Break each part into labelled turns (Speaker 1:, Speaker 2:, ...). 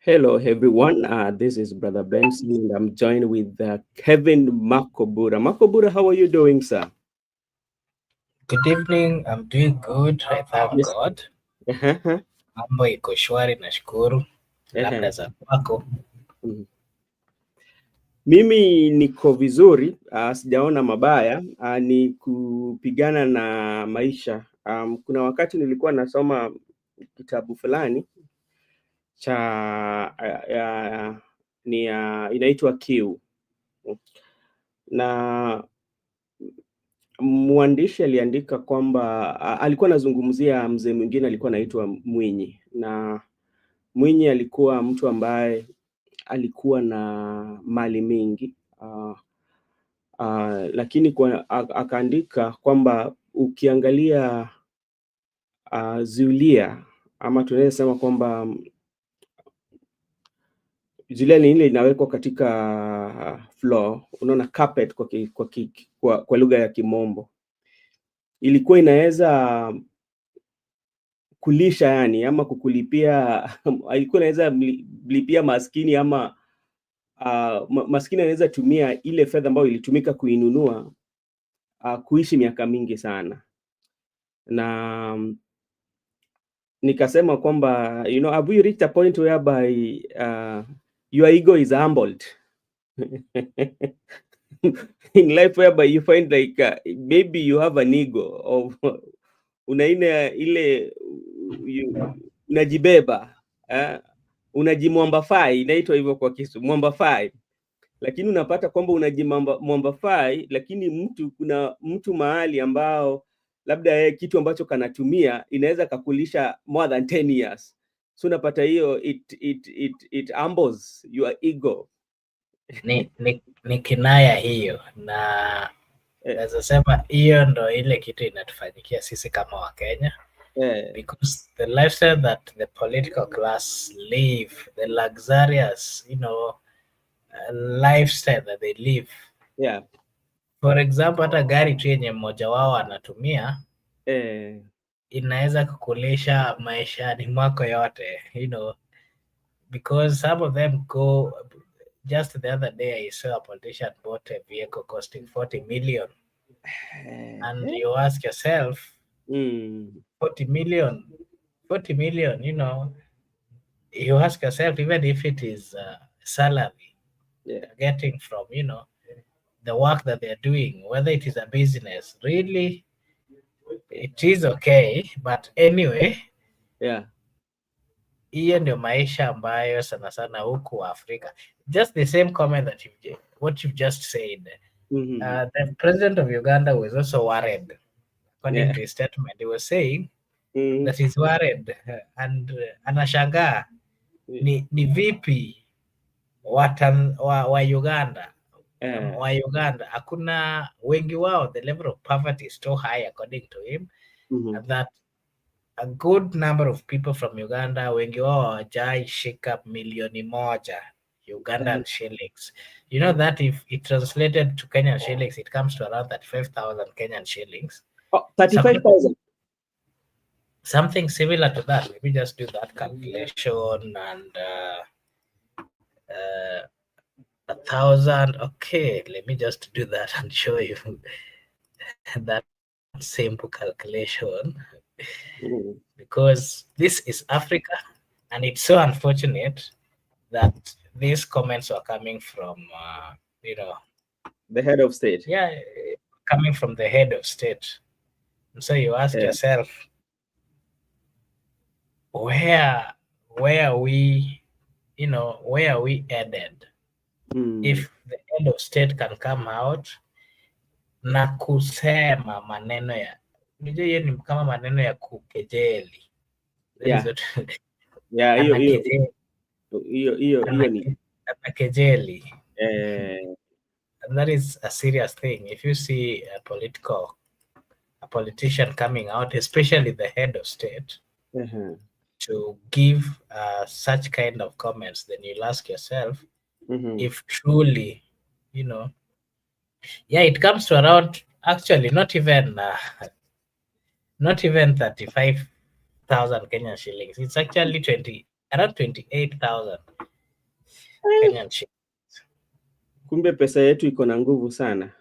Speaker 1: Hello, everyone. This is Brother Benson, and I'm joined with Kevin Makobura. Makobura, how are you doing, sir?
Speaker 2: Good evening, I'm doing good. I thank
Speaker 1: Yes.
Speaker 2: God.
Speaker 1: Uh-huh.
Speaker 2: Mambo iko shwari, nashukuru. Labda
Speaker 1: Uh-huh.
Speaker 2: za kwako.
Speaker 1: Mhm. Mimi niko vizuri, sijaona mabaya, ni kupigana na maisha. Kuna wakati nilikuwa nasoma kitabu fulani cha inaitwa Kiu, na mwandishi aliandika kwamba alikuwa anazungumzia mzee mwingine alikuwa anaitwa Mwinyi, na Mwinyi alikuwa mtu ambaye alikuwa na mali mingi, lakini akaandika kwamba ukiangalia zulia, ama tunaweza sema kwamba zulia ni ile inawekwa katika floor, unaona carpet kwa lugha ya Kimombo, ilikuwa inaweza kulisha yani, ama kukulipia alikuwa anaweza lipia maskini, ama maskini anaweza tumia ile fedha ambayo ilitumika kuinunua kuishi miaka mingi sana. Na nikasema kwamba have you reached a point whereby your ego is humbled in life, whereby you find like maybe you have an ego of unaina ile unajibeba, unajimwambafai, inaitwa hivyo kwa Kiswahili, mwambafai, lakini unapata kwamba unajimwambafai, lakini kuna mtu mahali ambao labda yeye kitu ambacho kanatumia inaweza kakulisha more than 10 years, so unapata hiyo it humbles your ego.
Speaker 2: Ni kinaya hiyo, na naweza sema hiyo ndo ile kitu inatufanyikia sisi kama Wakenya, because the lifestyle that the political class live, the luxurious lifestyle that they live. For example, hata gari tu yenye mmoja wao anatumia inaweza kukulisha maishani mwako yote, because some of them go. Just the other day I saw a politician bought a vehicle costing 40 million, and you ask yourself, 40 million, you ask yourself, even if it is salary getting from the work that they're doing, whether it is a business, really it is okay, but anyway, hiyo ndio maisha ambayo sana sana huku Afrika. Just the same comment that what you've just said. The president of Uganda was also worried, according to his statement. He was saying that he's worried, and anashangaa ni vipi wa Uganda wa Uganda hakuna wengi wao, the level of poverty is so high according to him, that a good number of people from Uganda wengi wao hawajai shika milioni moja Ugandan shillings. You know that if it translated to Kenyan shillings, it comes to around 35,000 Kenyan shillings.
Speaker 1: 35,000.
Speaker 2: Something similar to that. Let me just do that calculation, and 1,000. Okay, let me just do that and show you that simple calculation. Because this is Africa, and it's so unfortunate that these comments are coming from
Speaker 1: the head of state.
Speaker 2: Coming from the head of state. And so you ask yourself, where are we headed? If the head of state can come out na kusema maneno ya hiyo ni kama maneno ya kukejeli. Kejeli. And that is a serious thing. If you see a politician coming out, especially the head of state, to give such kind of comments, then you'll ask yourself if truly, it comes to around, actually not even 35,000 Kenyan shillings. It's actually around 28,000 Kenyan shillings.
Speaker 1: Kumbe pesa yetu iko na nguvu sana.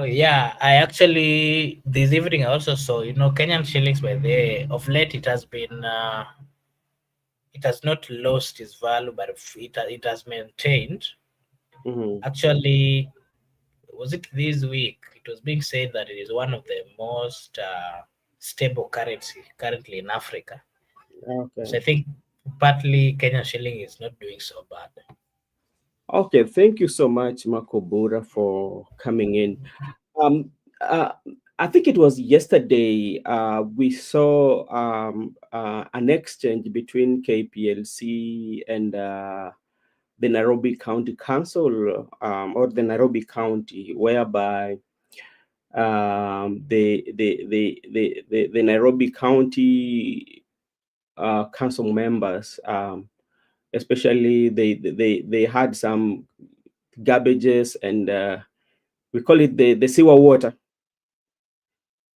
Speaker 2: Yeah, I actually this evening I also saw, Kenyan shillings by the of late it has been it has not lost its value, but it has maintained. Actually, was it this week? It was being said that it is one of the most stable currency currently in Africa.
Speaker 1: Okay.
Speaker 2: So I think partly Kenyan shilling is not doing so bad.
Speaker 1: Okay, thank you so much, Makobura, for coming in. I think it was yesterday we saw an exchange between KPLC and the Nairobi County Council or the Nairobi County, whereby the Nairobi County council members, especially they had some garbages and we call it the sewer water,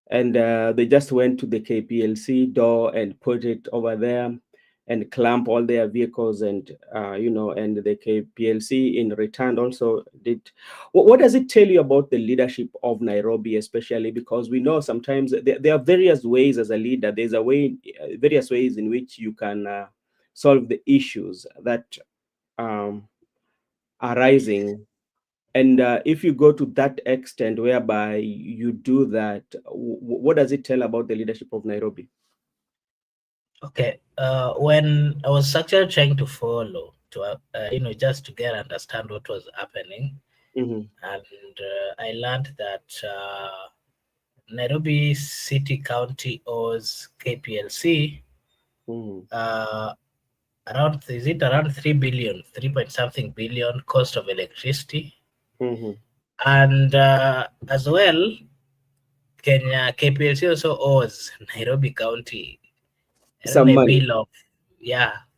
Speaker 1: and they just went to the KPLC door and put it over there and clamp all their vehicles, and and the KPLC in return also did. What does it tell you about the leadership of Nairobi, especially because we know sometimes there are various ways as a leader. There's various ways in which you can solve the issues that are rising. And if you go to that extent whereby you do that, what does it tell about the leadership of Nairobi?
Speaker 2: Okay, when I was actually trying to follow just to get understand what was happening, and I learned that Nairobi City County owes KPLC around 3 billion, 3 point something billion cost of electricity, and as well, Kenya KPLC also owes Nairobi County
Speaker 1: Some
Speaker 2: a
Speaker 1: money.
Speaker 2: bill of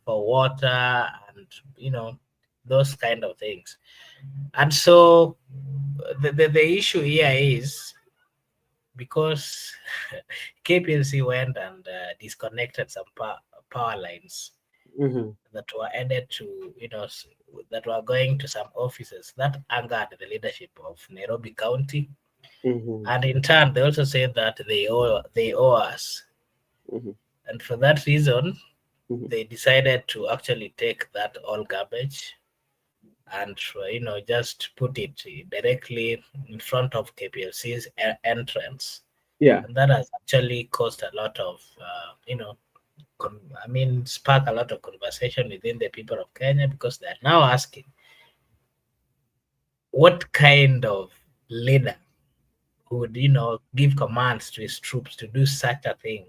Speaker 2: for water and those kind of things. And so the issue here is because KPLC went and disconnected some power lines that were added to that were going to some offices, that angered the leadership of Nairobi County, and in turn they also said that they owe us, and for that reason they decided to actually take that all garbage and just put it directly in front of KPLC's entrance.
Speaker 1: Yeah.
Speaker 2: And that has actually caused a lot of spark a lot of conversation within the people of Kenya, because they're now asking, what kind of leader would give commands to his troops to do such a thing?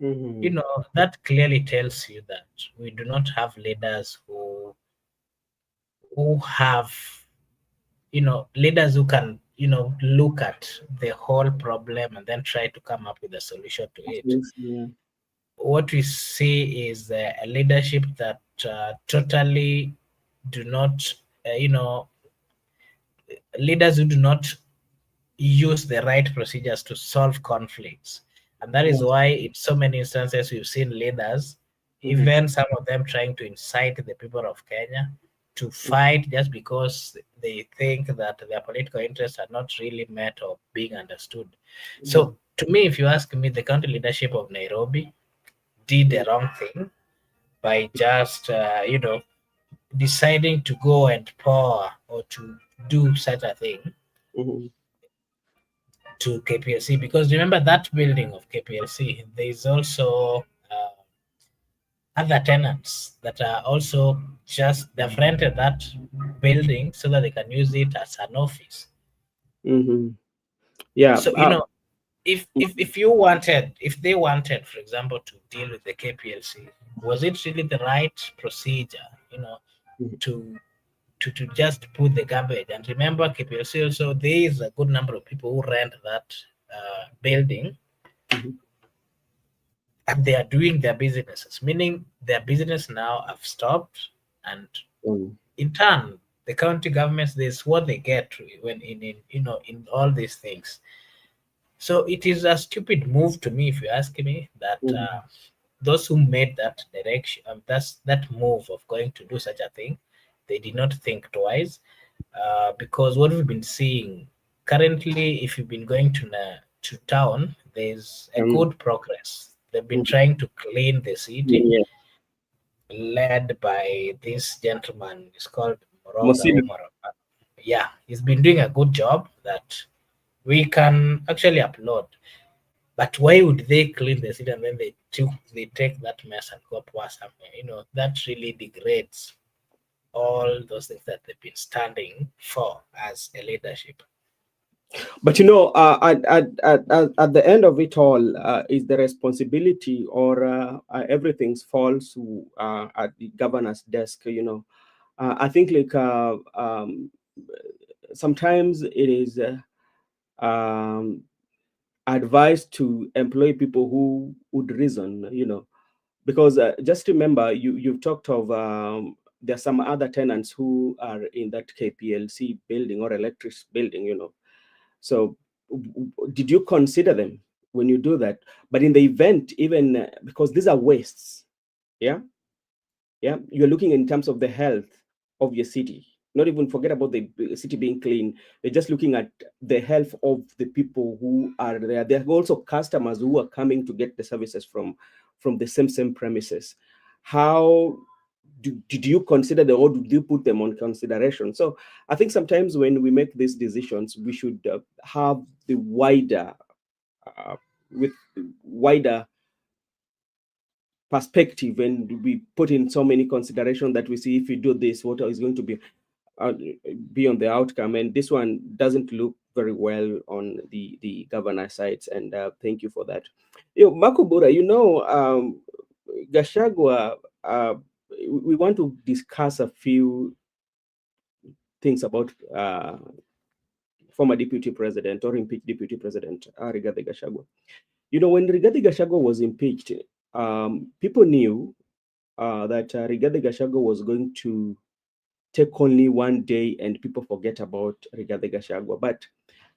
Speaker 2: That clearly tells you that we do not have leaders who have leaders who can look at the whole problem and then try to come up with a solution to it.
Speaker 1: Yeah.
Speaker 2: What we see is a leadership that totally do not leaders who do not use the right procedures to solve conflicts. And that is why in so many instances we've seen leaders, even some of them trying to incite the people of Kenya to fight just because they think that their political interests are not really met or being understood. So to me, if you ask me, the county leadership of Nairobi did the wrong thing by just deciding to go and pour or to do such a thing to KPLC, because remember that building of KPLC, there is also other tenants that are also just they've rented that building so that they can use it as an office.
Speaker 1: Yeah.
Speaker 2: So if they wanted, for example, to deal with the KPLC, was it really the right procedure, to just put the garbage? And remember, KPLC also, there is a good number of people who rent that building, and they are doing their businesses, meaning their business now have stopped, and in turn, the county governments, this is what they get when in all these things. So it is a stupid move to me, if you ask me, that those who made that direction, that move of going to do such a thing, they did not think twice, because what we've been seeing currently, if you've been going to town, there's a good progress. They've been trying to clean the city,
Speaker 1: Yeah.
Speaker 2: led by this gentleman. He's called Moroga
Speaker 1: Musili.
Speaker 2: Omar. Yeah, he's been doing a good job that we can actually applaud. But why would they clean the city and then they take that mess and go pour somewhere? That really degrades all those things that they've been standing for as a leadership.
Speaker 1: But at the end of it all, is the responsibility or everything falls at the governor's desk. I think like sometimes it is advised to employ people who would reason. Because just remember, you've talked of there's some other tenants who are in that KPLC building or electric building. So did you consider them when you do that? But in the event, even because these are wastes, yeah, you're looking in terms of the health of your city. Not even forget about the city being clean. They're just looking at the health of the people who are there. There are also customers who are coming to get the services from the same premises. How did you consider them, or did you put them on consideration? So I think sometimes when we make these decisions, we should have the wider with wider perspective, and we put in so many considerations that we see if we do this, what is going to be on the outcome. And this one doesn't look very well on the governor sides, and thank you for that. Makubura, Gachagua, we want to discuss a few things about former deputy president or impeached deputy president Rigathi Gachagua. When Rigathi Gachagua was impeached, people knew that Rigathi Gachagua was going to take only one day and people forget about Rigathi Gachagua. But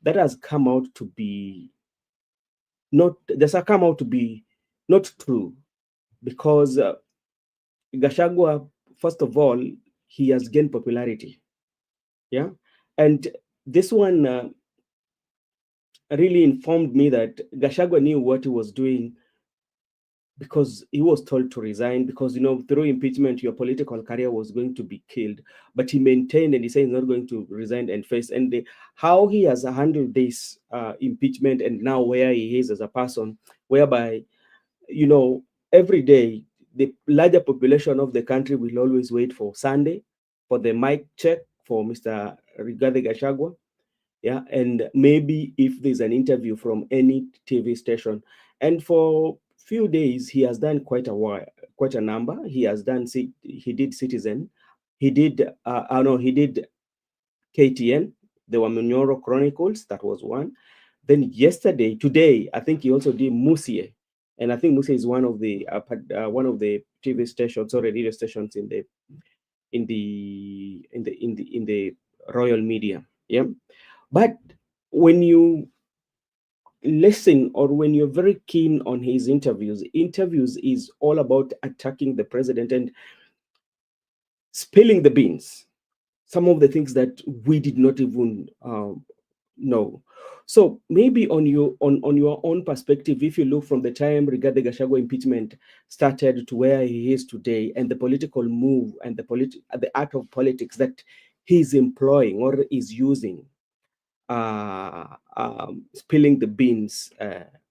Speaker 1: that has come out to be not true, because Gachagua, first of all, he has gained popularity. Yeah. And this one really informed me that Gachagua knew what he was doing, because he was told to resign, because through impeachment your political career was going to be killed. But he maintained, and he said he's not going to resign and face. And how he has handled this impeachment, and now where he is as a person, whereby every day the larger population of the country will always wait for Sunday for the mic check for Mr. Rigathi Gachagua. Yeah, and maybe if there's an interview from any TV station. And for few days he has done quite a number. He has done, he did Citizen, he did he did KTN, the Wamunyoro Chronicles, that was one. Then today, I think he also did Musie, and I think Musie is one of the TV stations or radio stations in the royal media. Yeah. But when you listen, or when you're very keen on his interviews is all about attacking the president and spilling the beans, some of the things that we did not even know. So maybe on your own perspective, if you look from the time regarding Gachagua impeachment started to where he is today, and the political move and the art of politics that he's employing or is using, spilling the beans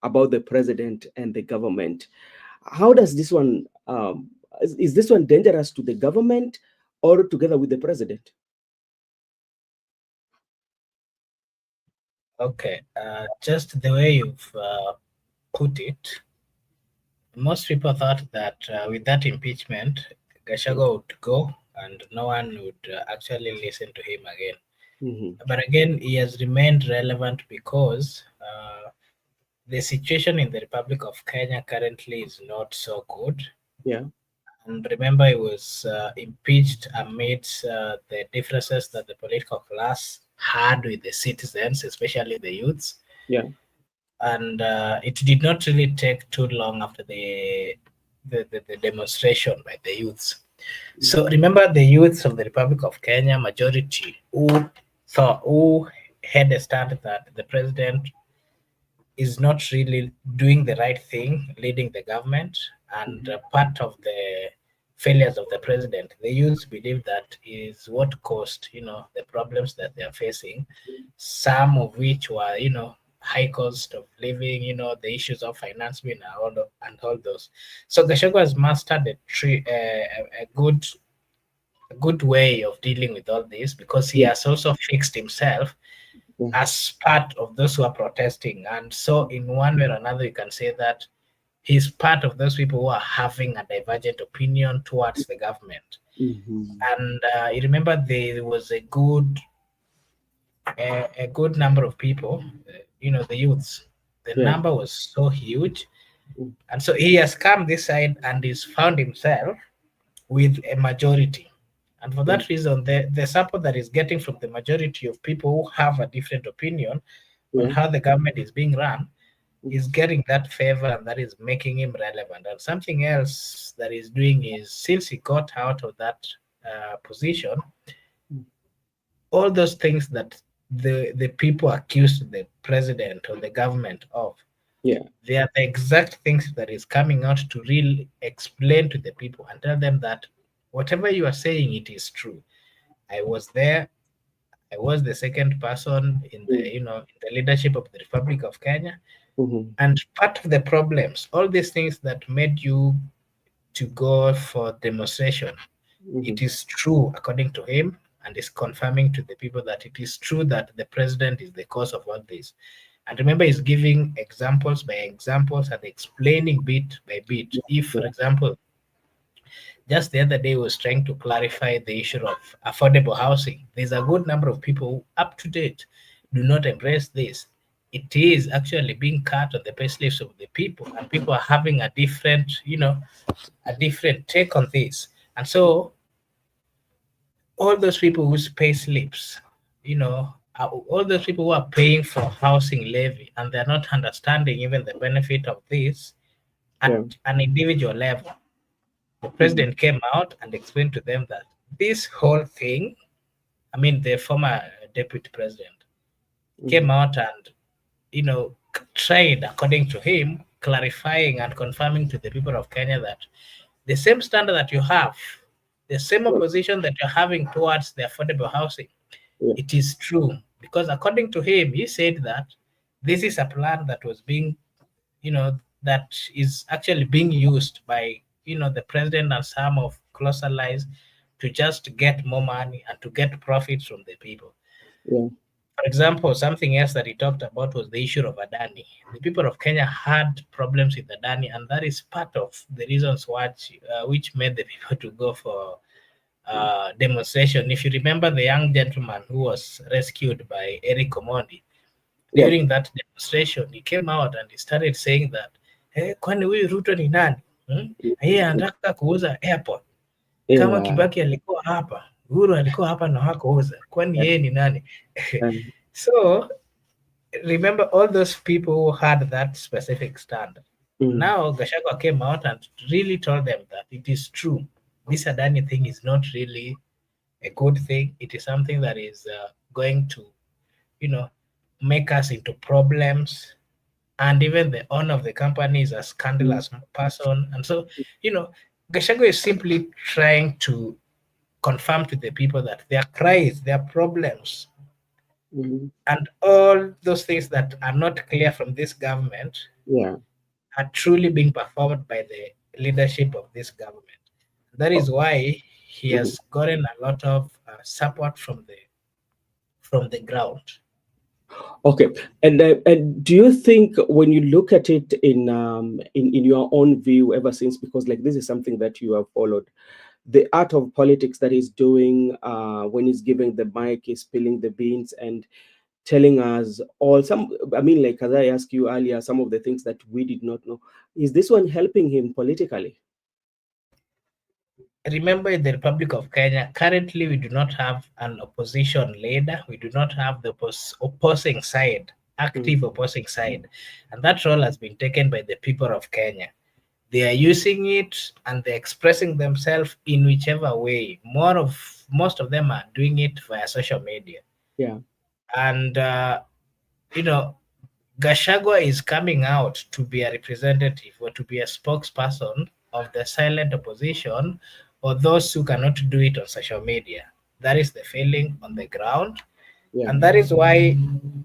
Speaker 1: about the president and the government. How does this one, is this one dangerous to the government or together with the president?
Speaker 2: Okay, just the way you've put it, most people thought that with that impeachment, Gachagua would go and no one would actually listen to him again.
Speaker 1: Mm-hmm.
Speaker 2: But again, he has remained relevant because the situation in the Republic of Kenya currently is not so good.
Speaker 1: Yeah.
Speaker 2: And remember, he was impeached amidst the differences that the political class had with the citizens, especially the youths.
Speaker 1: Yeah.
Speaker 2: And it did not really take too long after the the demonstration by the youths. So remember the youths of the Republic of Kenya, majority who had a stand that the president is not really doing the right thing, leading the government, and part of the failures of the president, the youths believe that is what caused, the problems that they are facing. Some of which were, high cost of living, the issues of financing and all those. So Gachagua has mastered a good way of dealing with all this because he has also fixed himself as part of those who are protesting. And so, in one way or another, you can say that he's part of those people who are having a divergent opinion towards the government. And you remember there was a good number of people, the youths. The number was so huge. And so he has come this side and he's found himself with a majority. And for that reason, the support that he's getting from the majority of people who have a different opinion on how the government is being run is getting that favor, and that is making him relevant. And something else that he's doing is, since he got out of that position, all those things that the people accused the president or the government of, they are the exact things that is coming out to really explain to the people and tell them that whatever you are saying, it is true. I was there. I was the second person in the, in the leadership of the Republic of Kenya. And part of the problems, all these things that made you to go for demonstration, it is true according to him, and is confirming to the people that it is true that the president is the cause of all this. And remember, he's giving examples by examples and explaining bit by bit. If, for example, just the other day was trying to clarify the issue of affordable housing. There's a good number of people who, up to date, do not embrace this. It is actually being cut on the payslips of the people, and people are having a different, a different take on this. And so all those people whose payslips, all those people who are paying for housing levy, and they're not understanding even the benefit of this at an individual level. The president came out and explained to them that this whole thing, the former deputy president came out and, tried, according to him, clarifying and confirming to the people of Kenya that the same standard that you have, the same opposition that you're having towards the affordable housing, it is true. Because according to him, he said that this is a plan that was being, that is actually being used by the president and some of close allies to just get more money and to get profits from the people. For example, something else that he talked about was the issue of Adani. The people of Kenya had problems with Adani, and that is part of the reasons which made the people to go for demonstration. If you remember the young gentleman who was rescued by Eric Omondi, during that demonstration, he came out and he started saying that, kwani huyu Ruto ni nani? Yeye anataka kuuza airport. Kama Kibaki alikuwa hapa, Uhuru alikuwa hapa na hakuuza. Kwani yeye ni nani? So remember all those people who had that specific stand. Now Gachagua came out and really told them that it is true. This Adani thing is not really a good thing. It is something that is going to, make us into problems. And even the owner of the company is a scandalous person. And so, Gachagua is simply trying to confirm to the people that their cries, their problems, and all those things that are not clear from this government are truly being performed by the leadership of this government. That is why he has gotten a lot of support from the ground.
Speaker 1: Okay, and do you think, when you look at it in your own view, ever since, because like this is something that you have followed, the art of politics that he's doing when he's giving the mic, he's spilling the beans and telling us all like as I asked you earlier, some of the things that we did not know, is this one helping him politically?
Speaker 2: Remember, in the Republic of Kenya, currently we do not have an opposition leader. We do not have the opposing side, active opposing side. And that role has been taken by the people of Kenya. They are using it and they're expressing themselves in whichever way. Most of them are doing it via social media.
Speaker 1: Yeah.
Speaker 2: And you know, Gachagua is coming out to be a representative or to be a spokesperson of the silent opposition or those who cannot do it on social media. That is the feeling on the ground.
Speaker 1: Yeah.
Speaker 2: And that is why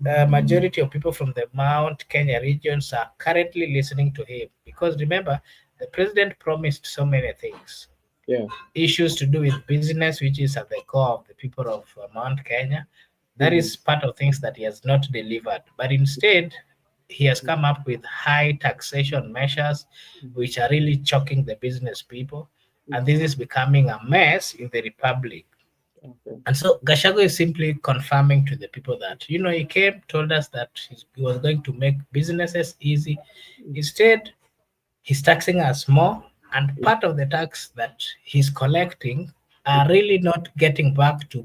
Speaker 2: the majority of people from the Mount Kenya regions are currently listening to him. Because remember, the president promised so many things.
Speaker 1: Yeah.
Speaker 2: Issues to do with business, which is at the core of the people of Mount Kenya. That is part of things that he has not delivered. But instead, he has come up with high taxation measures, which are really choking the business people. And this is becoming a mess in the republic.
Speaker 1: Okay.
Speaker 2: And so Gachagua is simply confirming to the people that, he came, told us that he was going to make businesses easy. Instead, he's taxing us more, and part of the tax that he's collecting are really not getting back to,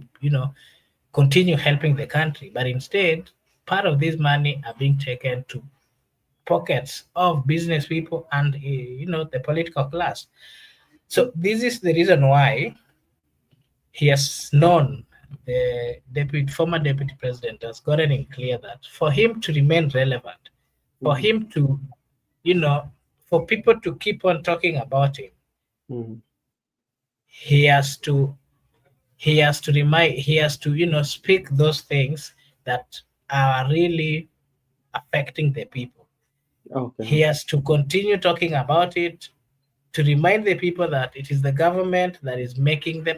Speaker 2: continue helping the country, but instead, part of this money are being taken to pockets of business people and, the political class. So this is the reason why he has known the former deputy president has gotten in clear that for him to remain relevant, for him to, for people to keep on talking about him, he has to speak those things that are really affecting the people.
Speaker 1: Okay.
Speaker 2: He has to continue talking about it to remind the people that it is the government that is making them.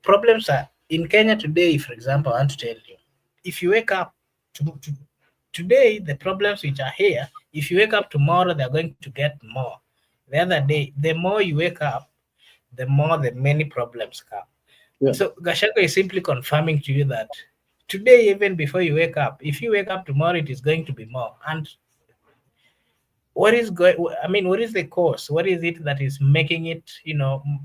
Speaker 2: Problems are in Kenya today. For example, I want to tell you, if you wake up today, the problems which are here, if you wake up tomorrow, they're going to get more. The other day, the more you wake up, the more the many problems come.
Speaker 1: Yeah.
Speaker 2: So Gachagua is simply confirming to you that today, even before you wake up, if you wake up tomorrow, it is going to be more. And what is the cause? What is it that is making it,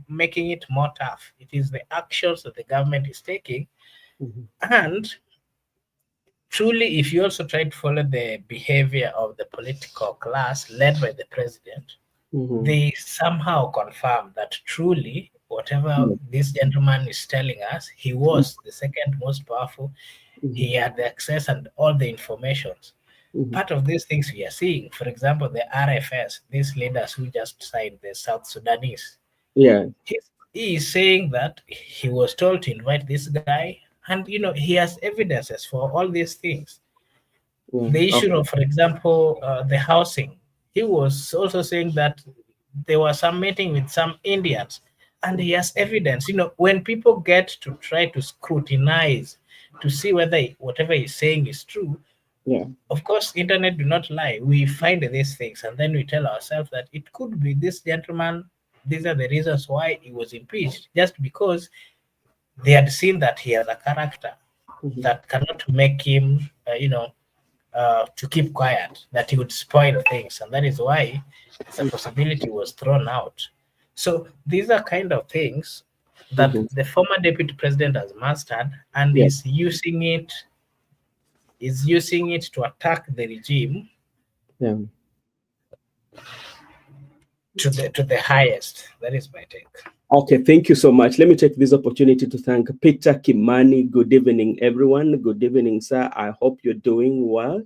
Speaker 2: making it more tough? It is the actions that the government is taking. And truly, if you also try to follow the behavior of the political class led by the president, they somehow confirm that truly, whatever this gentleman is telling us, he was the second most powerful. He had the access and all the informations. Part of these things we are seeing, for example, the RFS, these leaders who just signed the South Sudanese.
Speaker 1: Yeah.
Speaker 2: He is saying that he was told to invite this guy, and he has evidences for all these things. The issue of, for example, the housing. He was also saying that there was some meeting with some Indians, and he has evidence. When people get to try to scrutinize to see whether whatever he's saying is true, of course, internet do not lie. We find these things, and then we tell ourselves that it could be this gentleman. These are the reasons why he was impeached, just because they had seen that he has a character that cannot make him, to keep quiet, that he would spoil things, and that is why the possibility was thrown out. So these are kind of things that the former deputy president has mastered and is using it to attack the regime to the highest. That is my take.
Speaker 1: Okay, thank you so much. Let me take this opportunity to thank Peter Kimani. Good evening, everyone. Good evening, sir. I hope you're doing well.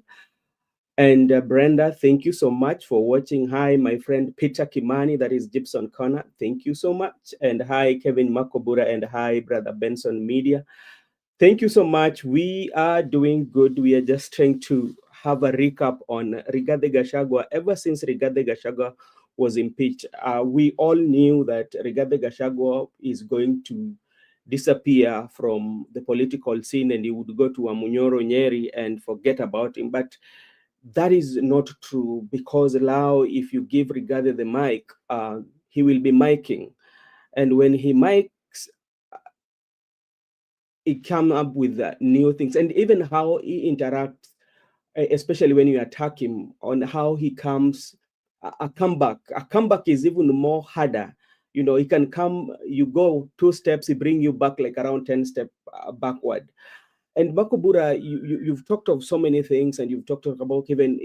Speaker 1: And Brenda, thank you so much for watching. Hi, my friend Peter Kimani, that is Gibson Connor. Thank you so much. And hi, Kevin Makobura, and hi, Brother Benson Media. Thank you so much. We are doing good. We are just trying to have a recap on Rigathi Gachagua. Ever since Rigathi Gachagua was impeached, we all knew that Rigathi Gachagua is going to disappear from the political scene and he would go to Amunyoro Nyeri and forget about him. But that is not true, because now if you give Rigathi the mic, he will be miking. And when he mics, he come up with new things, and even how he interacts, especially when you attack him, on how he comes, a comeback is even more harder. He can come, you go 2 steps, he bring you back like around 10 steps backward. And Makubura, you've talked of so many things, and you've talked about even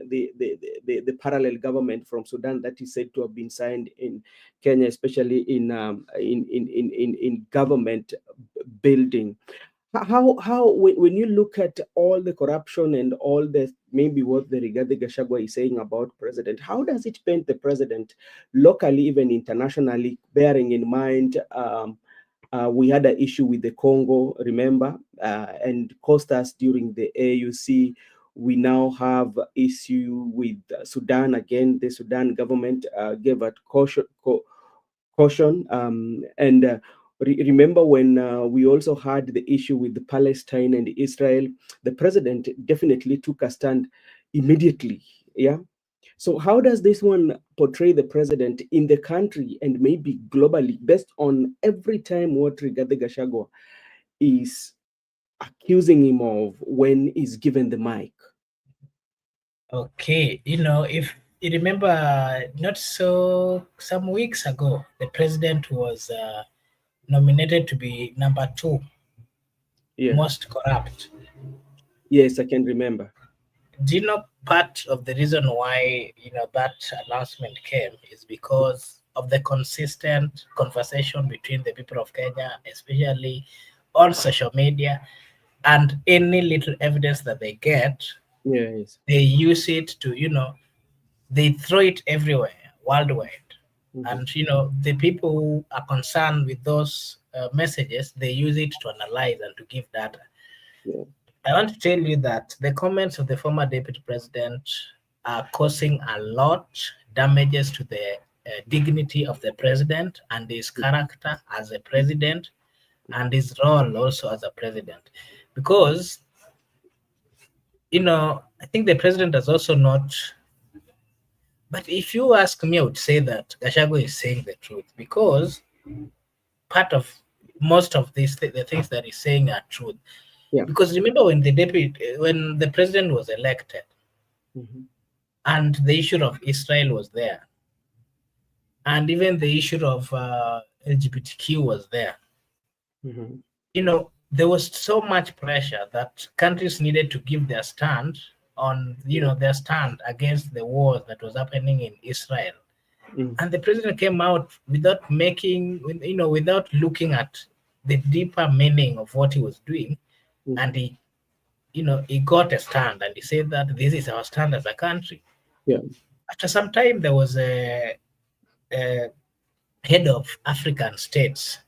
Speaker 1: the parallel government from Sudan that is said to have been signed in Kenya, especially in government building. How when you look at all the corruption and all the maybe what the Rigathi Gachagua is saying about president, how does it paint the president locally, even internationally, bearing in mind we had an issue with the Congo, remember, and cost us during the AUC. We now have issue with Sudan again. The Sudan government gave a caution. And remember when we also had the issue with Palestine and Israel, the president definitely took a stand immediately. Yeah. So how does this one portray the president in the country and maybe globally, based on every time what Rigathi Gachagua is accusing him of when he's given the mic?
Speaker 2: Okay, if you remember, not so some weeks ago, the president was nominated to be number 2 most corrupt.
Speaker 1: Yes, I can remember.
Speaker 2: Do you know part of the reason why that announcement came is because of the consistent conversation between the people of Kenya, especially on social media, and any little evidence that they get,
Speaker 1: Yes,
Speaker 2: they use it to they throw it everywhere worldwide. And the people who are concerned with those messages, they use it to analyze and to give data.
Speaker 1: yeah.
Speaker 2: I want to tell you that the comments of the former deputy president are causing a lot damages to the dignity of the president and his character as a president and his role also as a president. Because I think the president has also not. But if you ask me, I would say that Gachagua is saying the truth, because part of most of these the things that he's saying are truth.
Speaker 1: Yeah.
Speaker 2: Because remember when the president was elected, and the issue of Israel was there, and even the issue of LGBTQ was there. There was so much pressure that countries needed to give their stand on, their stand against the wars that was happening in Israel. And the president came out without without looking at the deeper meaning of what he was doing. And he got a stand and he said that this is our stand as a country.
Speaker 1: Yeah.
Speaker 2: After some time, there was a head of African states,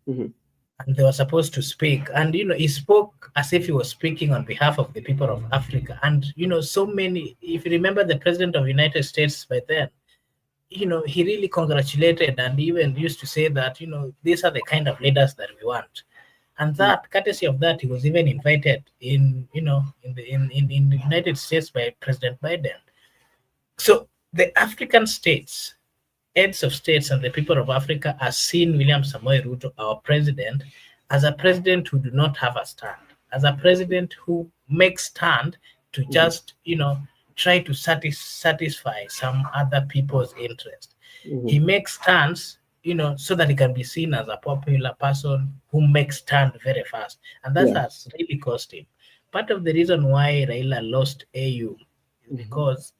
Speaker 2: and they were supposed to speak. And, he spoke as if he was speaking on behalf of the people of Africa. And, so many, if you remember the president of the United States by then, he really congratulated and even used to say that, these are the kind of leaders that we want. And that, courtesy of that, he was even invited in the United States by President Biden. So the African states, heads of states and the people of Africa are seeing William Samoei Ruto, our president, as a president who do not have a stand, as a president who makes stand to just, try to satisfy some other people's interest. He makes stands, so that he can be seen as a popular person who makes stand very fast. And that has really cost him. Part of the reason why Raila lost AU is because,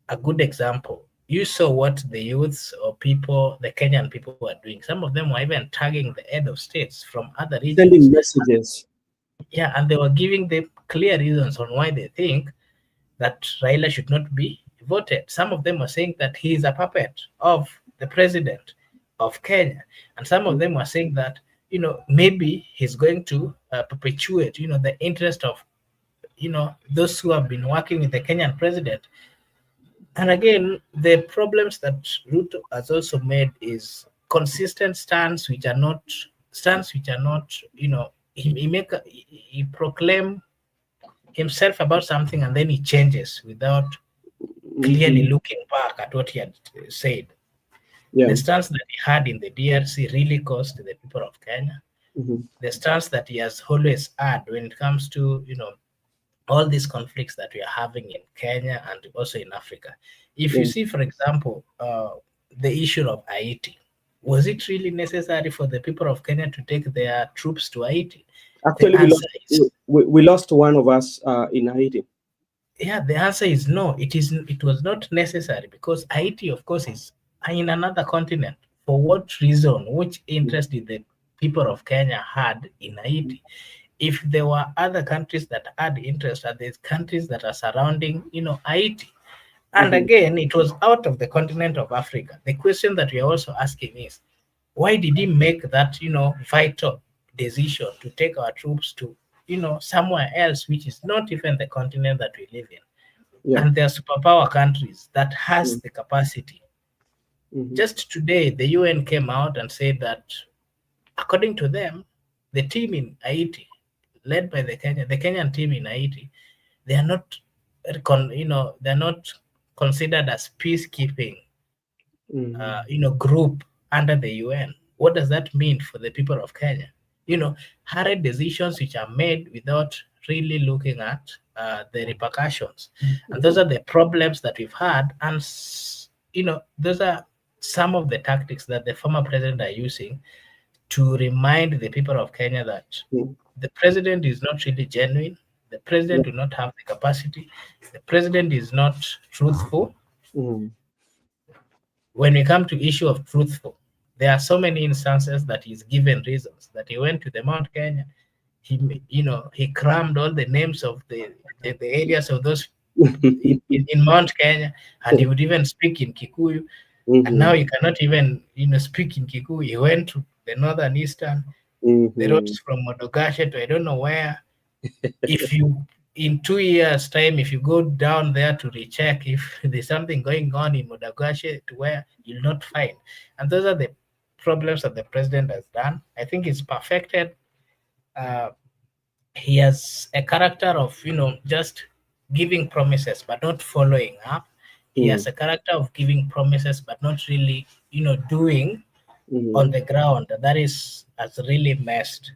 Speaker 2: a good example, you saw what the youths or people, the Kenyan people were doing. Some of them were even tagging the head of states from other regions.
Speaker 1: Sending messages.
Speaker 2: Yeah, and they were giving them clear reasons on why they think that Raila should not be voted. Some of them were saying that he is a puppet of the president of Kenya. And some of them were saying that, maybe he's going to perpetuate, the interest of, those who have been working with the Kenyan president. And again, the problems that Ruto has also made is consistent stands which are not, he proclaim himself about something and then he changes without clearly looking back at what he had said.
Speaker 1: Yeah.
Speaker 2: The stance that he had in the DRC really cost the people of Kenya. The stance that he has always had when it comes to, all these conflicts that we are having in Kenya and also in Africa. If you see, for example, the issue of Haiti, Was it really necessary for the people of Kenya to take their troops to Haiti?
Speaker 1: Actually, we lost one of us in Haiti.
Speaker 2: Yeah, the answer is no. It was not necessary, because Haiti, of course, is in another continent. For what reason? Which interest did the people of Kenya had in Haiti? If there were other countries that had interest, are the countries that are surrounding, Haiti. And again, it was out of the continent of Africa. The question that we are also asking is, why did he make that, vital decision to take our troops to, somewhere else, which is not even the continent that we live in?
Speaker 1: Yeah.
Speaker 2: And there are superpower countries that has the capacity. Just today, the UN came out and said that, according to them, the team in Haiti, led by the Kenyan team in Haiti, they are not, they're not considered as peacekeeping, group under the UN. What does that mean for the people of Kenya? Hurried decisions which are made without really looking at the repercussions. And those are the problems that we've had. And, those are some of the tactics that the former president are using to remind the people of Kenya that the president is not really genuine. The president do not have the capacity. The president is not truthful. When we come to issue of truthful, there are so many instances that he's given reasons that he went to the Mount Kenya. He crammed all the names of the areas of those in Mount Kenya, and he would even speak in Kikuyu. And now he cannot even speak in Kikuyu. He went to the northern eastern, the roads from Modogashe to I don't know where. If you in 2 years' time, if you go down there to recheck if there's something going on in Modogashe, to where you'll not find. And those are the problems that the president has done. I think it's perfected. He has a character of just giving promises but not following up. He has a character of giving promises but not really doing on the ground. That has really messed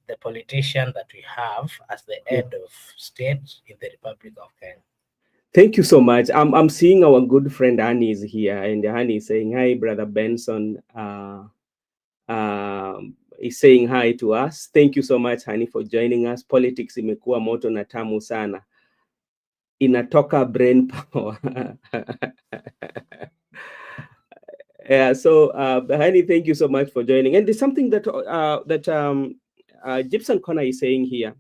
Speaker 2: the politician that we have as the head of state in the Republic of Kenya.
Speaker 1: Thank you so much. I'm seeing our good friend Annie is here, and Annie is saying hi, Brother Benson. Is saying hi to us. Thank you so much, Annie, for joining us. Politics imekuwa moto na tamu sana. Inatoka brain power. Yeah, so Hani, thank you so much for joining. And there's something that Gibson Connor is saying here.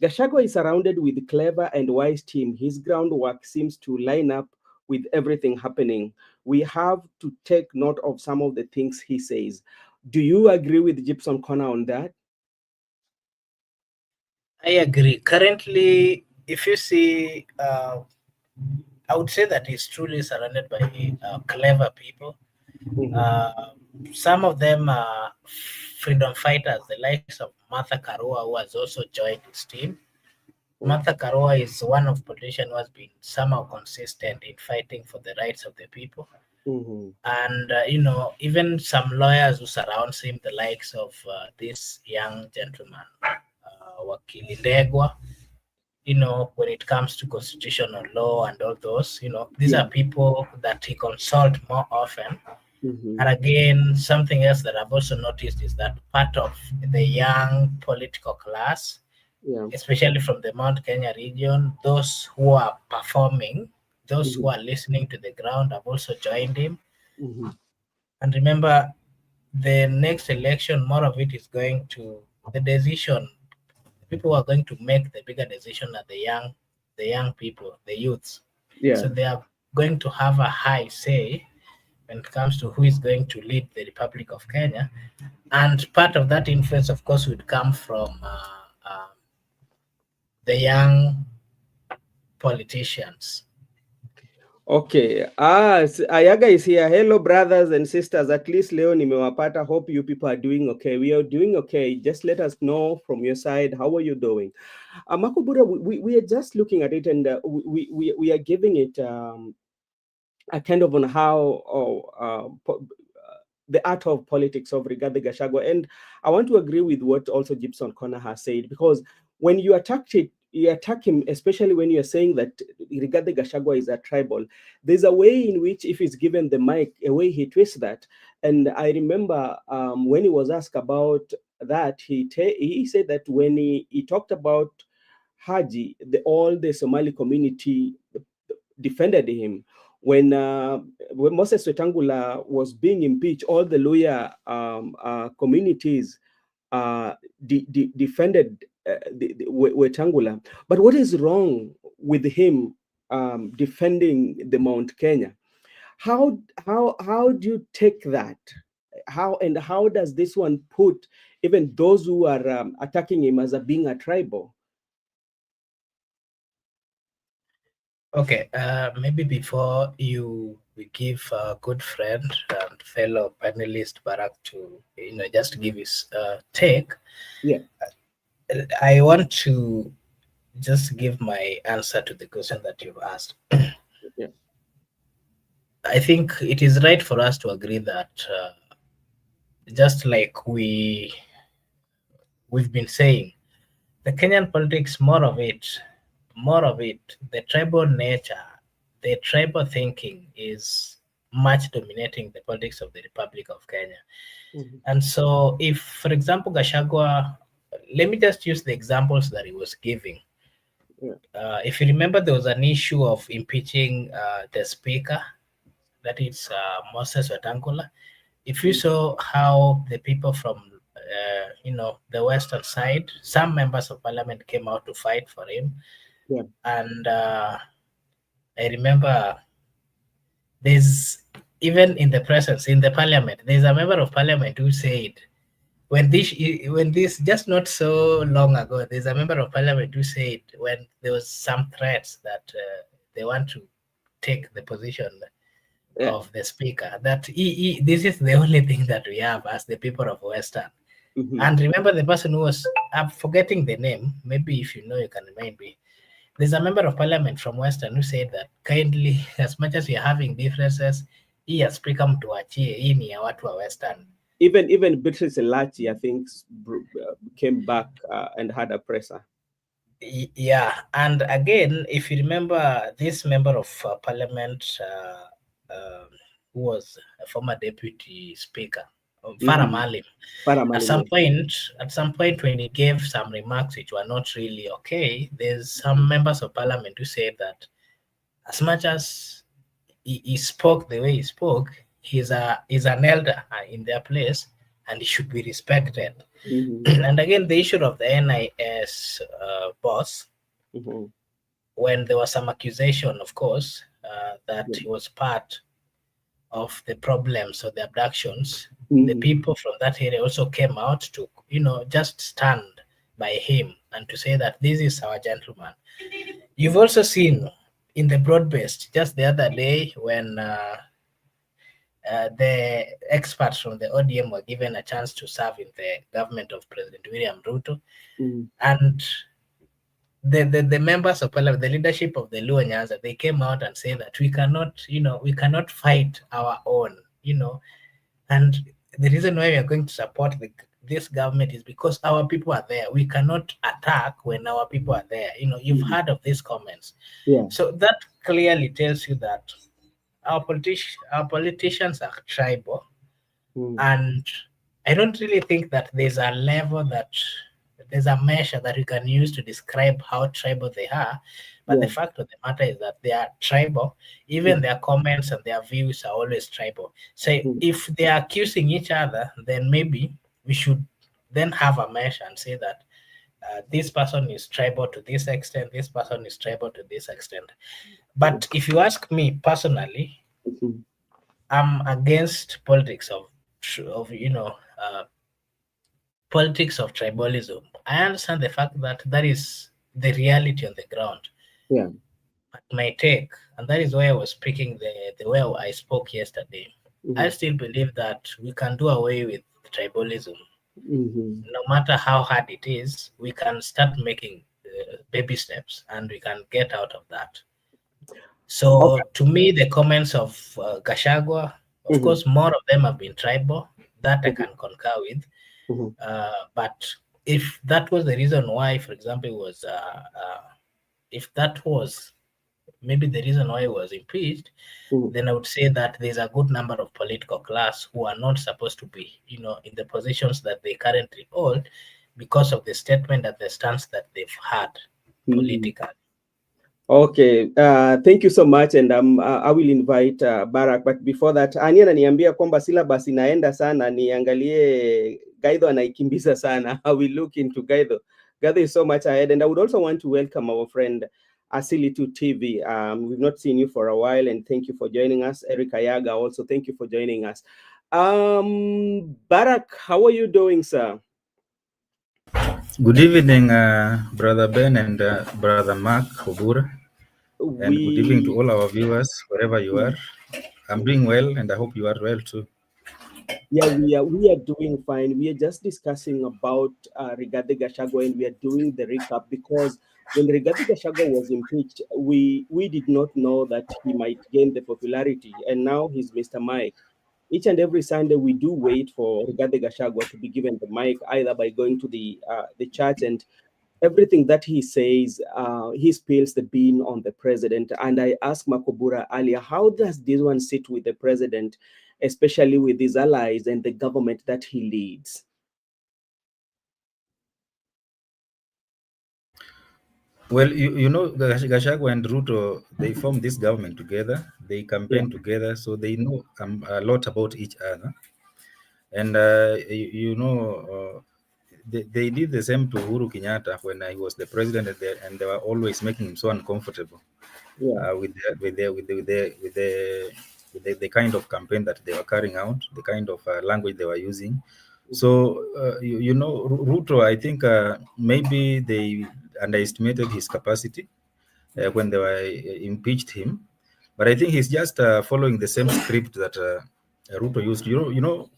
Speaker 1: Gachagua is surrounded with clever and wise team. His groundwork seems to line up with everything happening. We have to take note of some of the things he says. Do you agree with Gibson Connor on that?
Speaker 2: I agree. Currently, if you see, I would say that he's truly surrounded by clever people. Some of them are freedom fighters, the likes of Martha Karua, who has also joined his team. Martha Karua is one of politicians who has been somehow consistent in fighting for the rights of the people. And, even some lawyers who surround him, the likes of this young gentleman, Wakili Ndegwa, when it comes to constitutional law and all those, these are people that he consults more often. And again, something else that I've also noticed is that part of the young political class, especially from the Mount Kenya region, those who are performing, those who are listening to the ground have also joined him. And remember, the next election, more of it is going to the decision. People who are going to make the bigger decision are the young people, the youths. So they are going to have a high say when it comes to who is going to lead the Republic of Kenya. And part of that influence, of course, would come from the young politicians.
Speaker 1: Okay. Ayaga is here. Hello, brothers and sisters. At least leo nimewapata. Hope you people are doing okay. We are doing okay. Just let us know from your side. How are you doing? Makubura, we are just looking at it, and we are giving it a kind of on how the art of politics of Rigathi Gachagua. And I want to agree with what also Gibson Connor has said, because when you attack him, especially when you're saying that Rigathi Gachagua is a tribal, there's a way in which, if he's given the mic, a way he twists that. And I remember when he was asked about that, he said that when he talked about Haji, all the Somali community defended him. When Moses Wetangula was being impeached, all the lawyer communities defended Wetangula. But what is wrong with him defending the Mount Kenya? How do you take that? How does this one put even those who are attacking him as being a tribal?
Speaker 2: Okay, maybe before we give a good friend and fellow panelist Barack to just give his take.
Speaker 1: Yeah,
Speaker 2: I want to just give my answer to the question that you've asked.
Speaker 1: yeah.
Speaker 2: I think it is right for us to agree that just like we've been saying, the Kenyan politics, more of it, the tribal nature, the tribal thinking is much dominating the politics of the Republic of Kenya.
Speaker 1: Mm-hmm.
Speaker 2: And so, if, for example, Gachagua, let me just use the examples that he was giving.
Speaker 1: Yeah.
Speaker 2: If you remember, there was an issue of impeaching the speaker, that is Moses Wetangula. If you saw how the people from the western side, some members of parliament came out to fight for him.
Speaker 1: Yeah.
Speaker 2: And I remember there's even in the parliament, there's a member of parliament who said when this just not so long ago, there's a member of parliament who said when there was some threats that they want to take the position of the speaker, that this is the only thing that we have as the people of Western.
Speaker 1: Mm-hmm.
Speaker 2: And remember the person who was, I'm forgetting the name, maybe if you know you can remind me. There's a member of parliament from Western who said that kindly, as much as we're having differences, hii ya speaker mtuachie, hii ni ya watu wa Western.
Speaker 1: Even Beatrice Elachi, I think, came back and had a presser.
Speaker 2: Yeah, and again, if you remember, this member of parliament who was a former deputy speaker, Farah Maalim, at some point when he gave some remarks which were not really okay, there's some members of parliament who said that as much as he spoke the way he spoke, he's an elder in their place and he should be respected.
Speaker 1: Mm-hmm.
Speaker 2: And again, the issue of the NIS boss, when there was some accusation, of course, that he was part of the problems or the abductions, the people from that area also came out to, just stand by him and to say that this is our gentleman. You've also seen in the broad-based, just the other day when the experts from the ODM were given a chance to serve in the government of President William Ruto, and the members of parliament, the leadership of the Luo Nyanza, they came out and said that we cannot fight our own, and the reason why we are going to support this government is because our people are there. We cannot attack when our people are there. You've heard of these comments.
Speaker 1: Yeah.
Speaker 2: So that clearly tells you that our politicians are tribal, and I don't really think that there's a measure that you can use to describe how tribal they are. But the fact of the matter is that they are tribal. Even their comments and their views are always tribal. So if they are accusing each other, then maybe we should then have a measure and say that this person is tribal to this extent, this person is tribal to this extent. But if you ask me personally, I'm against politics of politics of tribalism. I understand the fact that is the reality on the ground.
Speaker 1: Yeah.
Speaker 2: But my take, and that is why I was speaking the way I spoke yesterday. I still believe that we can do away with tribalism. No matter how hard it is, we can start making baby steps and we can get out of that. So to me, the comments of Gachagua, of course, more of them have been tribal. That I can concur with. But if that was the reason why, for example, it was if that was maybe the reason why he was impeached, then I would say that there's a good number of political class who are not supposed to be, in the positions that they currently hold because of the statement and the stance that they've had politically.
Speaker 1: Okay, thank you so much, and I will invite Barack, but before that, Ani ananiambia kwamba syllabus inaenda sana, niangalie Gaitho anaikimbiza sana. I will look into Gaitho. Gaitho is so much ahead, and I would also want to welcome our friend Asili2 TV. We've not seen you for a while, and thank you for joining us. Eric Ayaga also, thank you for joining us. Barack, how are you doing, sir?
Speaker 3: Good evening, Brother Ben and Brother Mark Obura. And good evening to all our viewers, wherever you are. I'm doing well, and I hope you are well too.
Speaker 1: Yeah, we are doing fine. We are just discussing about Rigathi Gachagua, and we are doing the recap because when Rigathi Gachagua was impeached, we did not know that he might gain the popularity, and now he's Mr. Mike. Each and every Sunday, we do wait for Rigathi Gachagua to be given the mic, either by going to the church, and everything that he says, he spills the bean on the president. And I asked Makobura earlier, how does this one sit with the president, especially with his allies and the government that he leads?
Speaker 3: Well, you know, Gachagua and Ruto, they formed this government together. They campaigned together, so they know a lot about each other. And, they did the same to Uhuru Kenyatta when he was the president, and they were always making him so uncomfortable with the kind of campaign that they were carrying out, the kind of language they were using. So, Ruto, I think maybe they underestimated his capacity when they were impeached him. But I think he's just following the same script that Ruto used. You know,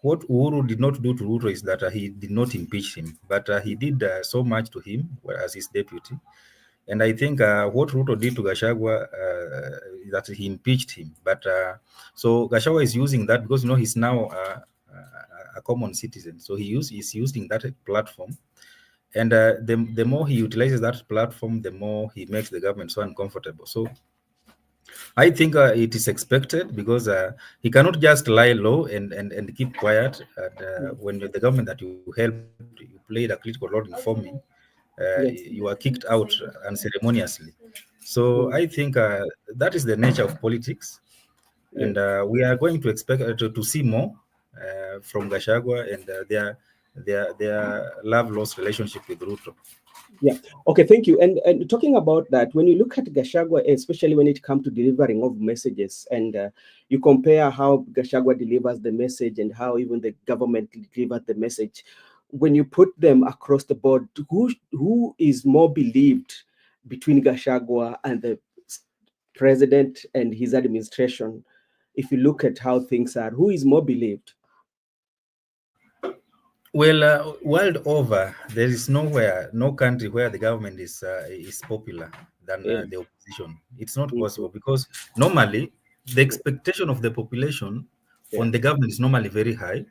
Speaker 3: what Uhuru did not do to Ruto is that he did not impeach him, but he did so much to him as his deputy. And I think what Ruto did to Gachagua, that he impeached him. But so Gachagua is using that because, he's now a common citizen. So he's using that platform. And the more he utilizes that platform, the more he makes the government so uncomfortable. So I think it is expected because he cannot just lie low and keep quiet. And when the government that you helped, you played a critical role in forming, you are kicked out unceremoniously. So I think that is the nature of politics. And we are going to expect to see more from Gachagua and their love-lost relationship with Ruto.
Speaker 1: Yeah. Okay. Thank you. And talking about that, when you look at Gachagua, especially when it comes to delivering of messages, and you compare how Gachagua delivers the message and how even the government delivers the message, when you put them across the board, who is more believed between Gachagua and the president and his administration? If you look at how things are, who is more believed?
Speaker 3: Well, world over, there is no country where the government is popular than the opposition. It's not possible because normally the expectation of the population on the government is normally very high,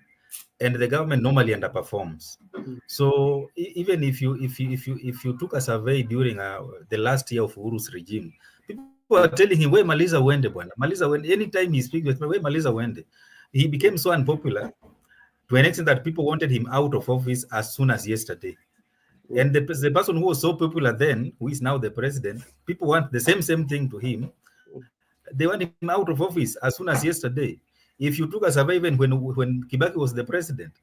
Speaker 3: and the government normally underperforms. So even if you took a survey during the last year of Uhuru's regime, people are telling him, "We Maliza Wende, bwana. Maliza Wende." Anytime he speaks, "We Maliza Wende." He became so unpopular to an extent that people wanted him out of office as soon as yesterday. And the person who was so popular then, who is now the president, people want the same thing to him. They want him out of office as soon as yesterday. If you took a survey even when Kibaki was the president,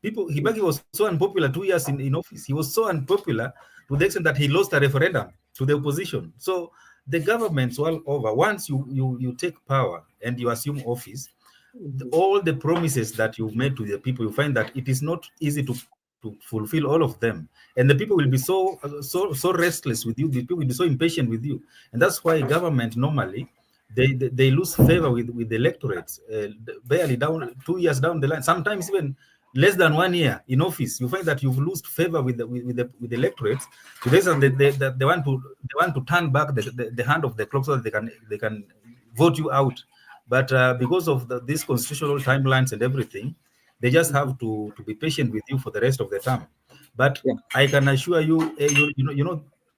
Speaker 3: Kibaki was so unpopular 2 years in office. He was so unpopular to the extent that he lost a referendum to the opposition. So the governments all over, once you take power and you assume office, all the promises that you've made to the people, you find that it is not easy to fulfill all of them, and the people will be so restless with you. The people will be so impatient with you, and that's why government normally they lose favor with the electorates barely down 2 years down the line, sometimes even less than 1 year in office. You find that you've lost favor with the electorates. So they want to turn back the hand of the clock so that they can vote you out. But because of these constitutional timelines and everything, they just have to be patient with you for the rest of the term. But I can assure you,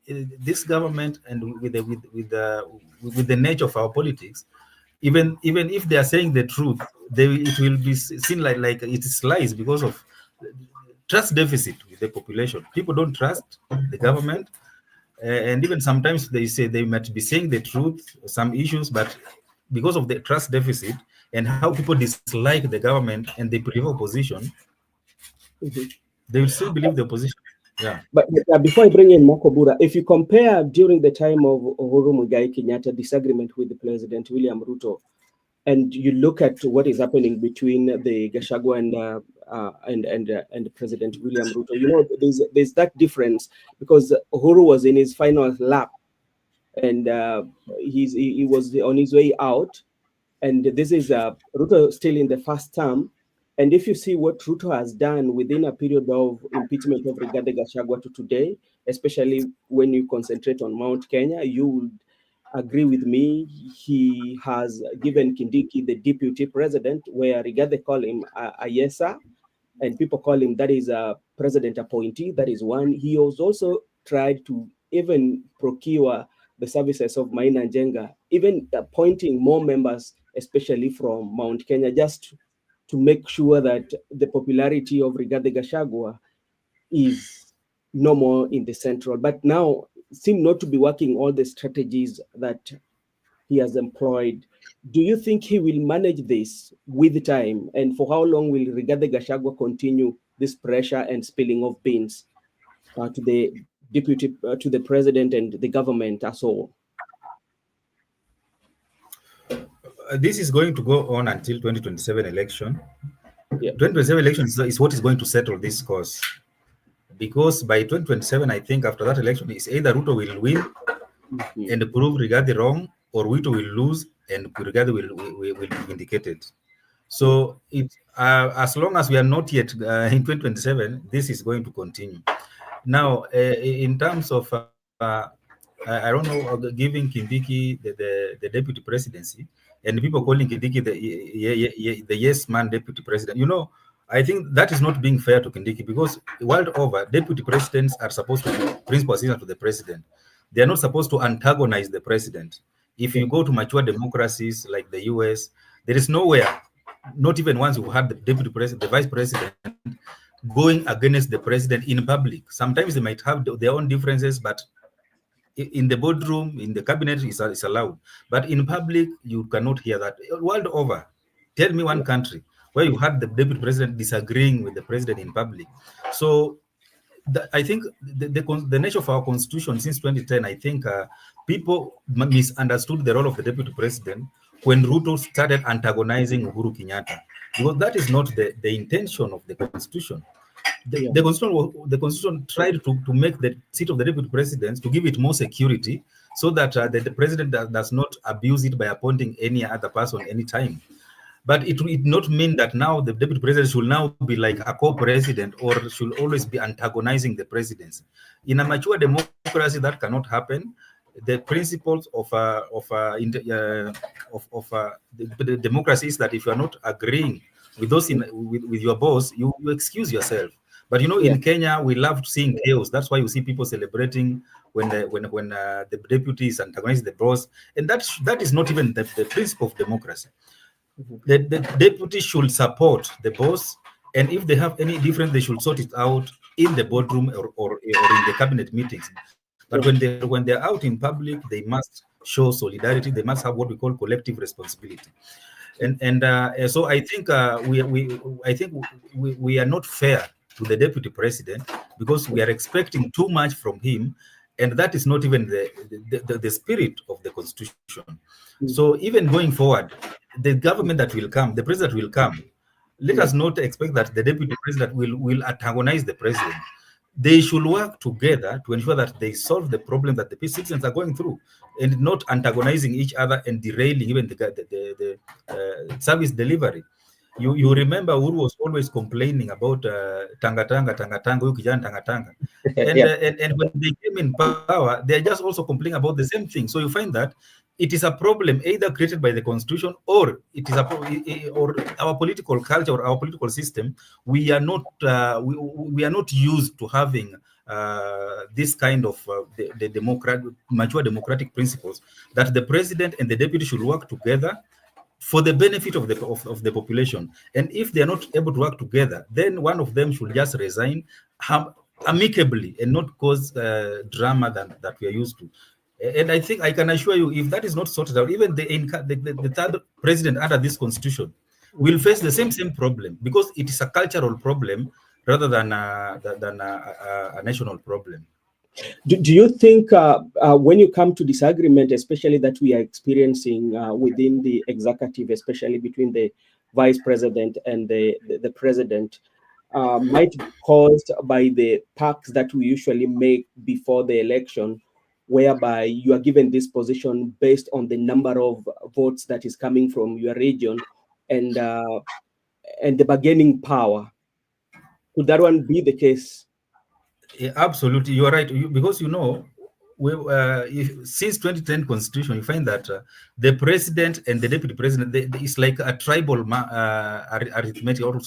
Speaker 3: this government and with the nature of our politics, even if they are saying the truth, it will be seen like it is lies because of trust deficit with the population. People don't trust the government, and even sometimes they say they might be saying the truth, some issues, but because of the trust deficit and how people dislike the government and they prefer opposition, they will still believe the opposition. Yeah.
Speaker 1: But before I bring in Makobura, if you compare during the time of Uhuru Muigai Kenyatta disagreement with the President William Ruto, and you look at what is happening between the Gachagua and President William Ruto, you know, there's that difference because Uhuru was in his final lap, and he was on his way out, and this is Ruto still in the first term. And if you see what Ruto has done within a period of impeachment of Rigathi Gachagua to today, especially when you concentrate on Mount Kenya, you would agree with me. He has given Kindiki the deputy president, where Rigathi call him a yesa, and people call him that is a president appointee. That is one. He has also tried to even procure the services of Maina Njenga, even appointing more members, especially from Mount Kenya, just to make sure that the popularity of Rigathi Gachagua is no more in the central. But now seem not to be working all the strategies that he has employed. Do you think he will manage this with time? And for how long will Rigathi Gachagua continue this pressure and spilling of beans to the deputy, to the president and the government as well?
Speaker 3: This is going to go on until 2027 election.
Speaker 1: Yeah.
Speaker 3: 2027 election is what is going to settle this course. Because by 2027, I think after that election, it's either Ruto will win and prove Rigathi wrong, or Ruto will lose and Rigathi will be vindicated. So as long as we are not yet in 2027, this is going to continue. Now, in terms of, I don't know, giving Kindiki the deputy presidency, and people calling Kindiki the yes man deputy president, you know, I think that is not being fair to Kindiki, because world over, deputy presidents are supposed to be principal assistant to the president. They are not supposed to antagonize the president. If you go to mature democracies like the US, there is nowhere, not even once you had the deputy president, the vice president, going against the president in public. Sometimes they might have their own differences, but in the boardroom, in the cabinet, is allowed. But in public, you cannot hear that. World over, tell me one country where you had the deputy president disagreeing with the president in public. So I think the nature of our constitution since 2010, I think people misunderstood the role of the deputy president when Ruto started antagonizing Uhuru Kenyatta, because that is not the intention of the constitution. The constitution tried to make the seat of the deputy president, to give it more security, so that the president does not abuse it by appointing any other person anytime. But it will not mean that now the deputy president should now be like a co-president or should always be antagonizing the presidency. In a mature democracy, that cannot happen. The principles of the democracy is that if you are not agreeing with those with your boss, you excuse yourself. But you know, in Kenya, we love seeing chaos. That's why you see people celebrating when the deputy is antagonizing the boss, and that is not even the principle of democracy. The deputy should support the boss, and if they have any difference, they should sort it out in the boardroom or in the cabinet meetings. But when they're out in public, they must show solidarity. They must have what we call collective responsibility. And so I think we are not fair to the deputy president, because we are expecting too much from him, and that is not even the spirit of the constitution. So even going forward, the government that will come, the president will come, let us not expect that the deputy president will antagonize the president. They should work together to ensure that they solve the problem that the citizens are going through, and not antagonizing each other and derailing even the service delivery. You remember Uhuru was always complaining about tanga, huyu kijana tanga. And when they came in power, they're just also complaining about the same thing. So you find that it is a problem either created by the constitution, or it is or our political culture or our political system. We are not we are not used to having this kind of the mature democratic principles, that the president and the deputy should work together for the benefit of the population. And if they are not able to work together, then one of them should just resign amicably and not cause drama that we are used to. And I think I can assure you, if that is not sorted out, even the third president under this constitution will face the same problem, because it is a cultural problem rather than a national problem.
Speaker 1: Do you think when you come to disagreement, especially that we are experiencing within the executive, especially between the vice president and the president, might be caused by the pacts that we usually make before the election, whereby you are given this position based on the number of votes that is coming from your region and the bargaining power? Could that one be the case?
Speaker 3: Yeah, absolutely, you are right. Because since 2010 constitution, you find that the president and the deputy president, it's like a tribal arithmetic or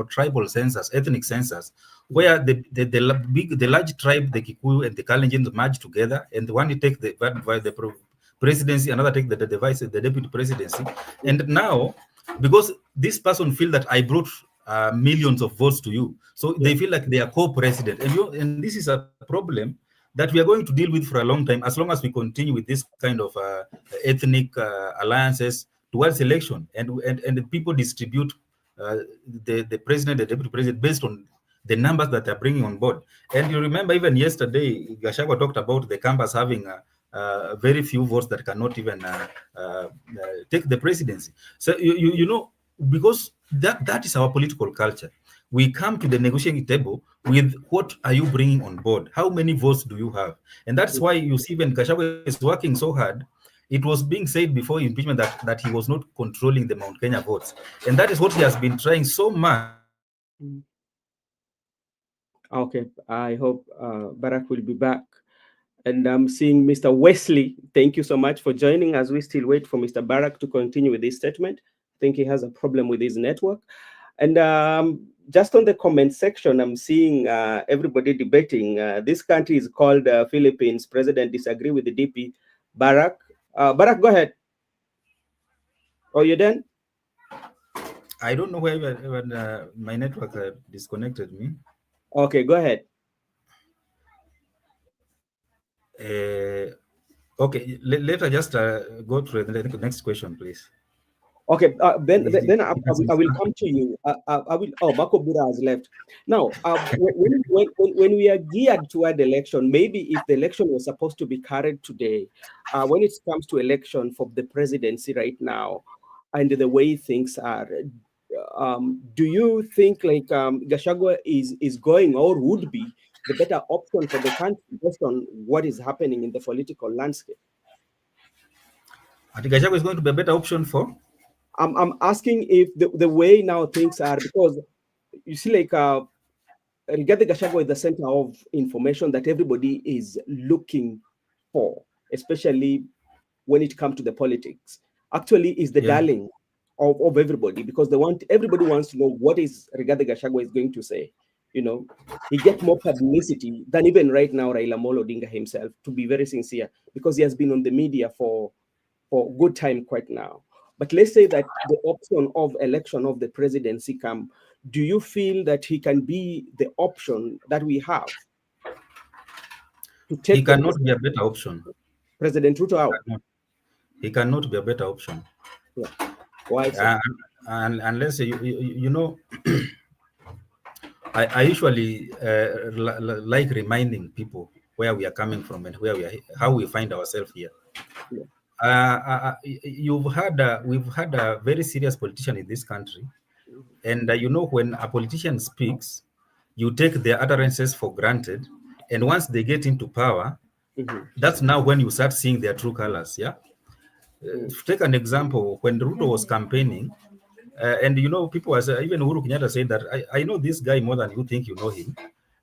Speaker 3: tribal census, ethnic census, where the large tribe, the Kikuyu and the Kalenjins, merge together, and one you take the presidency, another take the deputy presidency. And now, because this person feel that I brought millions of votes to you, so they feel like they are co-president, and this is a problem that we are going to deal with for a long time, as long as we continue with this kind of ethnic alliances towards election, and the people distribute the president, the deputy president, based on the numbers that they're bringing on board. And you remember, even yesterday, Gachagua talked about the campus having very few votes that cannot even take the presidency. So because that is our political culture. We come to the negotiating table with what are you bringing on board? How many votes do you have? And that's why you see when Gachagua is working so hard, it was being said before impeachment that he was not controlling the Mount Kenya votes. And that is what he has been trying so much.
Speaker 1: Okay, I hope Barack will be back. And I'm seeing Mr. Wesley. Thank you so much for joining as we still wait for Mr. Barack to continue with this statement. I think he has a problem with his network. And just on the comment section, I'm seeing everybody debating. This country is called Philippines. President disagree with the DP. Barack. Barack, go ahead. Oh, you done?
Speaker 3: I don't know when my network disconnected me.
Speaker 1: Okay, go ahead.
Speaker 3: Okay, let us just go to the next question, please.
Speaker 1: Okay, then I will come to you. I will. Oh, Marco Bura has left. Now, when we are geared toward the election, maybe if the election was supposed to be carried today, when it comes to election for the presidency right now, and the way things are, do you think like Gachagua is going or would be the better option for the country based on what is happening in the political landscape?
Speaker 3: I think Gachagua is going to be a better option for?
Speaker 1: I'm asking if the way now things are, because you see, like Rigathi Gachagua is the center of information that everybody is looking for, especially when it comes to the politics. Actually, is the darling of everybody, because everybody wants to know what is Rigathi Gachagua is going to say. You know, he gets more publicity than even right now Raila Amolo Odinga himself, to be very sincere, because he has been on the media for good time quite now. But let's say that the option of election of the presidency come, do you feel that he can be the option that we have to take?
Speaker 3: He cannot be a better option.
Speaker 1: President Ruto out.
Speaker 3: He cannot be a better option.
Speaker 1: Yeah. Why? So?
Speaker 3: Unless you know, I usually like reminding people where we are coming from and how we find ourselves here. Yeah. We've had a very serious politician in this country, and when a politician speaks, you take their utterances for granted, and once they get into power, that's now when you start seeing their true colors. Yeah. Take an example. When Ruto was campaigning, and people even Uhuru Kenyatta said that I know this guy more than you think you know him.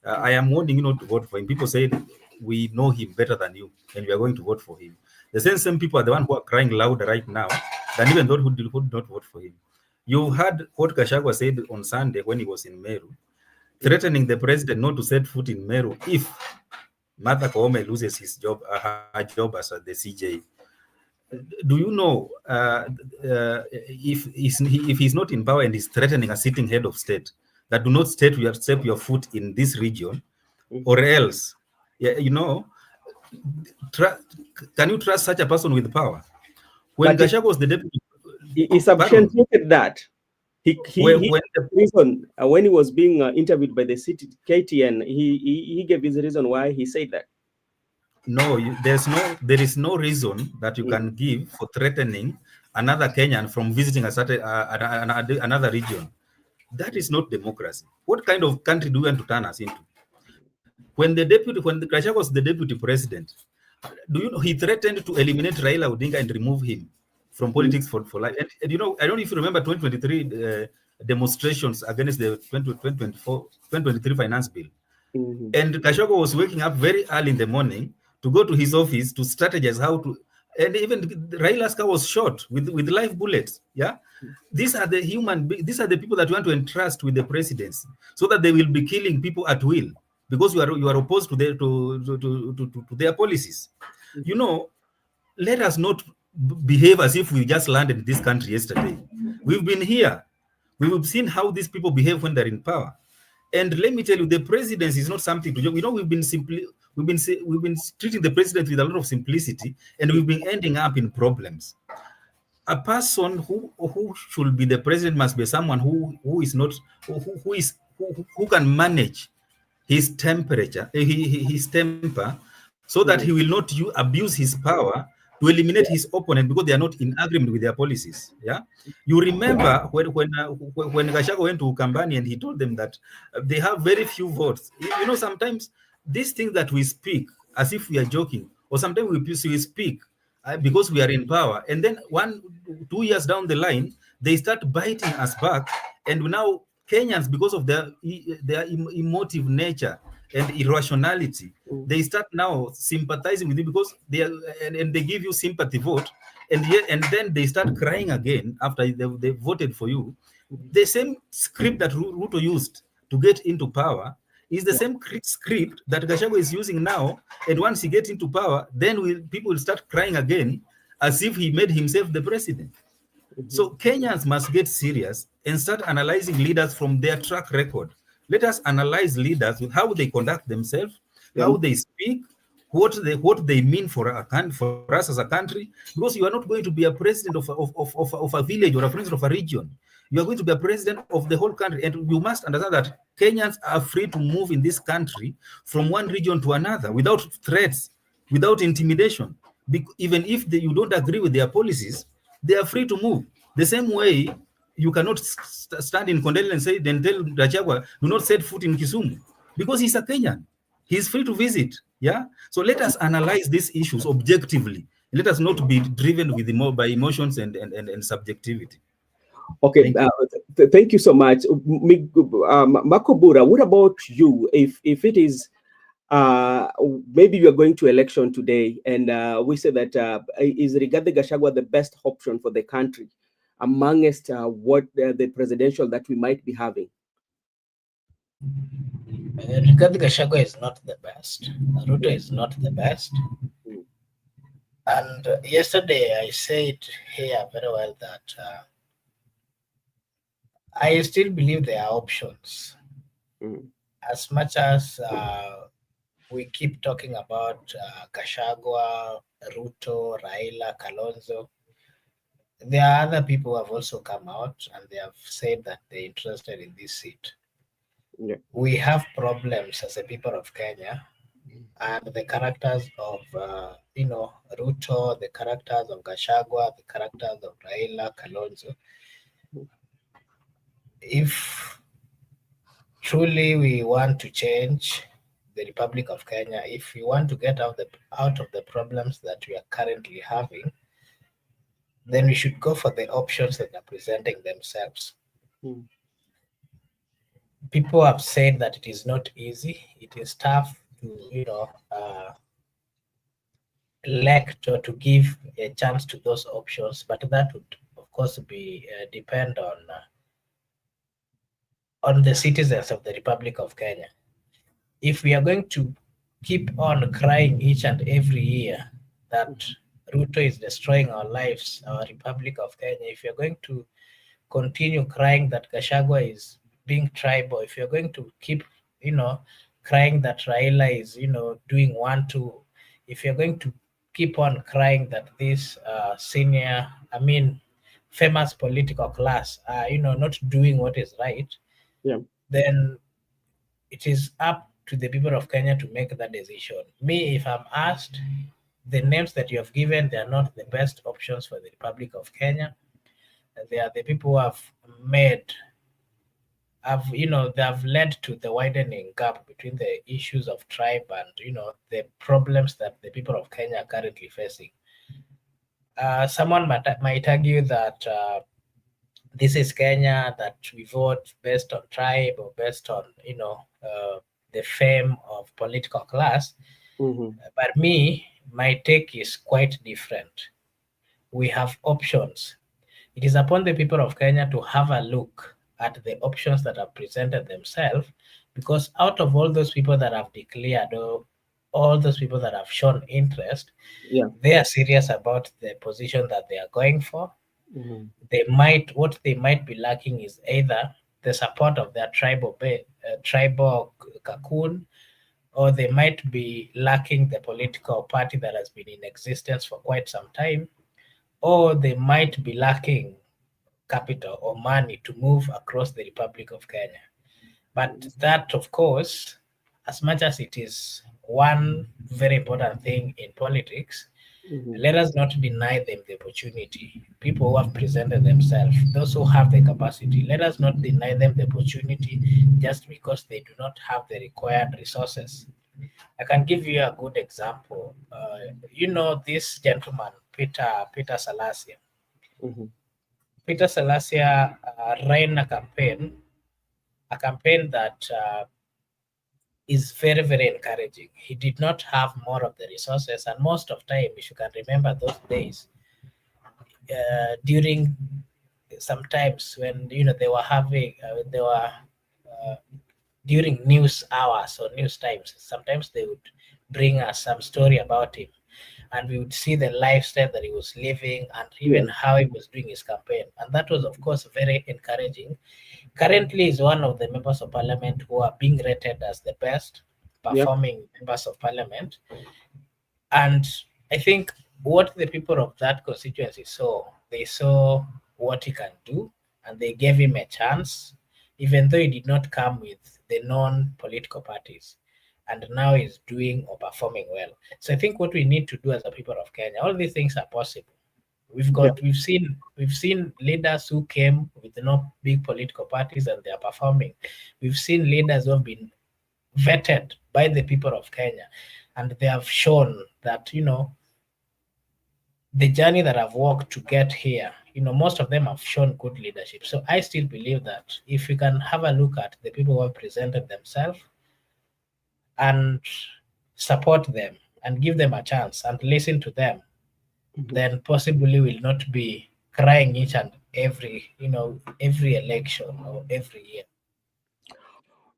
Speaker 3: I am wanting you not to vote for him. People said we know him better than you, and we are going to vote for him. The same people are the ones who are crying louder right now than even those who did not vote for him. You heard what Gachagua said on Sunday when he was in Meru, threatening the president not to set foot in Meru if Martha Koome loses his job, her job as the CJ. Do you know if he's not in power and he's threatening a sitting head of state that do not step your foot in this region, or else, you know, can you trust such a person with power? When Gachagua was the deputy,
Speaker 1: he substantiated that. When he was being interviewed by the city KTN, he gave his reason why he said that.
Speaker 3: No, there is no reason that you can give for threatening another Kenyan from visiting another region. That is not democracy. What kind of country do you want to turn us into? When Gachagua was the deputy president, do you know he threatened to eliminate Raila Odinga and remove him from politics for life? And you know, I don't know if you remember 2023 demonstrations against the 2023 finance bill. And Gachagua was waking up very early in the morning to go to his office to strategize how to, and even Raila's car was shot with live bullets. Yeah, these are the people that you want to entrust with the presidency, so that they will be killing people at will because you are opposed to their policies. You know, let us not behave as if we just landed in this country yesterday. We've been here. We've seen how these people behave when they're in power. And let me tell you, the presidency is not something to joke. You know, we've been treating the president with a lot of simplicity, and we've been ending up in problems. A person who should be the president must be someone who can manage his temperature, his temper, so that he will not abuse his power to eliminate his opponent because they are not in agreement with their policies. Yeah, you remember when Gachagua went to Ukambani and he told them that they have very few votes. You know, sometimes these things that we speak as if we are joking, or sometimes we speak because we are in power, and then 1-2 years down the line, they start biting us back, and now Kenyans, because of their emotive nature and irrationality, they start now sympathizing with you because they are, and they give you sympathy vote, and then they start crying again after they voted for you. The same script that Ruto used to get into power is the same script that Gachagua is using now, and once he gets into power, then people will start crying again as if he made himself the president. So Kenyans must get serious and start analyzing leaders from their track record. Let us analyze leaders with how they conduct themselves, how they speak, what they mean for us as a country. Because you are not going to be a president of a village or a president of a region. You are going to be a president of the whole country, and you must understand that Kenyans are free to move in this country from one region to another without threats, without intimidation. Even if you don't agree with their policies, they are free to move. The same way, you cannot stand in Kondele and tell Gachagua, do not set foot in Kisumu, because he's a Kenyan. He's free to visit. Yeah. So let us analyze these issues objectively. Let us not be driven by emotions and subjectivity.
Speaker 1: Okay, thank you so much, Makobura. What about you? If it is maybe we are going to election today, and we say that is Rigathi Gachagua the best option for the country amongst what the presidential that we might be having?
Speaker 2: Rigathi Gachagua is not the best. Ruto is not the best. And yesterday I said here very well that I still believe there are options. As much as we keep talking about Gachagua, Ruto, Raila, Kalonzo, there are other people who have also come out and they have said that they're interested in this seat. Yeah. We have problems as a people of Kenya, and the characters of Ruto, the characters of Gachagua, the characters of Raila, Kalonzo. If truly we want to change the Republic of Kenya, if we want to get out of the problems that we are currently having, then we should go for the options that are presenting themselves. People have said that it is not easy. It is tough to, elect or to give a chance to those options, but that would, of course, be depend on on the citizens of the Republic of Kenya. If we are going to keep on crying each and every year that Ruto is destroying our lives, our Republic of Kenya, if you're going to continue crying that Gachagua is being tribal, if you're going to keep, crying that Raila is, doing 1-2, if you're going to keep on crying that this famous political class are, not doing what is right, then it is up to the people of Kenya to make that decision. Me, if I'm asked, the names that you have given, they are not the best options for the Republic of Kenya. They are the people who have they have led to the widening gap between the issues of tribe and, the problems that the people of Kenya are currently facing. Someone might argue that this is Kenya, that we vote based on tribe or based on, the fame of political class. But my take is quite different. We have options. It is upon the people of Kenya to have a look at the options that have presented themselves, because out of all those people that have declared, or all those people that have shown interest, they are serious about the position that they are going for. What they might be lacking is either the support of their tribal cocoon, or they might be lacking the political party that has been in existence for quite some time, or they might be lacking capital or money to move across the Republic of Kenya. But that, of course, as much as it is one very important thing in politics, let us not deny them the opportunity. People who have presented themselves, those who have the capacity, let us not deny them the opportunity just because they do not have the required resources. I can give you a good example. This gentleman, Peter Salasya. Peter Salasya ran a campaign that is very, very encouraging. He did not have more of the resources, and most of time, if you can remember those days, during sometimes when they were during news hours or news times, sometimes they would bring us some story about him, and we would see the lifestyle that he was living and even how he was doing his campaign, and that was, of course, very encouraging. Currently is one of the members of parliament who are being rated as the best performing members of parliament. And I think what the people of that constituency they saw what he can do, and they gave him a chance, even though he did not come with the non-political parties, and now he's doing or performing well. So I think what we need to do as a people of Kenya, all these things are possible. We've seen leaders who came with no big political parties and they are performing. We've seen leaders who have been vetted by the people of Kenya, and they have shown that the journey that I've walked to get here, most of them have shown good leadership. So I still believe that if we can have a look at the people who have presented themselves and support them and give them a chance and listen to them, then possibly will not be crying each and every election or every year.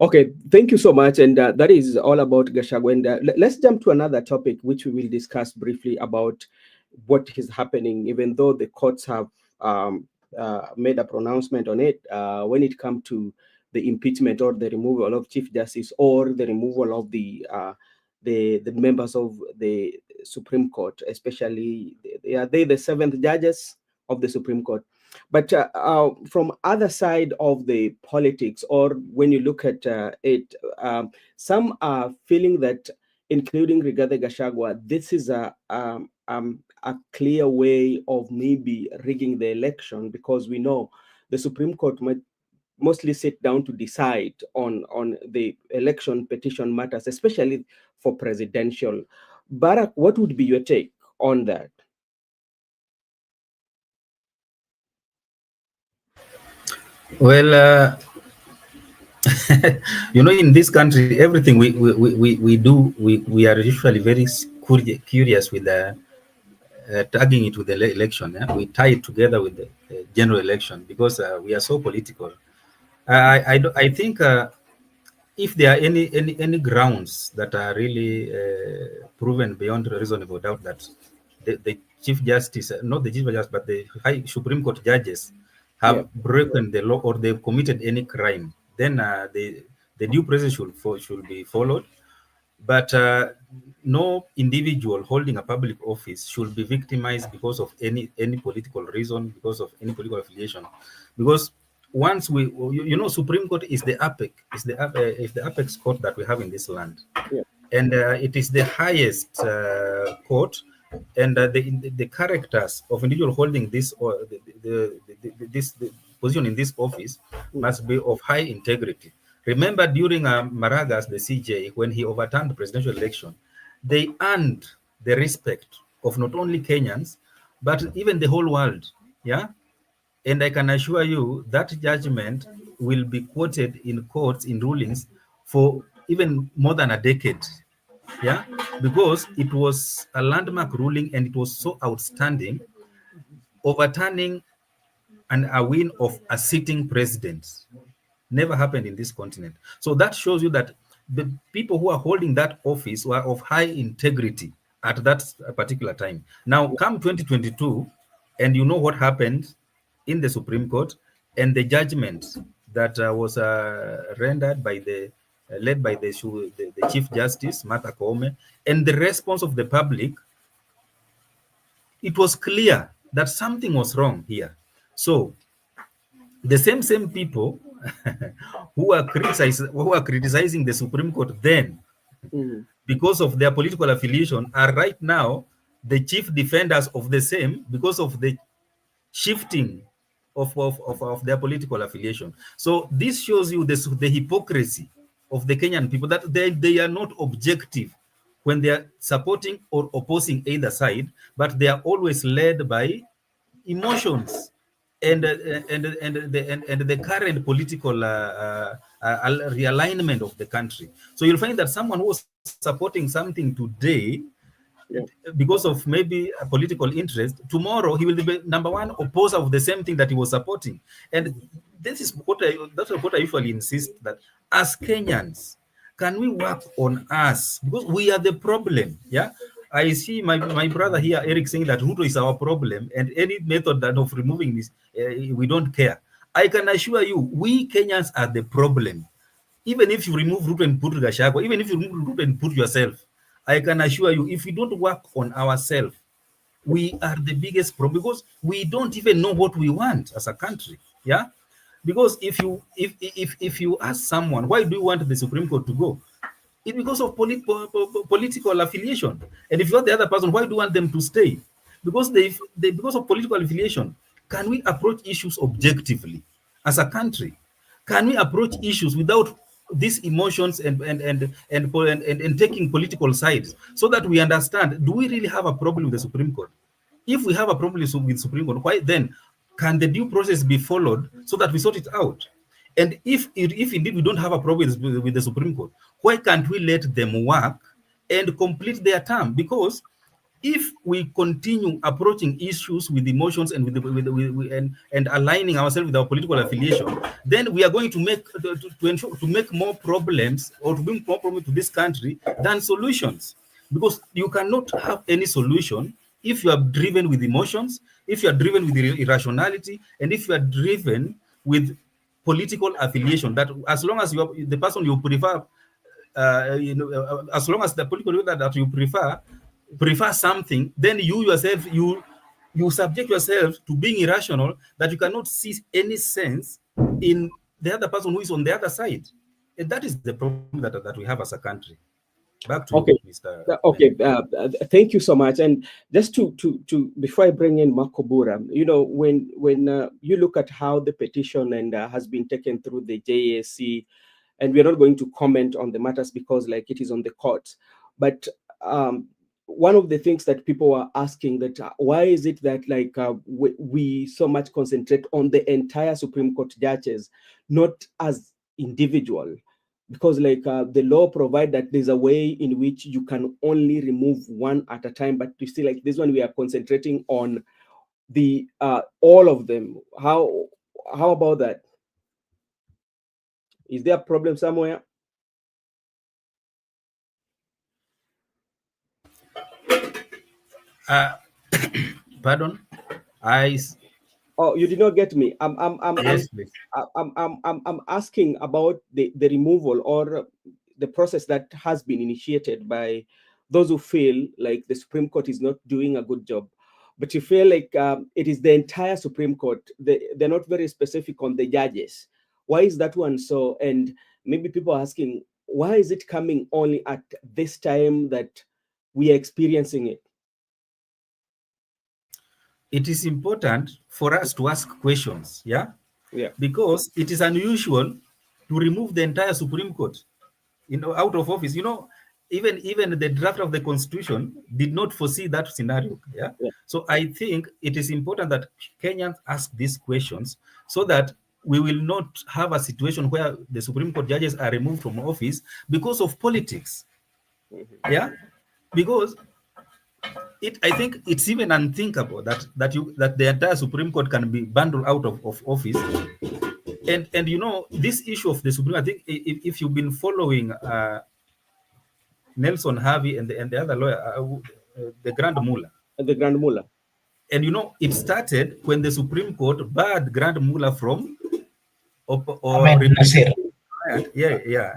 Speaker 1: Okay, thank you so much. And that is all about Gachagua. And let's jump to another topic, which we will discuss briefly about what is happening, even though the courts have made a pronouncement on it when it comes to the impeachment or the removal of Chief Justice or the removal of the members of the Supreme Court, especially are they the 7th judges of the Supreme Court. But from other side of the politics, or when you look at it, some are feeling that, including Rigathi Gachagua, this is a clear way of maybe rigging the election, because we know the Supreme Court might mostly sit down to decide on the election petition matters, especially for presidential. Barack, what would be your take on that?
Speaker 3: Well, in this country, everything we do, we are usually very curious with tagging it with the election. We tie it together with the general election because we are so political. I think if there are any grounds that are really proven beyond reasonable doubt that the Chief Justice, not the Chief Justice, but the High Supreme Court judges have broken the law or they've committed any crime, then the due process should be followed. But no individual holding a public office should be victimized because of any political reason, because of any political affiliation. Because once Supreme Court is the apex court that we have in this land, and it is the highest court, and the characters of individual holding this or the position in this office must be of high integrity. Remember, during Maraga's, the CJ, when he overturned the presidential election, they earned the respect of not only Kenyans, but even the whole world. Yeah. And I can assure you that judgment will be quoted in courts, in rulings, for even more than a decade. Yeah. Because it was a landmark ruling and it was so outstanding, overturning a win of a sitting president. Never happened in this continent. So that shows you that the people who are holding that office were of high integrity at that particular time. Now, come 2022, and you know what happened in the Supreme Court and the judgment that was rendered by led by the Chief Justice, Martha Koome, and the response of the public. It was clear that something was wrong here. So the same people who are criticizing the Supreme Court then, because of their political affiliation, are right now the chief defenders of the same because of the shifting of their political affiliation. So this shows you the hypocrisy of the Kenyan people, that they are not objective when they are supporting or opposing either side, but they are always led by emotions and the current political realignment of the country. So you'll find that someone who was supporting something today because of maybe a political interest, tomorrow he will be #1 opposer of the same thing that he was supporting. And that's what I usually insist, that as Kenyans, can we work on us? Because we are the problem. Yeah. I see my brother here, Eric, saying that Ruto is our problem, and any method that of removing this, we don't care. I can assure you, we Kenyans are the problem. Even if you remove Ruto and put Gachagua, even if you remove Ruto and put yourself, I can assure you, if we don't work on ourselves, we are the biggest problem, because we don't even know what we want as a country. Yeah. Because if you ask someone, why do you want the Supreme Court to go? It's because of political affiliation. And if you're the other person, why do you want them to stay? Because because of political affiliation. Can we approach issues objectively as a country? Can we approach issues without these emotions and taking political sides, so that we understand, do we really have a problem with the Supreme Court? If we have a problem with the Supreme Court, why then can the due process be followed so that we sort it out? And if indeed we don't have a problem with the Supreme Court, why can't we let them work and complete their term? Because if we continue approaching issues with emotions and and aligning ourselves with our political affiliation, then we are going to make more problems, or to bring more problems to this country than solutions. Because you cannot have any solution if you are driven with emotions, if you are driven with irrationality, and if you are driven with political affiliation. That as long as you are the person you prefer, as long as the political leader that you prefer something, then you yourself you subject yourself to being irrational, that you cannot see any sense in the other person who is on the other side. And that is the problem that we have as a country. Back to you, Mr.
Speaker 1: Okay, thank you so much. And just to before I bring in Makobura, when you look at how the petition and has been taken through the JAC, and we're not going to comment on the matters because it is on the court, but one of the things that people are asking, that why is it that we so much concentrate on the entire Supreme Court judges, not as individual? Because the law provides that there's a way in which you can only remove one at a time, but you see, this one, we are concentrating on the all of them. How about that? Is there a problem somewhere?
Speaker 3: Pardon?
Speaker 1: Oh, you did not get me.
Speaker 3: Yes, please.
Speaker 1: I'm asking about the removal or the process that has been initiated by those who feel like the Supreme Court is not doing a good job. But you feel like it is the entire Supreme Court. They're not very specific on the judges. Why is that one so? And maybe people are asking, why is it coming only at this time that we are experiencing it?
Speaker 3: It is important for us to ask questions, yeah?
Speaker 1: Yeah.
Speaker 3: Because it is unusual to remove the entire Supreme Court, out of office. Even the draft of the Constitution did not foresee that scenario, yeah?
Speaker 1: Yeah.
Speaker 3: So I think it is important that Kenyans ask these questions so that we will not have a situation where the Supreme Court judges are removed from office because of politics.
Speaker 1: Mm-hmm.
Speaker 3: Yeah, because I think it's even unthinkable that the entire Supreme Court can be bundled out of office. And this issue of the Supreme, I think if you've been following Nelson Harvey and the other lawyer, the Grand Mullah.
Speaker 1: The Grand Mullah.
Speaker 3: And it started when the Supreme Court barred Grand Mullah from representing a client. Yeah.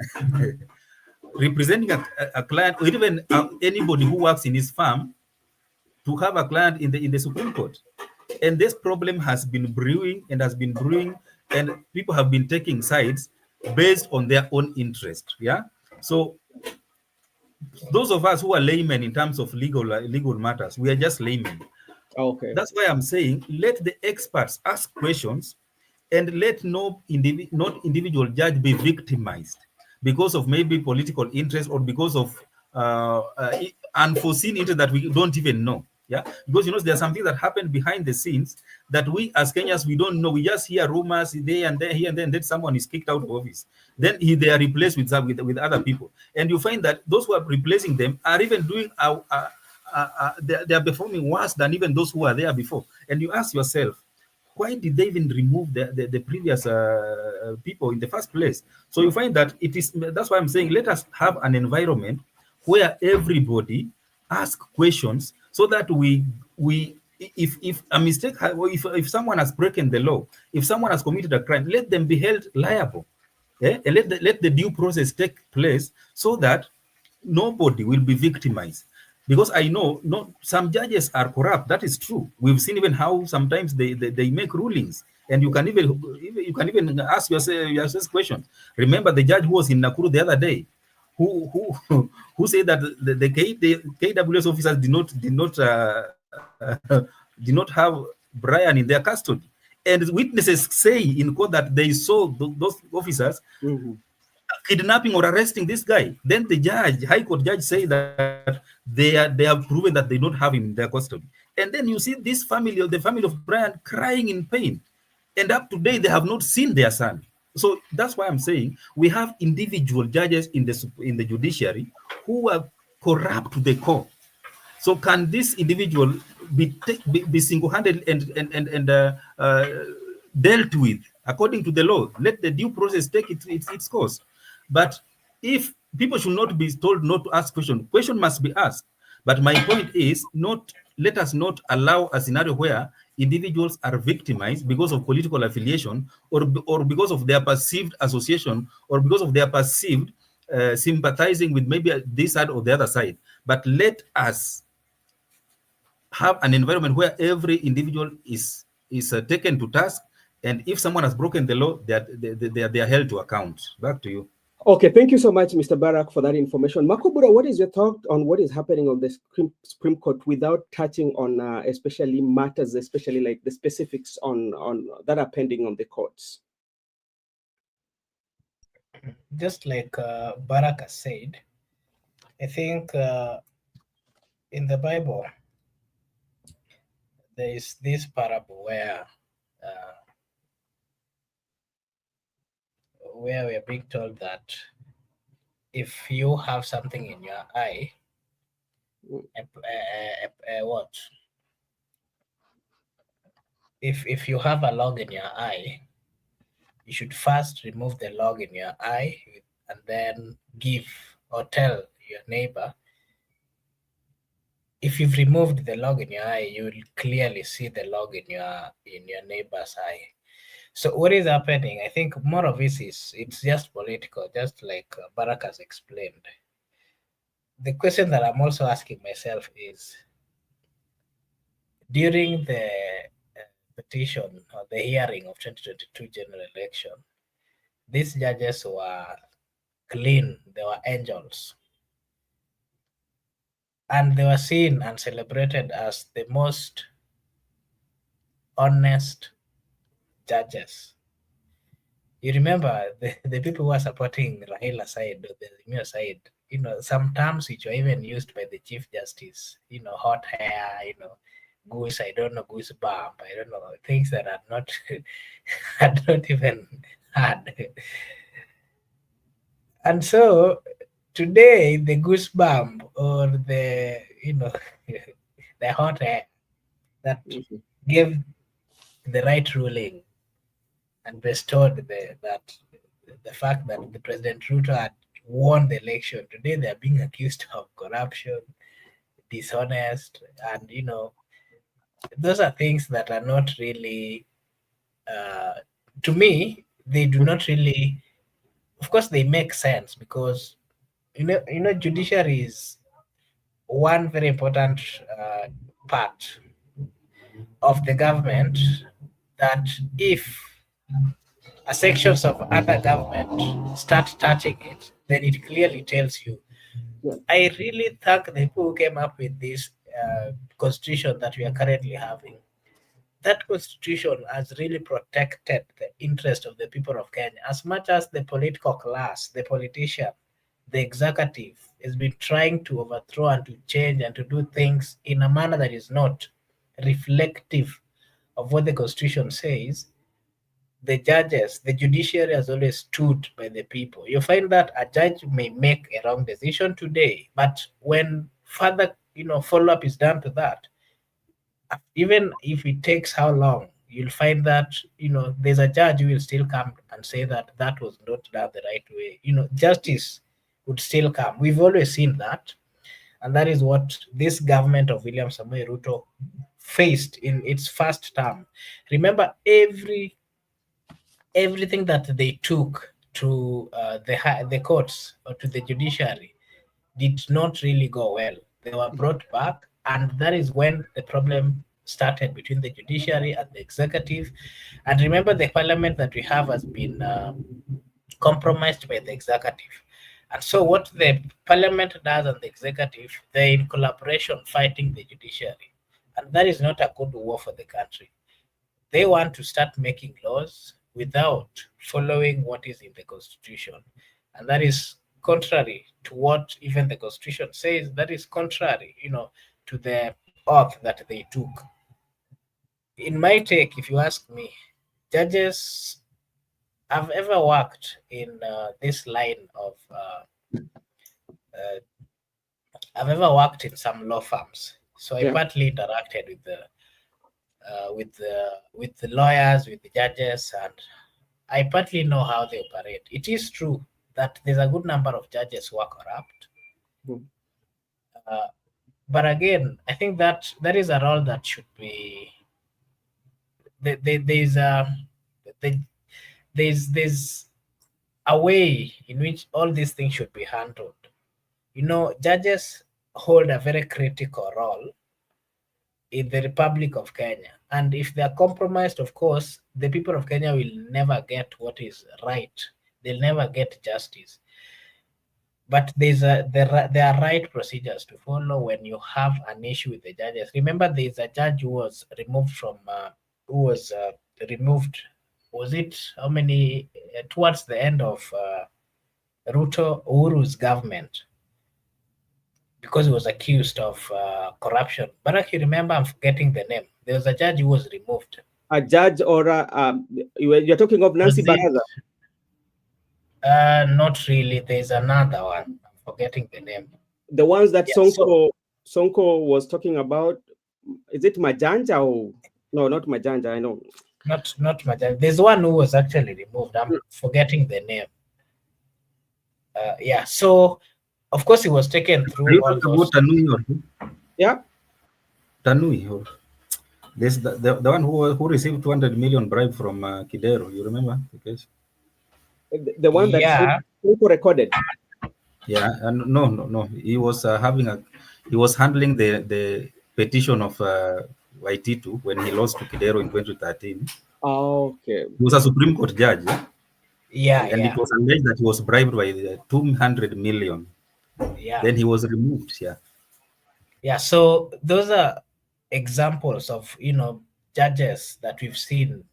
Speaker 3: Representing a client, or even anybody who works in his firm, to have a client in the Supreme Court. And this problem has been brewing, and people have been taking sides based on their own interest. Yeah. So those of us who are laymen in terms of legal matters, we are just laymen.
Speaker 1: Okay.
Speaker 3: That's why I'm saying let the experts ask questions, and let not individual judge be victimized because of maybe political interest or because of unforeseen interest that we don't even know. Yeah, because there's something that happened behind the scenes that we as Kenyans, we don't know. We just hear rumors there and there, here and there, and then someone is kicked out of office. Then they are replaced with other people, and you find that those who are replacing them are even doing they are performing worse than even those who are there before. And you ask yourself, why did they even remove the previous people in the first place? So you find that that's why I'm saying let us have an environment where everybody ask questions, so that we if a mistake, or if someone has broken the law, if someone has committed a crime, let them be held liable. And let the due process take place, so that nobody will be victimized. Because I know some judges are corrupt. That is true. We've seen even how sometimes they make rulings, and you can even ask yourself questions. Remember the judge who was in Nakuru the other day, who said that the KWS officers did not have Brian in their custody, and witnesses say in court that they saw those officers kidnapping or arresting this guy. Then the high court judge, say that they have proven that they don't have him in their custody. And then you see the family of Brian crying in pain, and up to date they have not seen their son. So that's why I'm saying we have individual judges in the judiciary who are corrupt to the core. So can this individual be single-handed and dealt with according to the law? Let the due process take its course. But if people should not be told not to ask questions, question must be asked. But my point is, let us not allow a scenario where individuals are victimized because of political affiliation, or because of their perceived association, or because of their perceived sympathizing with maybe this side or the other side. But let us have an environment where every individual is taken to task, and if someone has broken the law, they are held to account. Back to you.
Speaker 1: Okay, thank you so much, Mr. Barak, for that information. Makobura, what is your thought on what is happening on the Supreme Court without touching on especially matters, especially like the specifics on that are pending on the courts?
Speaker 2: Just like Barak said, I think in the Bible, there is this parable where we're being told that if you have something in your eye, what? If you have a log in your eye, you should first remove the log in your eye and then give or tell your neighbor. If you've removed the log in your eye, you will clearly see the log in your neighbor's eye. So what is happening? I think more of this it's just political, just like Barak has explained. The question that I'm also asking myself is, during the petition or the hearing of 2022 general election, these judges were clean, they were angels. And they were seen and celebrated as the most honest judges. You remember the people who are supporting Raila side, the Azimio side, some terms which were even used by the Chief Justice, hot hair, goose, I don't know, goose bump, I don't know, things that are not, had not even had. And so today, the goosebump or the, the hot air that gave the right ruling and bestowed the fact that the President Ruto had won the election. Today, they are being accused of corruption, dishonest, and, those are things that are not really, to me, they do not really, of course, they make sense because, judiciary is one very important part of the government that if sections of other government start touching it, then it clearly tells you.
Speaker 1: Yeah.
Speaker 2: I really thank the people who came up with this constitution that we are currently having. That constitution has really protected the interest of the people of Kenya as much as the political class, the politician, the executive has been trying to overthrow and to change and to do things in a manner that is not reflective of what the constitution says. The judges, the judiciary has always stood by the people. You find that a judge may make a wrong decision today, but when further follow-up is done to that, even if it takes how long, you'll find that there's a judge who will still come and say that that was not done the right way. Justice would still come. We've always seen that, and that is what this government of William Samoei Ruto faced in its first term. Remember, everything that they took to the courts or to the judiciary did not really go well. They were brought back, and that is when the problem started between the judiciary and the executive. And remember, the parliament that we have has been compromised by the executive. And so what the parliament does and the executive, they're in collaboration fighting the judiciary. And that is not a good war for the country. They want to start making laws without following what is in the constitution. And that is contrary to what even the constitution says. That is contrary, to the oath that they took. In my take, if you ask me, judges have ever worked in this line of I've ever worked in some law firms, so I partly interacted with the lawyers, with the judges, and I partly know how they operate. It is true that there's a good number of judges who are corrupt. But again, I think that is a role that should be there's a way in which all these things should be handled. Judges hold a very critical role in the Republic of Kenya. And if they are compromised, of course, the people of Kenya will never get what is right. They'll never get justice. But there are right procedures to follow when you have an issue with the judges. Remember, there's a judge who was removed from, was it how many, towards the end of Uhuru's government, because he was accused of corruption. But actually, remember, I'm forgetting the name. There was a judge who was removed.
Speaker 1: A judge or you're talking of Nancy Baraza?
Speaker 2: Not really. There's another one. I'm forgetting the name.
Speaker 1: The ones that Sonko was talking about, is it Majanja or no? Not Majanja. I know.
Speaker 2: Not Majali. There's one who was actually removed. I'm forgetting the name. Yeah. So of course he was taken
Speaker 3: Are
Speaker 2: through
Speaker 3: you
Speaker 2: all
Speaker 3: talking about
Speaker 2: those.
Speaker 3: Tanui or who?
Speaker 1: Yeah.
Speaker 3: Tanui or there's the one who received 200 million bribe from Kidero. You remember the case?
Speaker 1: The one that
Speaker 2: Yeah.
Speaker 1: Ruto recorded.
Speaker 3: Yeah, and no. He was he was handling the petition of Waititu when he lost to Kidero in 2013.
Speaker 1: Okay.
Speaker 3: He was a Supreme Court judge,
Speaker 2: Yeah.
Speaker 3: and it
Speaker 2: Yeah.
Speaker 3: was alleged that he was bribed by 200 million.
Speaker 2: Yeah.
Speaker 3: Then he was removed. Yeah.
Speaker 2: Yeah. So those are examples of judges that we've seen.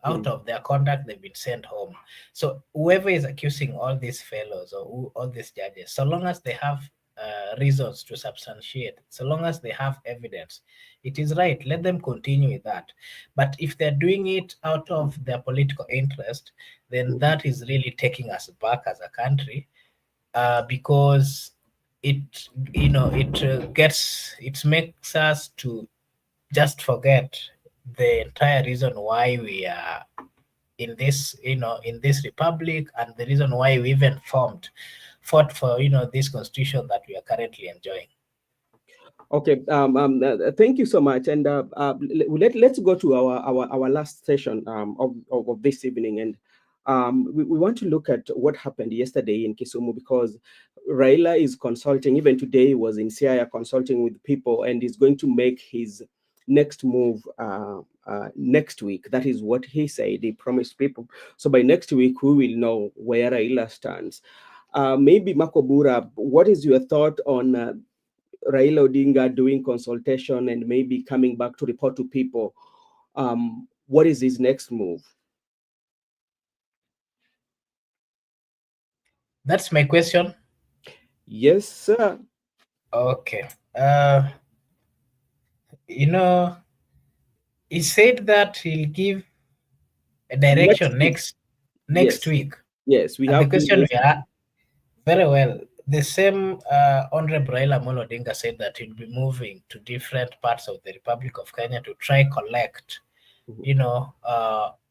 Speaker 2: Out of their conduct, they've been sent home. So whoever is accusing all these fellows or all these judges, so long as they have reasons to substantiate, so long as they have evidence, it is right. Let them continue with that. But if they're doing it out of their political interest, then that is really taking us back as a country, because it it makes us to just forget the entire reason why we are in this in this republic, and the reason why we even fought for this constitution that we are currently enjoying.
Speaker 1: Okay. Thank you so much. And let's go to our last session of this evening. And we want to look at what happened yesterday in Kisumu, because Raila is consulting. Even today, he was in Siaya consulting with people, and he's going to make his next move next week. That is what he said. He promised people. So by next week, we will know where Raila stands. Maybe Makobura, what is your thought on Raila Odinga doing consultation and maybe coming back to report to people? What is his next move?
Speaker 2: That's my question.
Speaker 1: Yes, sir.
Speaker 2: Okay. He said that he'll give a direction next
Speaker 1: Yes.
Speaker 2: week.
Speaker 1: Yes, we
Speaker 2: And the
Speaker 1: have
Speaker 2: question we are very well. The same Honorable Raila Amolo Odinga said that he'll be moving to different parts of the Republic of Kenya to try collect,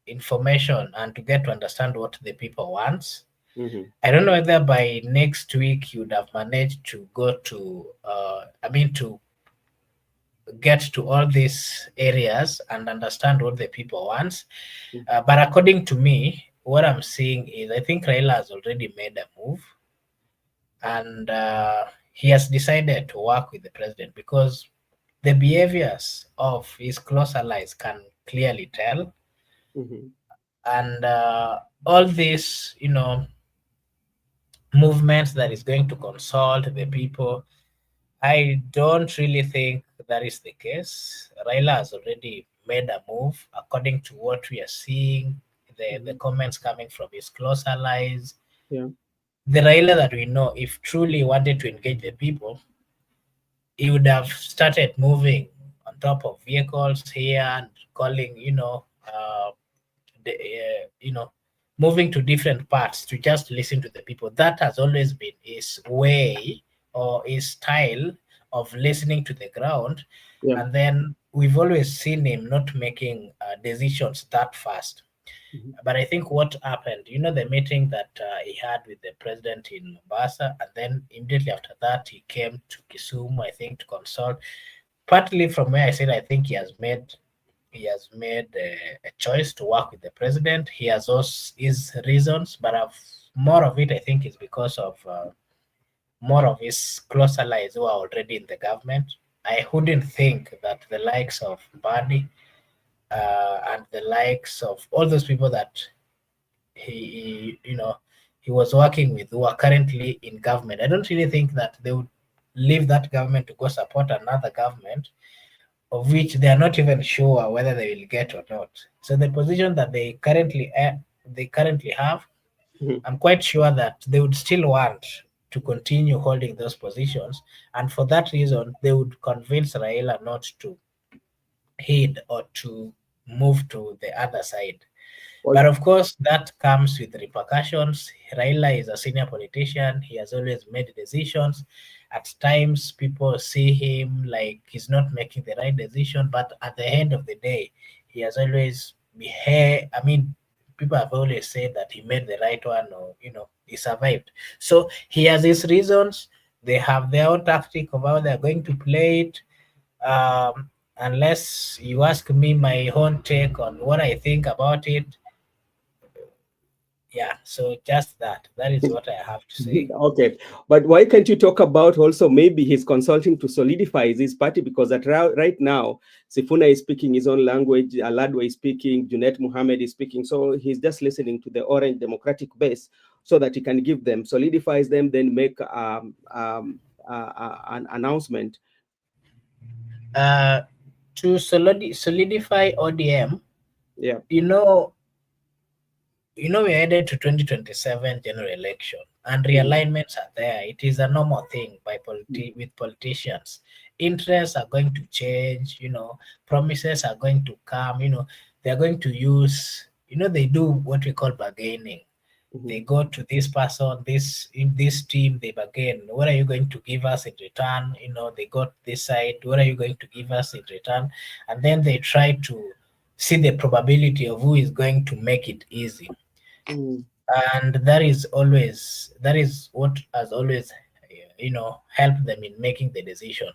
Speaker 2: information and to get to understand what the people want. I don't know whether by next week you would have managed to go to, to get to all these areas and understand what the people want. But according to me, what I'm seeing is I think Raila has already made a move, and he has decided to work with the president because the behaviors of his close allies can clearly tell. And all these, movements that is going to consult the people, I don't really think that is the case. Raila has already made a move according to what we are seeing, the comments coming from his close allies.
Speaker 1: Yeah.
Speaker 2: The Raila that we know, if truly wanted to engage the people, he would have started moving on top of vehicles here and calling, moving to different parts to just listen to the people. That has always been his way or his style of listening to the ground.
Speaker 1: Yeah.
Speaker 2: And then we've always seen him not making decisions that fast. But I think what happened, the meeting that he had with the president in Mombasa, and then immediately after that, he came to Kisumu, I think, to consult. Partly from where I said, I think he has made a choice to work with the president. He has also his reasons, but more of it, I think, is because of more of his close allies who are already in the government. I wouldn't think that the likes of Badi and the likes of all those people that he was working with who are currently in government, I don't really think that they would leave that government to go support another government of which they are not even sure whether they will get or not. So the position that they currently have, I'm quite sure that they would still want to continue holding those positions, and for that reason, they would convince Raila not to heed or to move to the other side. But of course, that comes with repercussions. Raila is a senior politician. He has always made decisions. At times, people see him like he's not making the right decision, but at the end of the day, he has always behave. I mean, people have always said that he made the right one, or he survived. So he has his reasons. They have their own tactic of how they're going to play it. Unless you ask me my own take on what I think about it, yeah. So just that is what I have to say.
Speaker 1: Okay, but why can't you talk about also maybe he's consulting to solidify his party? Because right now Sifuna is speaking his own language, Aladwa is speaking, Junet Mohammed is speaking, so he's just listening to the Orange Democratic base so that he can give them, solidifies them, then make an announcement.
Speaker 2: To solidify ODM,
Speaker 1: yeah,
Speaker 2: we're headed to 2027 general election, and realignments are there. It is a normal thing with politicians. Interests are going to change, promises are going to come, they're going to use, they do what we call bargaining. They go to this person, in this team, they bargain. What are you going to give us in return? They got this side. What are you going to give us in return? And then they try to see the probability of who is going to make it easy. And that is what has always helped them in making the decision.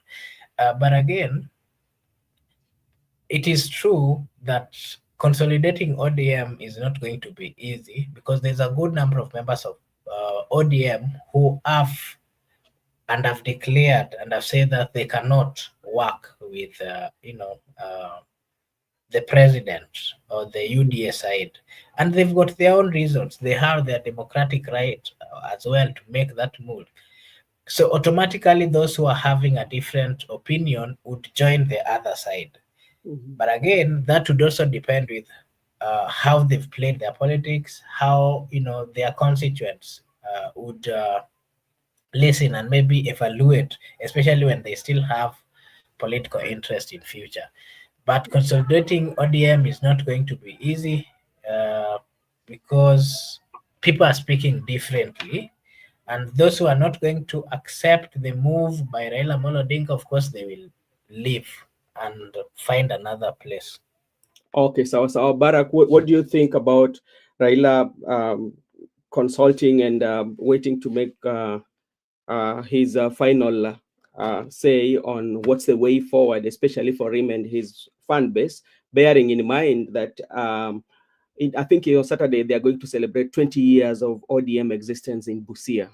Speaker 2: But again, it is true that consolidating ODM is not going to be easy, because there's a good number of members of ODM who have declared and have said that they cannot work with the president or the UDA side, and they've got their own reasons. They have their democratic right as well to make that move. So automatically, those who are having a different opinion would join the other side. But again, that would also depend with how they've played their politics, how their constituents would listen and maybe evaluate, especially when they still have political interest in future. But consolidating ODM is not going to be easy because people are speaking differently, and those who are not going to accept the move by Raila Amolo Odinga, of course, they will leave and find another place.
Speaker 1: Okay, so Barak, what do you think about Raila consulting and waiting to make his final say on what's the way forward, especially for him and his fan base, bearing in mind that I think on Saturday they are going to celebrate 20 years of ODM existence in Busia.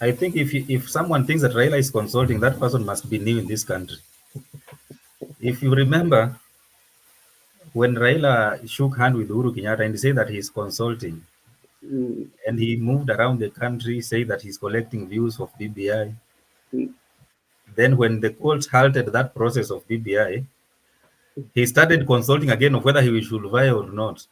Speaker 3: I think if someone thinks that Raila is consulting, that person must be new in this country. If you remember, when Raila shook hand with Uhuru Kenyatta and said that he's consulting, and he moved around the country, say that he's collecting views of BBI. Then when the court halted that process of BBI, he started consulting again of whether he should vie or not.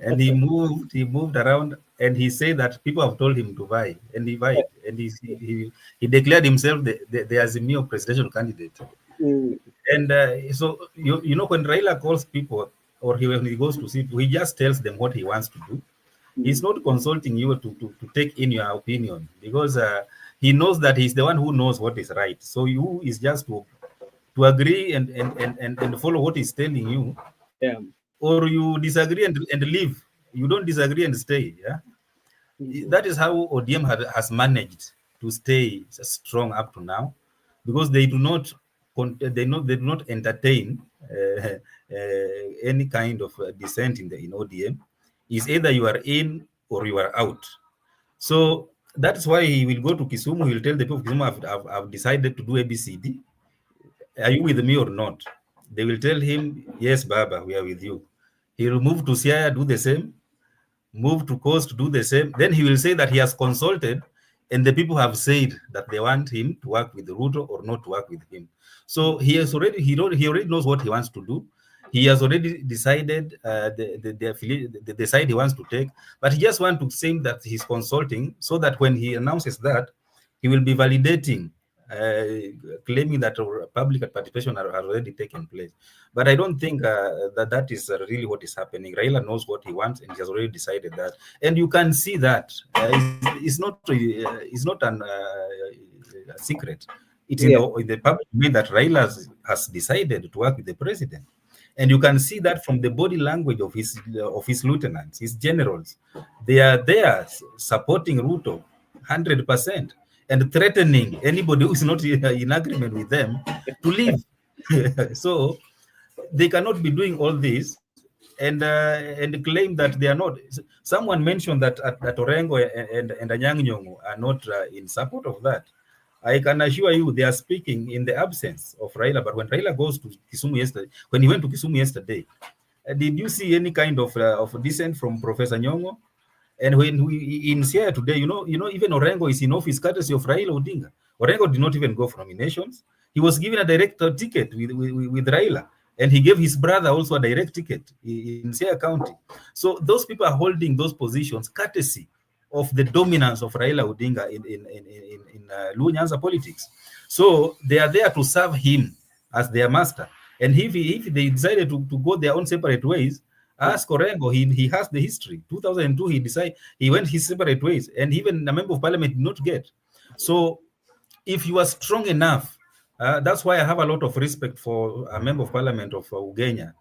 Speaker 3: And he moved around, and he said that people have told him to vie, and he vied, and he declared himself the Azimio presidential candidate. And so when Raila calls people, or when he goes to see people, he just tells them what he wants to do. He's not consulting you to take in your opinion, because he knows that he's the one who knows what is right. So you is just to agree and follow what he's telling you.
Speaker 1: Yeah.
Speaker 3: Or you disagree and leave. You don't disagree and stay. Yeah. That is how ODM has managed to stay strong up to now, because they do not entertain any kind of dissent in ODM. Is either you are in or you are out. So that's why he will go to Kisumu. He will tell the people of Kisumu, I've decided to do ABCD. Are you with me or not? They will tell him, yes, Baba, we are with you. He will move to Siaya, do the same. Move to Coast, do the same. Then he will say that he has consulted, and the people have said that they want him to work with Ruto or not to work with him. So he already knows what he wants to do. He has already decided the side he wants to take, but he just wants to say that he's consulting, so that when he announces that, he will be validating claiming that public participation has already taken place. But I don't think that is really what is happening. Raila knows what he wants, and he has already decided that. And you can see that it's not a secret. It's in the public domain that Raila has decided to work with the president. And you can see that from the body language of his lieutenants, his generals. They are there supporting Ruto 100% and threatening anybody who is not in agreement with them to leave. So they cannot be doing all this and claim that they are not. Someone mentioned that Orengo and Anyang' Nyong'o are not in support of that. I can assure you they are speaking in the absence of Raila. But when Raila goes to Kisumu yesterday, when he went to Kisumu yesterday, did you see any kind of dissent from Professor Nyong'o? And when we in Siaya today, you know, even Orengo is in office courtesy of Raila Odinga. Orengo did not even go for nominations. He was given a direct ticket with Raila, and he gave his brother also a direct ticket in Siaya County. So those people are holding those positions courtesy of the dominance of Raila Odinga in Luo Nyanza politics. So they are there to serve him as their master. And if they decided to go their own separate ways, ask Orengo, he has the history. 2002, he went his separate ways, and even a member of parliament did not get. So if you are strong enough, that's why I have a lot of respect for a member of parliament of Ugenya,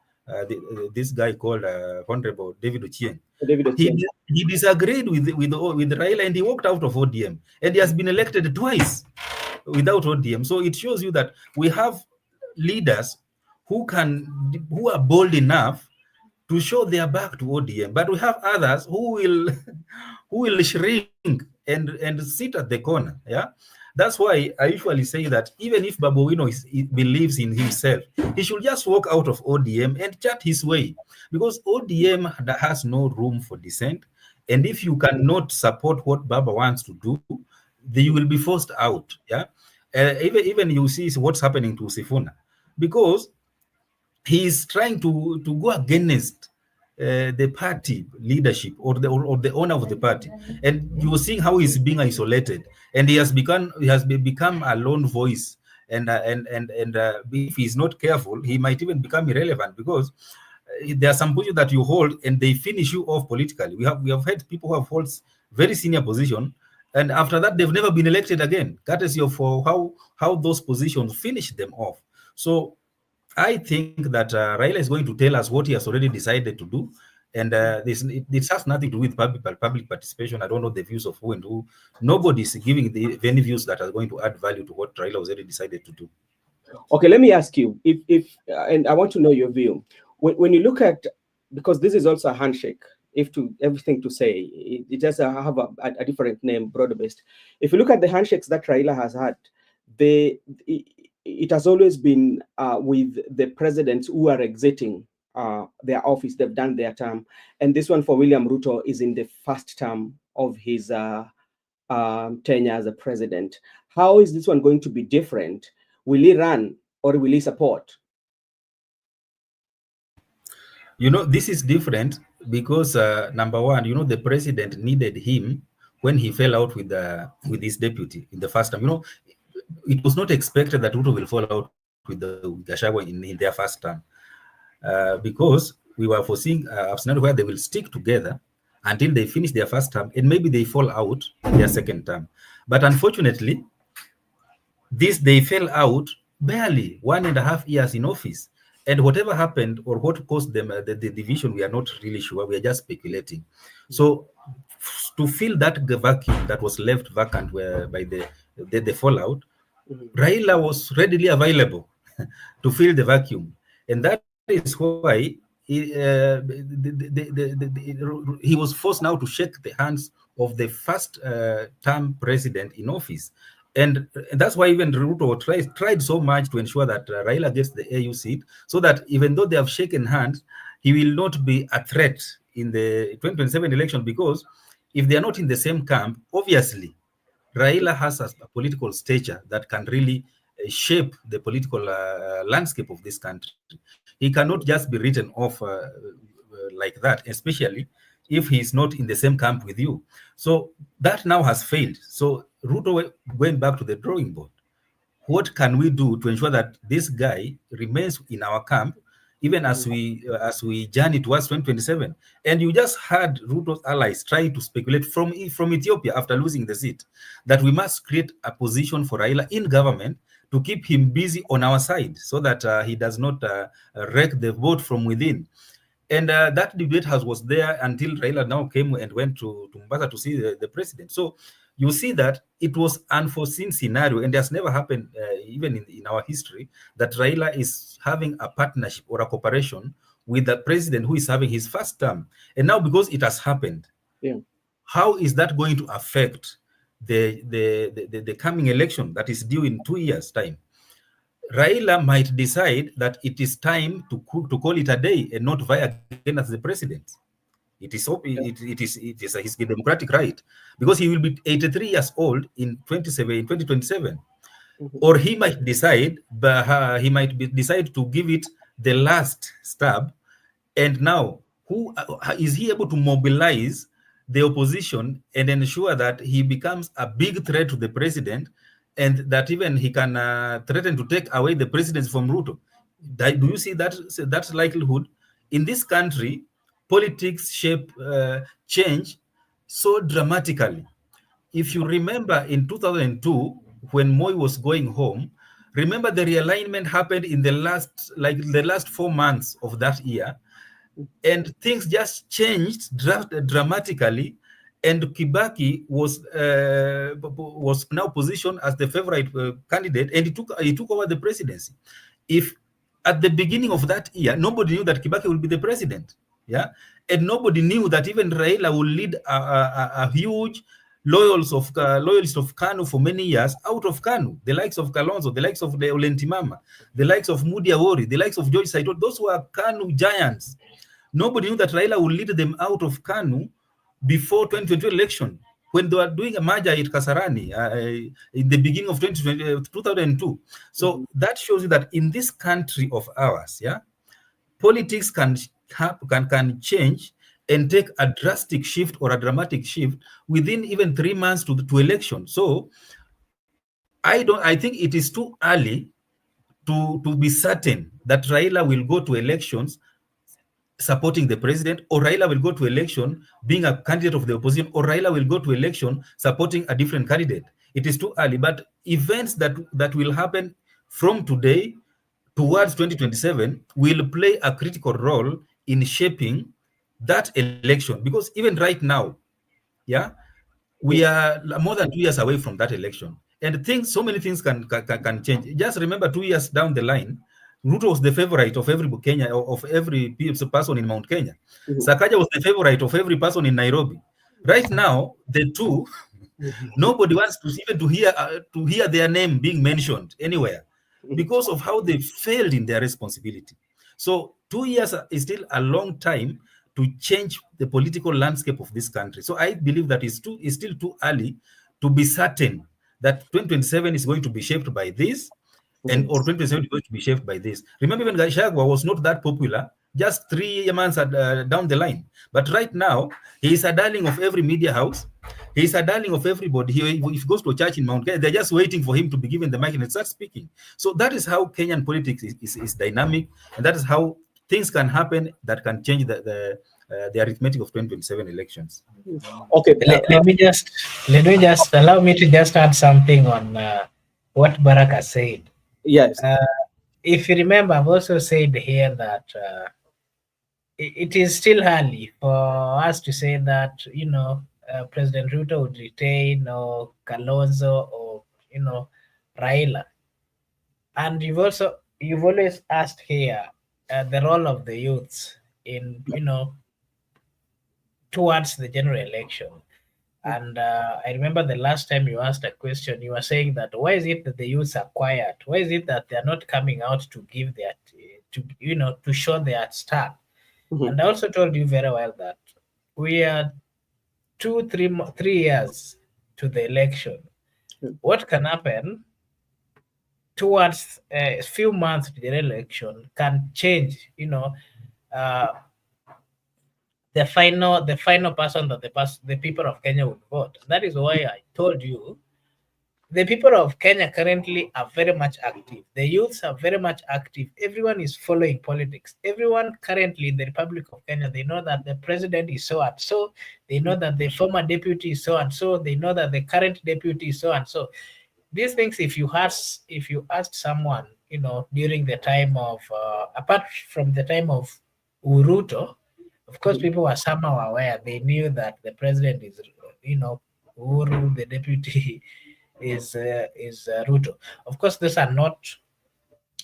Speaker 3: this guy called Honorable David Ochieng. He disagreed with Raila, and he walked out of ODM, and he has been elected twice without ODM. So it shows you that we have leaders who are bold enough to show their back to ODM, but we have others who will shrink and sit at the corner. Yeah, that's why I usually say that even if Babu Wino believes in himself, he should just walk out of ODM and chart his way, because ODM has no room for dissent. And if you cannot support what Baba wants to do, then you will be forced out. Yeah, even you see what's happening to Sifuna, because he is trying to go against the party leadership or the owner of the party, and you are seeing how he's being isolated, and he has become a lone voice, and if he's not careful, he might even become irrelevant, because there are some positions that you hold and they finish you off politically. We have had people who have held very senior position, and after that they've never been elected again, courtesy of how those positions finish them off. So I think that Raila is going to tell us what he has already decided to do, and this has nothing to do with public participation. I don't know the views of who and who. Nobody is giving any views that are going to add value to what Raila has already decided to do.
Speaker 1: Okay, let me ask you, if and I want to know your view. When you look at, because this is also a handshake, everything to say, it does have a different name, broad-based. If you look at the handshakes that Raila has had, it has always been with the presidents who are exiting their office. They've done their term. And this one for William Ruto is in the first term of his tenure as a president. How is this one going to be different? Will he run or will he support?
Speaker 3: You know, this is different because, number one, you know, the president needed him when he fell out with his deputy in the first term. You know, it was not expected that Ruto will fall out with the Gachagua in their first term, because we were foreseeing a scenario where they will stick together until they finish their first term, and maybe they fall out in their second term. But unfortunately, they fell out barely 1.5 years in office. And whatever happened or what caused them the division, we are not really sure. We are just speculating. So to fill that vacuum that was left vacant by the fallout, Raila was readily available to fill the vacuum. And that is why he was forced now to shake the hands of the first term president in office. And that's why even Ruto tried so much to ensure that Raila gets the AU seat, so that even though they have shaken hands, he will not be a threat in the 2027 election, because if they are not in the same camp, obviously, Raila has a political stature that can really shape the political landscape of this country. He cannot just be written off like that, especially if he's not in the same camp with you. So that now has failed. So Ruto went back to the drawing board. what can we do to ensure that this guy remains in our camp, even as we journey towards 2027? And you just heard Ruto's allies try to speculate from Ethiopia after losing the seat that we must create a position for Raila in government to keep him busy on our side so that he does not wreck the vote from within. And that debate was there until Raila now came and went to Mombasa to see the president. So you see that it was unforeseen scenario, and it has never happened even in our history, that Raila is having a partnership or a cooperation with the president who is having his first term. And now because it has happened, how is that going to affect the coming election that is due in 2 years' time? Raila might decide that it is time to call it a day and not vie again as the president. It is his democratic right, because he will be 83 years old in 2027. Or he might decide, decide to give it the last stab. And now, who is he able to mobilize the opposition and ensure that he becomes a big threat to the president, and that even he can threaten to take away the presidency from Ruto? Do you see that likelihood? In this country, politics change so dramatically. If you remember in 2002, when Moi was going home, remember the realignment happened in the last 4 months of that year, and things just changed dramatically. And Kibaki was now positioned as the favorite candidate, and he took over the presidency. If at the beginning of that year, nobody knew that Kibaki would be the president, and nobody knew that even Raila will lead a huge loyalist of KANU for many years out of KANU, the likes of Kalonzo, the likes of the Olentimama, the likes of Mudi Awori, the likes of George Saito. Those were KANU giants. Nobody knew that Raila would lead them out of KANU before 2022 election, when they were doing a merger at Kasarani in the beginning of 2002. So that shows you that in this country of ours, politics can change and take a drastic shift or a dramatic shift within even 3 months to election. So I think it is too early to be certain that Raila will go to elections supporting the president, or Raila will go to election being a candidate of the opposition, or Raila will go to election supporting a different candidate. It is too early, but events that will happen from today towards 2027 will play a critical role in shaping that election. Because even right now, we are more than 2 years away from that election, and so many things can change. Just remember, 2 years down the line, Ruto was the favorite of every person in Mount Kenya. Sakaja was the favorite of every person in Nairobi. Right now, the two, nobody wants to even to hear their name being mentioned anywhere because of how they failed in their responsibility. So 2 years is still a long time to change the political landscape of this country. So I believe that it's still too early to be certain that 2027 is going to be shaped by this, or 2027 is going to be shaped by this. Remember, when Gachagua was not that popular just 3 months down the line. But right now, he is a darling of every media house. He is a darling of everybody. If he goes to a church in Mount Kenya, they're just waiting for him to be given the mic and start speaking. So that is how Kenyan politics is dynamic, and that is how things can happen that can change the arithmetic of 2027 elections.
Speaker 2: Okay, let me just allow me to just add something on what Baraka said.
Speaker 1: Yes.
Speaker 2: If you remember, I've also said here that it is still early for us to say that President Ruto would retain, or Kalonzo, or Raila. And you've always asked here the role of the youths in towards the general election. And I remember the last time you asked a question, you were saying that why is it that the youths are quiet? Why is it that they're not coming out to give their to show their stand? And I also told you very well that we are 3 years to the election. What can happen towards a few months to the election can change, the final person that the people of Kenya would vote. That is why I told you the people of Kenya currently are very much active. The youths are very much active. Everyone is following politics. Everyone currently in the Republic of Kenya, they know that the president is so and so. They know that the former deputy is so and so. They know that the current deputy is so and so. These things, if you asked someone, during the time of, apart from the time of Ruto, of course, people were somehow aware. They knew that the president is, Uhuru, the deputy is Ruto. Of course, these are not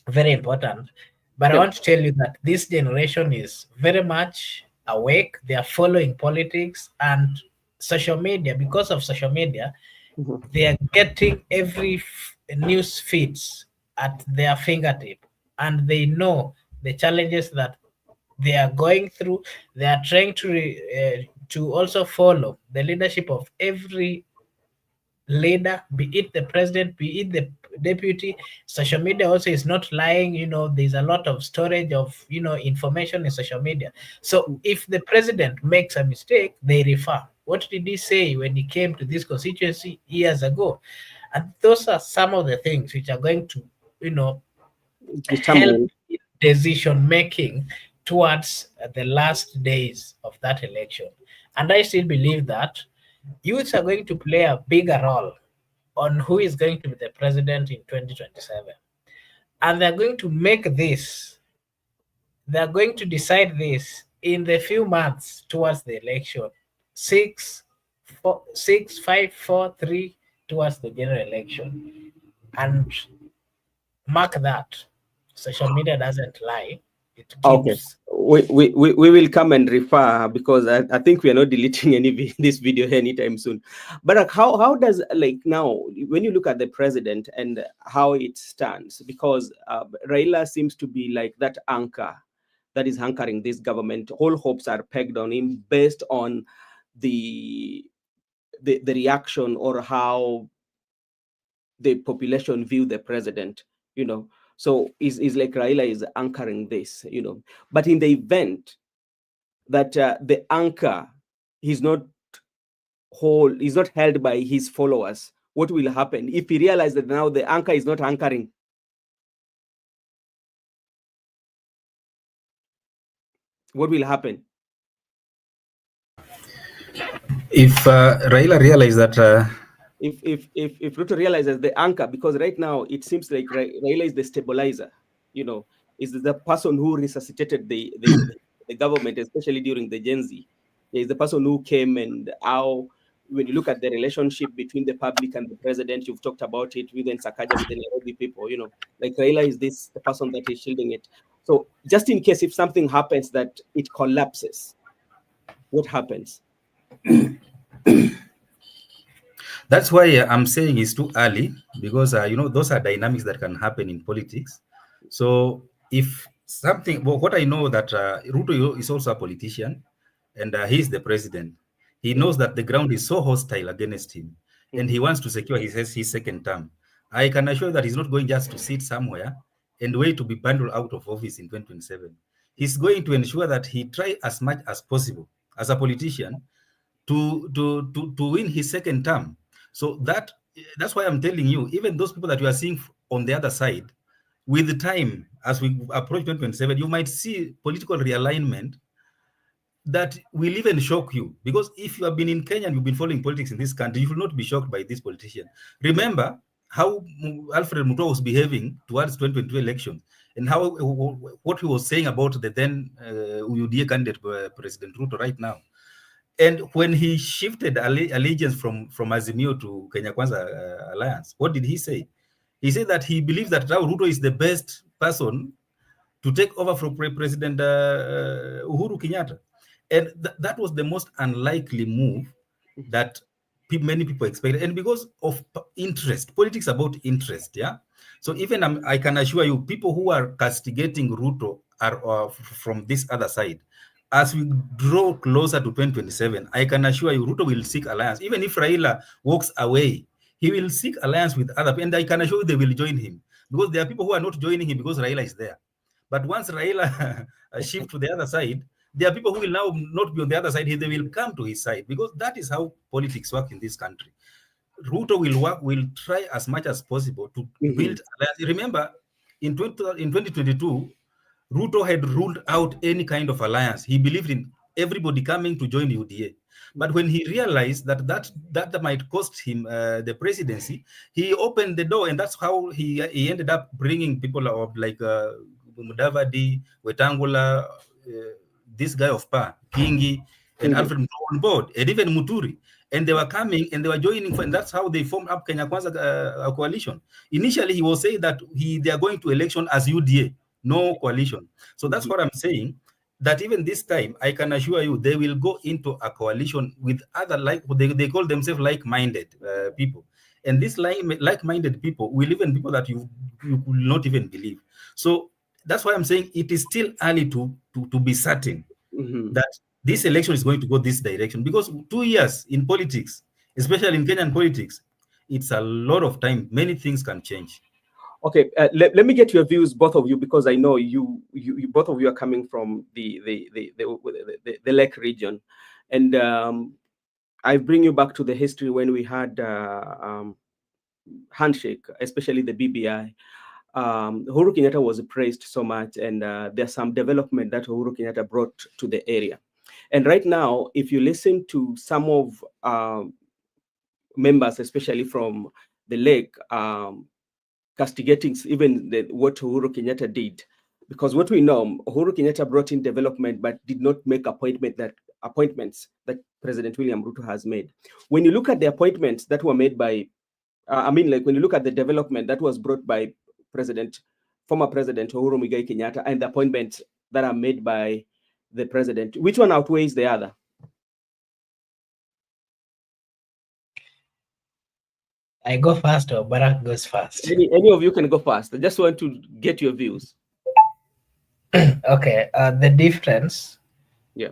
Speaker 2: very important, but I
Speaker 1: Yep.
Speaker 2: want to tell you that this generation is very much awake. They are following politics and social media. Because of social media, they are getting every news feeds at their fingertip, and they know the challenges that they are going through. They are trying to also follow the leadership of every leader, be it the president, be it the deputy. Social media also is not lying. There's a lot of storage of information in social media. So if the president makes a mistake, they refer, what did he say when he came to this constituency years ago? And those are some of the things which are going to help
Speaker 1: Determinant.
Speaker 2: in decision making towards the last days of that election. And I still believe that youths are going to play a bigger role on who is going to be the president in 2027. And they're going to they're going to decide this in the few months towards the election. 6, 5, 4, 3 towards the general election. And mark that. Social media doesn't lie. It
Speaker 1: Okay,
Speaker 2: keeps.
Speaker 1: we will come and refer, because I think we are not deleting this video anytime soon. But like, how does, like, now when you look at the president and how it stands, because Raila seems to be like that anchor that is anchoring this government. All hopes are pegged on him based on the reaction or how the population view the president, So is like Raila is anchoring this, But in the event that the anchor is not held by his followers, what will happen if he realizes that now the anchor is not anchoring? What will happen?
Speaker 3: If Raila realizes that
Speaker 1: if Ruto realizes the anchor, because right now it seems like Raila is the stabilizer, is the person who resuscitated the government, especially during the Gen Z. Is the person who came, and how, when you look at the relationship between the public and the president, you've talked about it within Sakaja, with the Nairobi people, like Raila is the person that is shielding it. So just in case if something happens that it collapses, what happens?
Speaker 3: That's why I'm saying it's too early, because those are dynamics that can happen in politics. So if something, well, what I know that Ruto is also a politician, and he's the president. He knows that the ground is so hostile against him, and he wants to secure his second term. I can assure you that he's not going just to sit somewhere and wait to be bundled out of office in 2027. He's going to ensure that he try as much as possible as a politician to win his second term. So that's why I'm telling you, even those people that you are seeing on the other side, with the time, as we approach 2027, you might see political realignment that will even shock you. Because if you have been in Kenya and you've been following politics in this country, you will not be shocked by this politician. Remember how Alfred Mutua was behaving towards 2022 elections, and how what he was saying about the then UDA candidate, President Ruto, right now. And when he shifted allegiance from Azimio to Kenya Kwanza alliance, what did he say? He said that he believes that now Ruto is the best person to take over from President Uhuru Kenyatta. And that was the most unlikely move that many people expected. And because of interest, politics about interest, yeah? So even I can assure you, people who are castigating Ruto are from this other side. As we draw closer to 2027, I can assure you, Ruto will seek alliance. Even if Raila walks away, he will seek alliance with other people, and I can assure you they will join him. Because there are people who are not joining him because Raila is there. But once Raila shifts to the other side, there are people who will now not be on the other side. They will come to his side, because that is how politics work in this country. Ruto will try as much as possible to build alliance. Remember, in 2022, Ruto had ruled out any kind of alliance. He believed in everybody coming to join UDA. But when he realized that might cost him the presidency, he opened the door, and that's how he ended up bringing people of like Mudavadi, Wetangula, this guy of Pa, Kingi, and Alfred Mutau on board, and even Muturi. And they were coming and they were joining, and that's how they formed up Kenya Kwanza coalition. Initially, he was saying that they are going to election as UDA, no coalition. So that's what I'm saying, that even this time, I can assure you, they will go into a coalition with other, like they call themselves like-minded people. And these like-minded people will even people that you will not even believe. So that's why I'm saying it is still early to be certain that this election is going to go this direction, because 2 years in politics, especially in Kenyan politics, it's a lot of time. Many things can change.
Speaker 1: Okay, let me get your views, both of you, because I know you both of you are coming from the Lake region, and I bring you back to the history when we had handshake, especially the BBI. Uhuru Kenyatta was praised so much, and there's some development that Uhuru Kenyatta brought to the area. And right now, if you listen to some of members, especially from the Lake, castigating even what Uhuru Kenyatta did, because what we know, Uhuru Kenyatta brought in development but did not make appointments that President William Ruto has made. When you look at the appointments that were made by, when you look at the development that was brought by former President Uhuru Muigai Kenyatta, and the appointments that are made by the president, which one outweighs the other?
Speaker 2: I go first or Barack goes first?
Speaker 1: Any of you can go first. I just want to get your views.
Speaker 2: Okay, the difference.
Speaker 1: Yeah.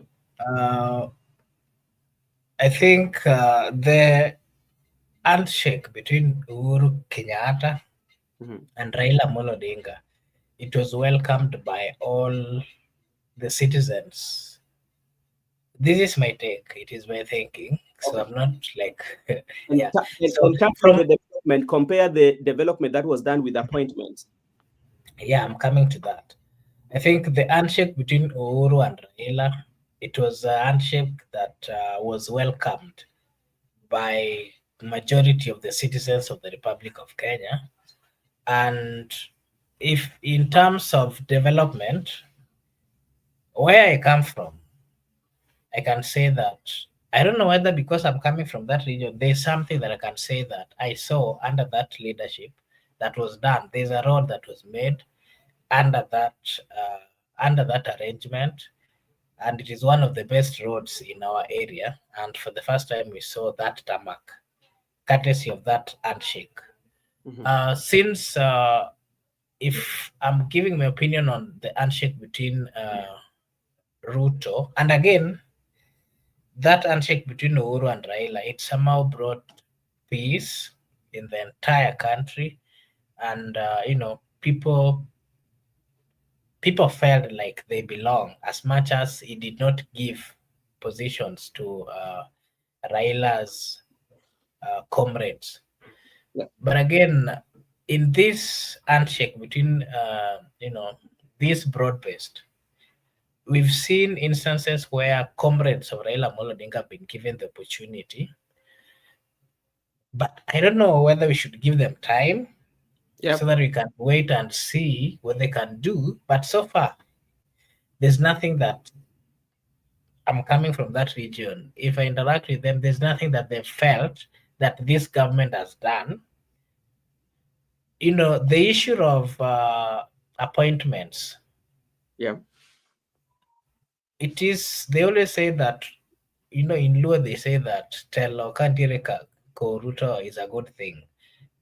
Speaker 2: I think the handshake between Uhuru Kenyatta and Raila Amolo Odinga, it was welcomed by all the citizens. This is my take. It is my thinking. So I'm not like,
Speaker 1: yeah. In terms of the development, compare the development that was done with appointments.
Speaker 2: Yeah, I'm coming to that. I think the handshake between Uhuru and Raila, it was a handshake that was welcomed by the majority of the citizens of the Republic of Kenya. And if in terms of development, where I come from, I can say that I don't know whether because I'm coming from that region, there's something that I can say that I saw under that leadership that was done. There's a road that was made under that arrangement, and it is one of the best roads in our area. And for the first time, we saw that tarmac, courtesy of that handshake. Since if I'm giving my opinion on the handshake between Ruto, and again, that handshake between Uhuru and Raila, it somehow brought peace in the entire country, and people felt like they belong, as much as he did not give positions to Raila's comrades.
Speaker 1: Yeah.
Speaker 2: But again, in this handshake between this broad-based, we've seen instances where comrades of Raila Amolo Odinga have been given the opportunity, but I don't know whether we should give them time so that we can wait and see what they can do. But so far, there's nothing that I'm coming from that region. If I interact with them, there's nothing that they've felt that this government has done. The issue of appointments.
Speaker 1: Yeah.
Speaker 2: They always say that, in Luo, they say that Telo Kandireka Ruto is a good thing.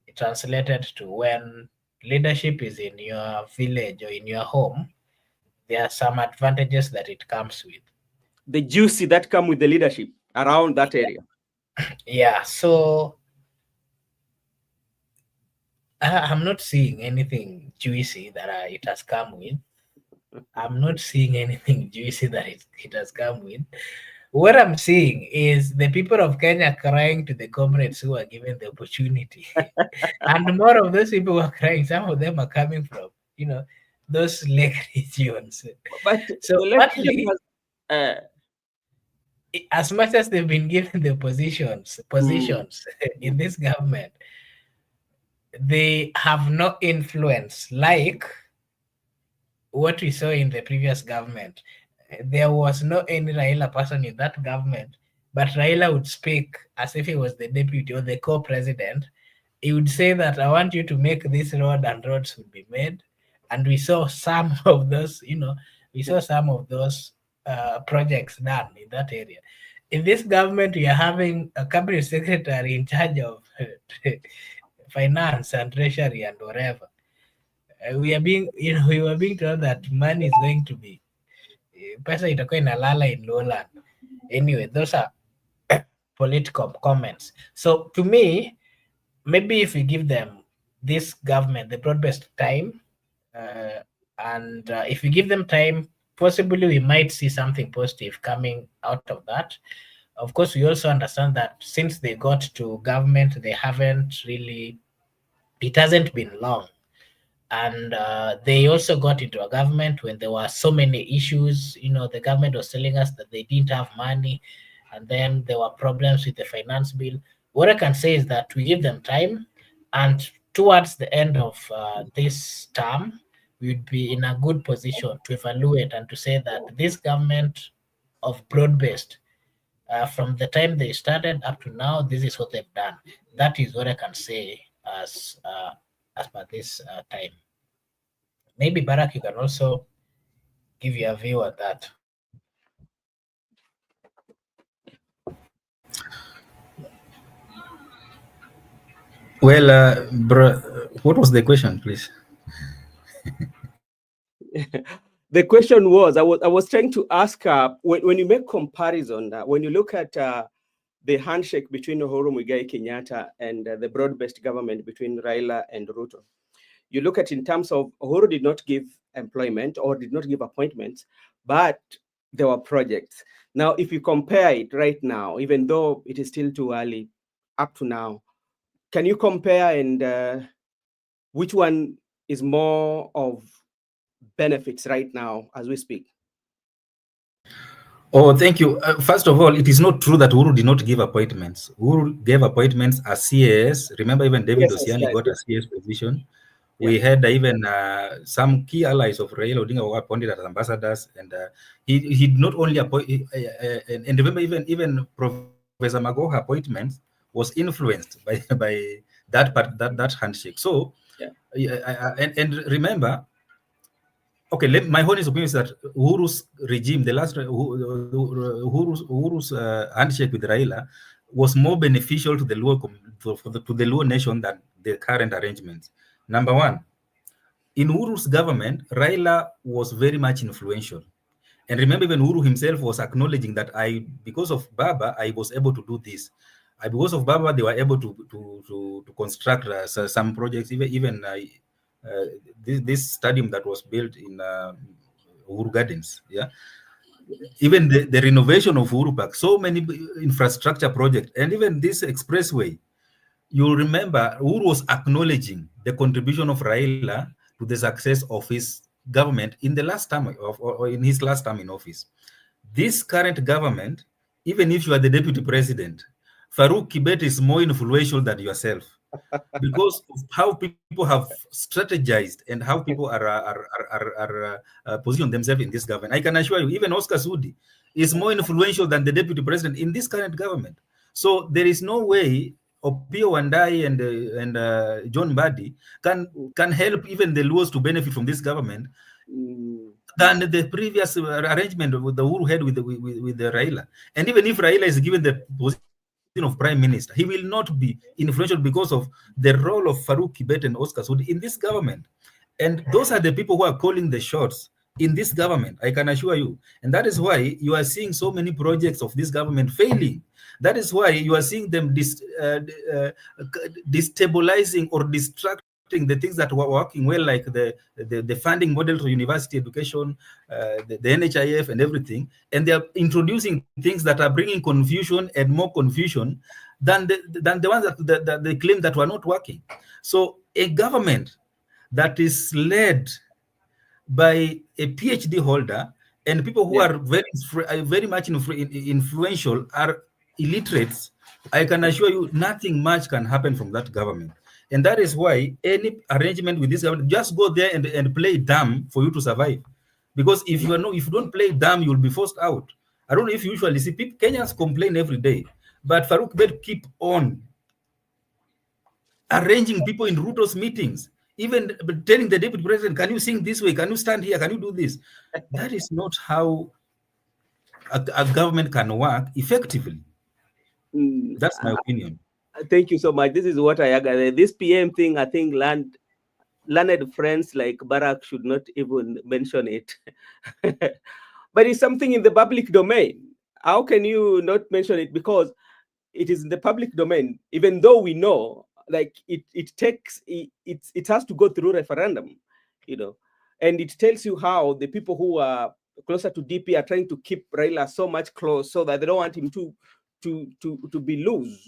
Speaker 2: It translated to when leadership is in your village or in your home, there are some advantages that it comes with.
Speaker 1: The juicy that come with the leadership around that area.
Speaker 2: Yeah, so I'm not seeing anything juicy that it has come with. I'm not seeing anything juicy that it has come with. What I'm seeing is the people of Kenya crying to the comrades who are given the opportunity. And more of those people who are crying, some of them are coming from, those lake regions.
Speaker 1: But
Speaker 2: So
Speaker 1: the left
Speaker 2: partly,
Speaker 1: has,
Speaker 2: as much as they've been given the positions in this government, they have no influence like what we saw in the previous government. There was no any Raila person in that government, but Raila would speak as if he was the deputy or the co-president. He would say that I want you to make this road, and roads would be made. And we saw some of those, projects done in that area. In this government, we are having a cabinet secretary in charge of finance and treasury and whatever. We were being told that money is going to be pesa itakuwa inalala in lowland. Anyway, those are political comments. So to me, maybe if we give them this government the broad-based time, and if we give them time, possibly we might see something positive coming out of that. Of course, we also understand that since they got to government, they haven't really, it hasn't been long. And they also got into a government when there were so many issues. The government was telling us that they didn't have money, and then there were problems with the finance bill. What I can say is that we give them time, and towards the end of this term, we would be in a good position to evaluate and to say that this government of broad-based, from the time they started up to now, this is what they've done. That is what I can say as per this time. Maybe Barak, you can also give your view on that.
Speaker 3: Well, what was the question, please?
Speaker 1: The question was, I was trying to ask, when you make comparison, when you look at the handshake between Uhuru Muigai Kenyatta and the broad-based government between Raila and Ruto, you look at in terms of Uhuru did not give employment or did not give appointments, but there were projects. Now, if you compare it right now, even though it is still too early, up to now, can you compare and which one is more of benefits right now as we speak?
Speaker 3: Oh, thank you. First of all, it is not true that Uhuru did not give appointments. Uhuru gave appointments as CAS. Remember, even David Osiani got a CAS position. We had even some key allies of Raila Odinga were appointed as ambassadors, and he not only appoint. And remember, even Professor Magoha appointments was influenced by that handshake. So, and remember. Okay, my honest opinion is that Uhuru's regime, the last Uhuru's handshake with Raila, was more beneficial to the Luo nation than the current arrangements. Number one, in Uhuru's government, Raila was very much influential. And remember, even Uhuru himself was acknowledging that because of Baba, I was able to do this. Because of Baba, they were able to construct some projects, even this stadium that was built in Uhuru Gardens. Yeah, even the renovation of Uhuru Park, so many infrastructure projects, and even this expressway. You remember, Uhuru was acknowledging the contribution of Raila to the success of his government in the last term or in his last term in office. This current government, even if you are the deputy president, Farouk Kibet is more influential than yourself because of how people have strategized and how people are positioned themselves in this government. I can assure you, even Oscar Sudi is more influential than the deputy president in this current government. So there is no way Opio Wandai and John Mbadi can help even the Luos to benefit from this government than the previous arrangement with the Uhuru had with the Raila. And even if Raila is given the position of prime minister, he will not be influential because of the role of Farouk Kibet and Oscar Sudi in this government. And those are the people who are calling the shots in this government, I can assure you. And that is why you are seeing so many projects of this government failing. That is why you are seeing them destabilizing or distracting the things that were working well, like the funding model to university education, the NHIF and everything, and they are introducing things that are bringing confusion and more confusion than the ones that they claim that were not working. So a government that is led by a PhD holder and people who are very much influential are illiterates, I can assure you nothing much can happen from that government. And that is why any arrangement with this government, just go there and play dumb for you to survive. Because if you don't play dumb, you'll be forced out. I don't know if you usually see people, Kenyans complain every day, but Farouk Bed keep on arranging people in Ruto's meetings, even telling the deputy president, can you sing this way? Can you stand here? Can you do this? That is not how a government can work effectively. That's my opinion.
Speaker 1: Thank you so much. This is what I agree. This PM thing, I think learned friends like Barack should not even mention it. But it's something in the public domain. How can you not mention it? Because it is in the public domain, even though we know, like it has to go through referendum, and it tells you how the people who are closer to DP are trying to keep Raila so much close so that they don't want him to be loose,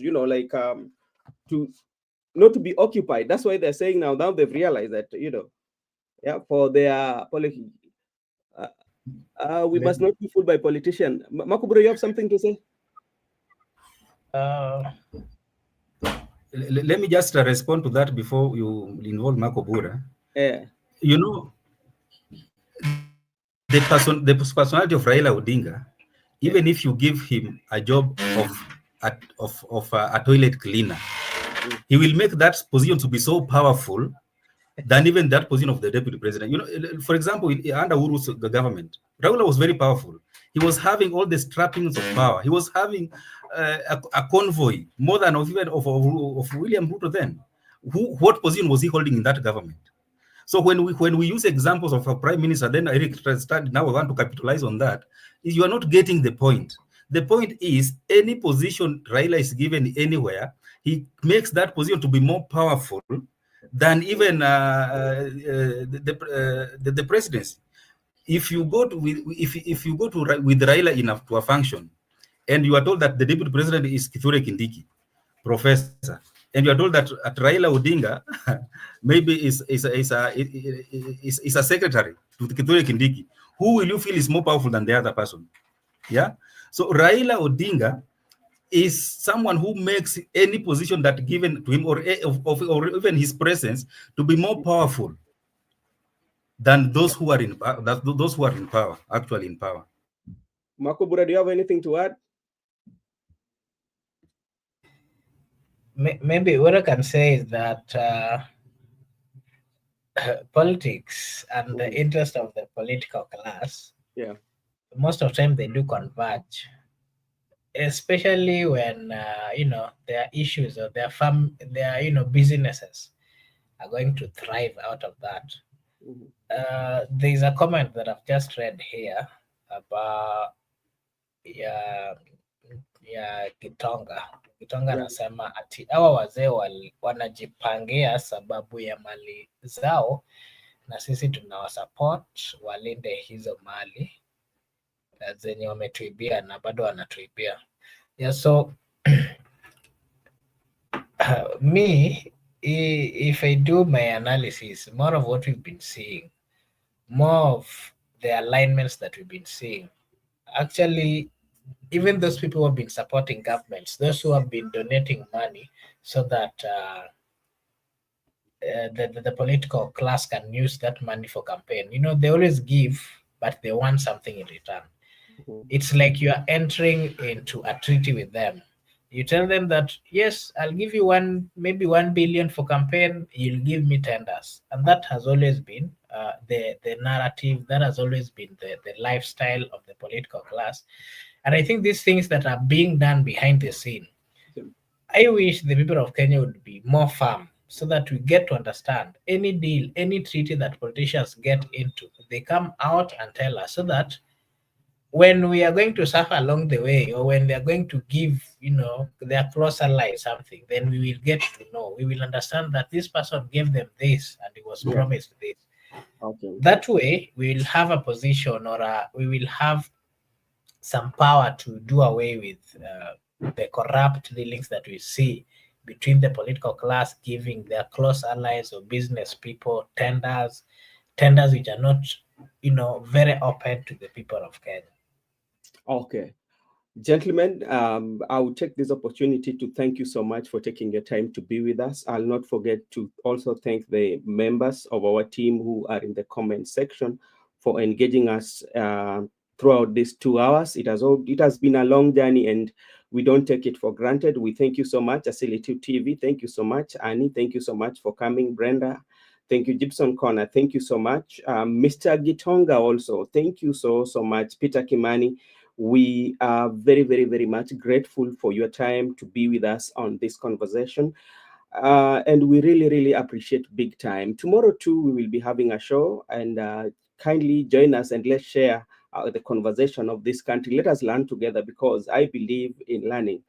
Speaker 1: to not to be occupied. That's why they're saying now they've realized that, for their policy, we must not be fooled by politicians. Makubura, you have something to say?
Speaker 3: Let me just respond to that before you involve Makubura.
Speaker 1: Yeah.
Speaker 3: The personality of Raila Odinga, even if you give him a job of a toilet cleaner, he will make that position to be so powerful than even that position of the deputy president. For example, under Uru's government, Raila was very powerful. He was having all the trappings of power. He was having a convoy more than of William Ruto then. What position was he holding in that government? So when we use examples of a prime minister, then Eric started, now we want to capitalize on that. You are not getting the point. The point is, any position Raila is given anywhere, he makes that position to be more powerful than even the presidency. If you go to with Raila to a function, and you are told that the deputy president is Kithure Kindiki, professor, and you are told that at Raila Odinga maybe is a secretary to Kithure Kindiki, who will you feel is more powerful than the other person? Yeah. So Raila Odinga is someone who makes any position that given to him or even his presence to be more powerful than those who are in power, actually in power.
Speaker 1: Makubura, do you have anything to add?
Speaker 2: Maybe what I can say is that politics and the interest of the political class, most of the time they do converge, especially when their issues or their businesses are going to thrive out of that. There's a comment that I've just read here about Gitonga anasema ati hawa wazee wanajipangia sababu ya mali zao, na sisi tunawasupport walinde hizo mali zenye wametuibia na bado wanatuibia. So me, if I do my analysis, more of what we've been seeing, more of the alignments that we've been seeing, actually, even those people who have been supporting governments, those who have been donating money so that the political class can use that money for campaign, they always give, but they want something in return. It's like you are entering into a treaty with them. You tell them that, yes, I'll give you maybe 1 billion for campaign, you'll give me tenders. And that has always been the narrative, that has always been the lifestyle of the political class. And I think these things that are being done behind the scene, I wish the people of Kenya would be more firm so that we get to understand any deal, any treaty that politicians get into, they come out and tell us so that when we are going to suffer along the way, or when they are going to give, their close allies something, then we will get to know, we will understand that this person gave them this and he was promised this.
Speaker 1: Okay.
Speaker 2: That way, we will have a position, or we will have some power to do away with the corrupt dealings that we see between the political class giving their close allies or business people tenders which are not, very open to the people of Kenya.
Speaker 1: Okay. Gentlemen, I will take this opportunity to thank you so much for taking your time to be with us. I'll not forget to also thank the members of our team who are in the comment section for engaging us throughout these 2 hours. It has been a long journey, and we don't take it for granted. We thank you so much, Asility TV. Thank you so much, Annie. Thank you so much for coming, Brenda. Thank you, Gibson Connor. Thank you so much. Mr. Gitonga also. Thank you so much. Peter Kimani. We are very, very, very much grateful for your time to be with us on this conversation. And we really, really appreciate big time. Tomorrow, too, we will be having a show, and kindly join us and let's share the conversation of this country. Let us learn together, because I believe in learning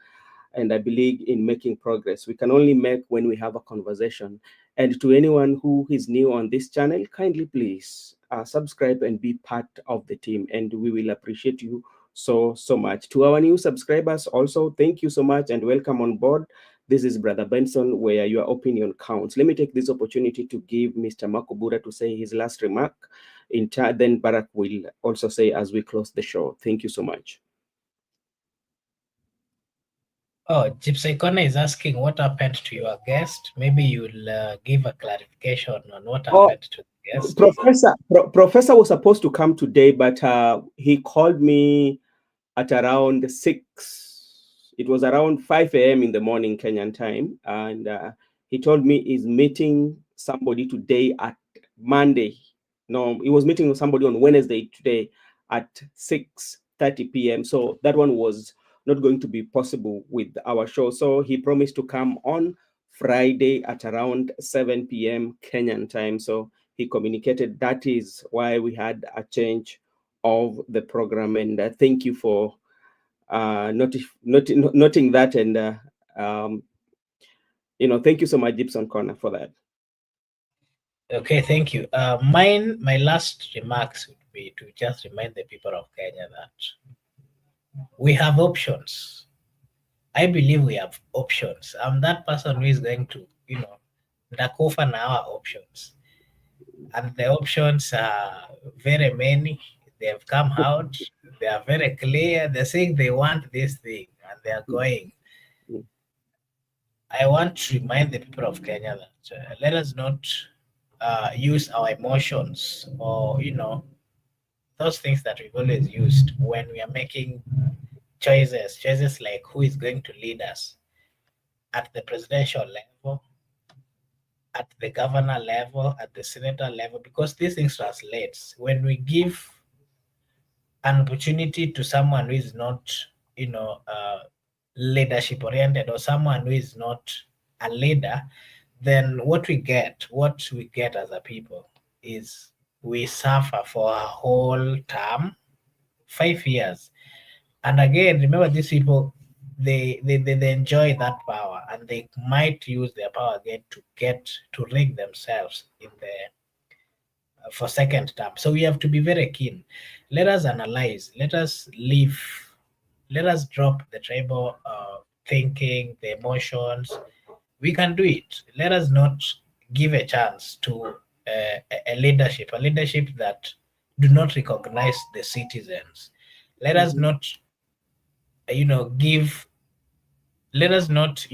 Speaker 1: and I believe in making progress. We can only make when we have a conversation. And to anyone who is new on this channel, kindly please subscribe and be part of the team, and we will appreciate you so much. To our new subscribers also, thank you so much and welcome on board. This is Brother Benson, where your opinion counts. Let me take this opportunity to give Mr. Makobura to say his last remark. Then Barack will also say as we close the show. Thank you so much.
Speaker 2: Oh, Gypsy Connor is asking what happened to your guest. Maybe you'll give a clarification on what happened to the guest.
Speaker 1: Professor was supposed to come today, but he called me at around 6. It was around 5 a.m. in the morning, Kenyan time. And he told me he's meeting somebody today at Monday. No, he was meeting with somebody on Wednesday today at 6:30 p.m. So that one was not going to be possible with our show. So he promised to come on Friday at around 7 p.m. Kenyan time. So he communicated. That is why we had a change of the program. And thank you for noting that. And thank you so much, Gibson Connor, for that.
Speaker 2: Okay, thank you. My last remarks would be to just remind the people of Kenya that we have options. I believe we have options. I'm that person who is going to, offer our options. And the options are very many. They have come out. They are very clear. They're saying they want this thing and they are going. I want to remind the people of Kenya that let us not use our emotions, or those things that we've always used when we are making choices like who is going to lead us at the presidential level, at the governor level, at the senator level, because these things translate. When we give an opportunity to someone who is not leadership oriented, or someone who is not a leader, then what we get as a people is we suffer for a whole term, 5 years. And again, remember, these people, they enjoy that power, and they might use their power again to rig themselves in the for second term. So we have to be very keen. Let us analyze. Let us live. Let us drop the tribal thinking, the emotions. We can do it. Let us not give a chance to a leadership that do not recognize the citizens. Let us not, let us not,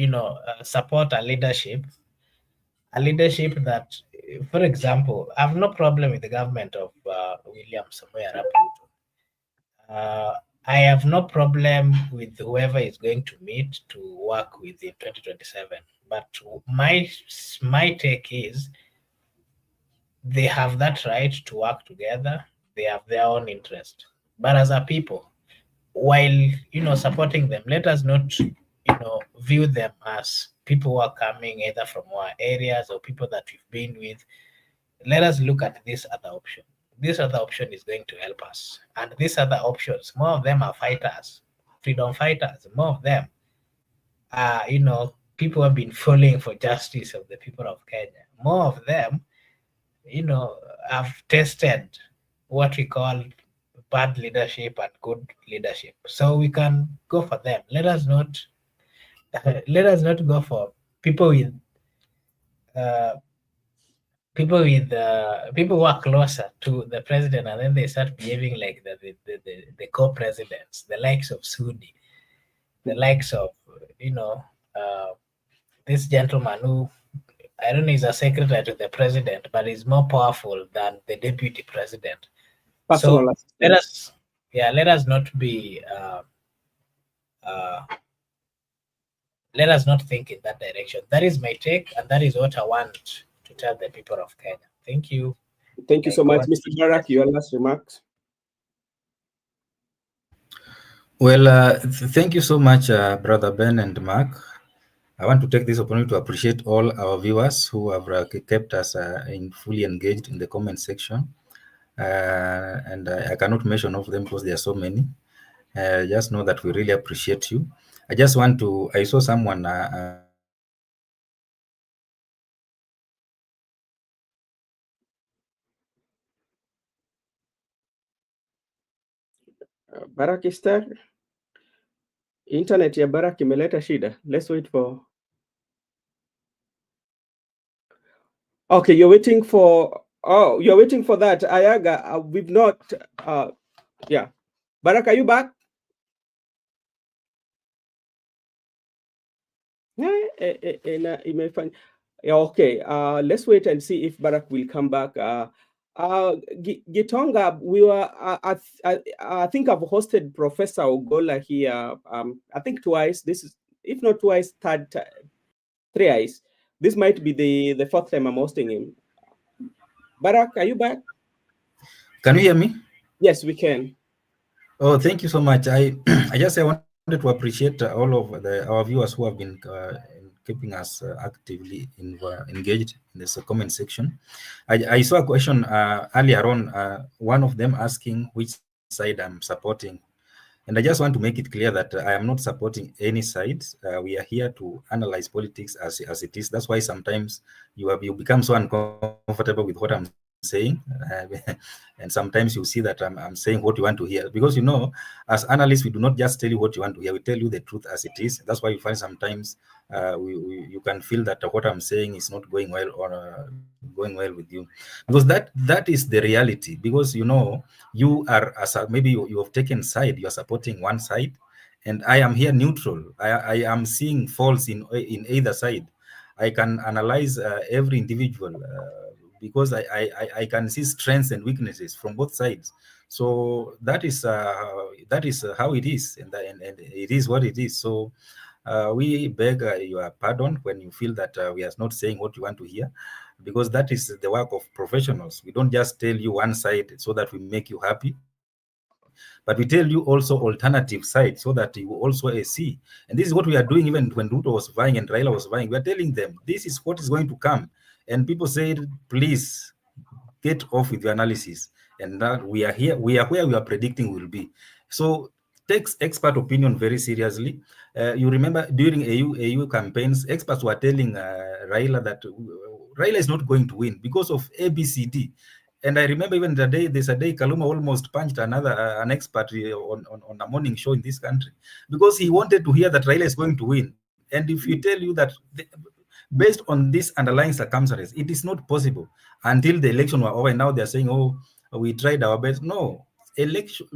Speaker 2: support a leadership that, for example, I have no problem with the government of William Samoei Arap Ruto. I have no problem with whoever is going to meet to work with in 2027. But my take is they have that right to work together. They have their own interest. But as a people, while supporting them, let us not view them as people who are coming either from our areas or people that we've been with. Let us look at this other option. this other option is going to help us. And these other options, more of them are fighters, freedom fighters. More of them are, people have been falling for justice of the people of Kenya. More of them, have tested what we call bad leadership and good leadership. So we can go for them. Let us not go for people with people who are closer to the president, and then they start behaving like the co-presidents, the likes of Sudi, the likes of this gentleman who, I don't know, is a secretary to the president, but is more powerful than the deputy president.
Speaker 1: Personal
Speaker 2: so
Speaker 1: assistant.
Speaker 2: let us not be let us not think in that direction. That is my take, and that is what I want to tell the people of Kenya. Thank you.
Speaker 1: Thank you so much, Mr. Barak. Your last remarks.
Speaker 3: Well, thank you so much, Brother Ben and Mark. I want to take this opportunity to appreciate all our viewers who have kept us fully engaged in the comment section. And I cannot mention all of them because there are so many. Just know that we really appreciate you. I just want to, I saw someone
Speaker 1: Barak Istar, internet ya Barak imeleta shida. Let's wait for. Okay, you're waiting for. Oh, you're waiting for that. Ayaga, we've not. Yeah, Barak, are you back? Yeah, okay. Let's wait and see if Barak will come back. Gitonga, we were. I think I've hosted Professor Ogola here. I think twice. This is, if not twice, thrice. This might be the fourth time I'm hosting him. Barak, are you back?
Speaker 3: Can you hear me?
Speaker 1: Yes, we can.
Speaker 3: Oh, thank you so much. I wanted to appreciate all of our viewers who have been keeping us actively engaged in this comment section. I saw a question earlier on, one of them asking which side I'm supporting. And I just want to make it clear that I am not supporting any side. We are here to analyze politics as it is. That's why sometimes you become so uncomfortable with what I'm saying. And sometimes you see that I'm saying what you want to hear. Because, as analysts, we do not just tell you what you want to hear. We tell you the truth as it is. That's why you find sometimes you can feel that what I'm saying is not going well or going well with you. Because that is the reality. Because, you are, maybe you have taken side. You are supporting one side. And I am here neutral. I am seeing faults in either side. I can analyze every individual because I can see strengths and weaknesses from both sides. So that is how it is, and it is what it is. So we beg your pardon when you feel that we are not saying what you want to hear, because that is the work of professionals. We don't just tell you one side so that we make you happy, but we tell you also alternative side so that you also see. And this is what we are doing. Even when Ruto was vying and Raila was vying, we are telling them this is what is going to come. And people said, please get off with your analysis. And that we are here, we are where we are predicting will be. So takes expert opinion very seriously. You remember during AU campaigns, experts were telling Raila that Raila is not going to win because of ABCD. And I remember even there's a day Kaluma almost punched an expert on a morning show in this country because he wanted to hear that Raila is going to win. And if you tell you that based on this underlying circumstances, it is not possible until the election were over. And now they're saying, oh, we tried our best. No, election,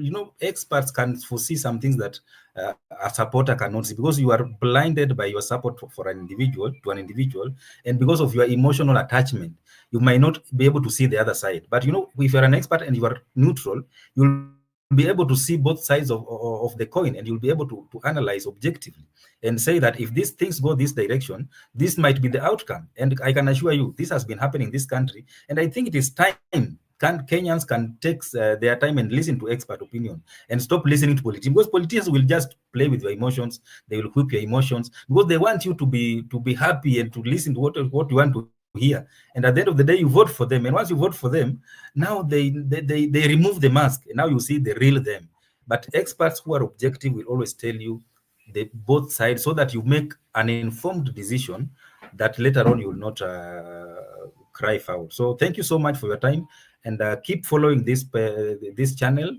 Speaker 3: experts can foresee some things that a supporter cannot see, because you are blinded by your support for an individual, and because of your emotional attachment, you might not be able to see the other side. But if you're an expert and you are neutral, you'll be able to see both sides of the coin, and you'll be able to analyze objectively and say that if these things go this direction, this might be the outcome. And I can assure you, this has been happening in this country, and I think it is time Kenyans can take their time and listen to expert opinion and stop listening to politicians, because politicians will just play with your emotions. They will whip your emotions because they want you to be happy and to listen to what you want to here. And at the end of the day, you vote for them. And once you vote for them, now they remove the mask. And now you see the real them. But experts who are objective will always tell you both sides, so that you make an informed decision that later on you will not cry foul. So thank you so much for your time, and keep following this channel.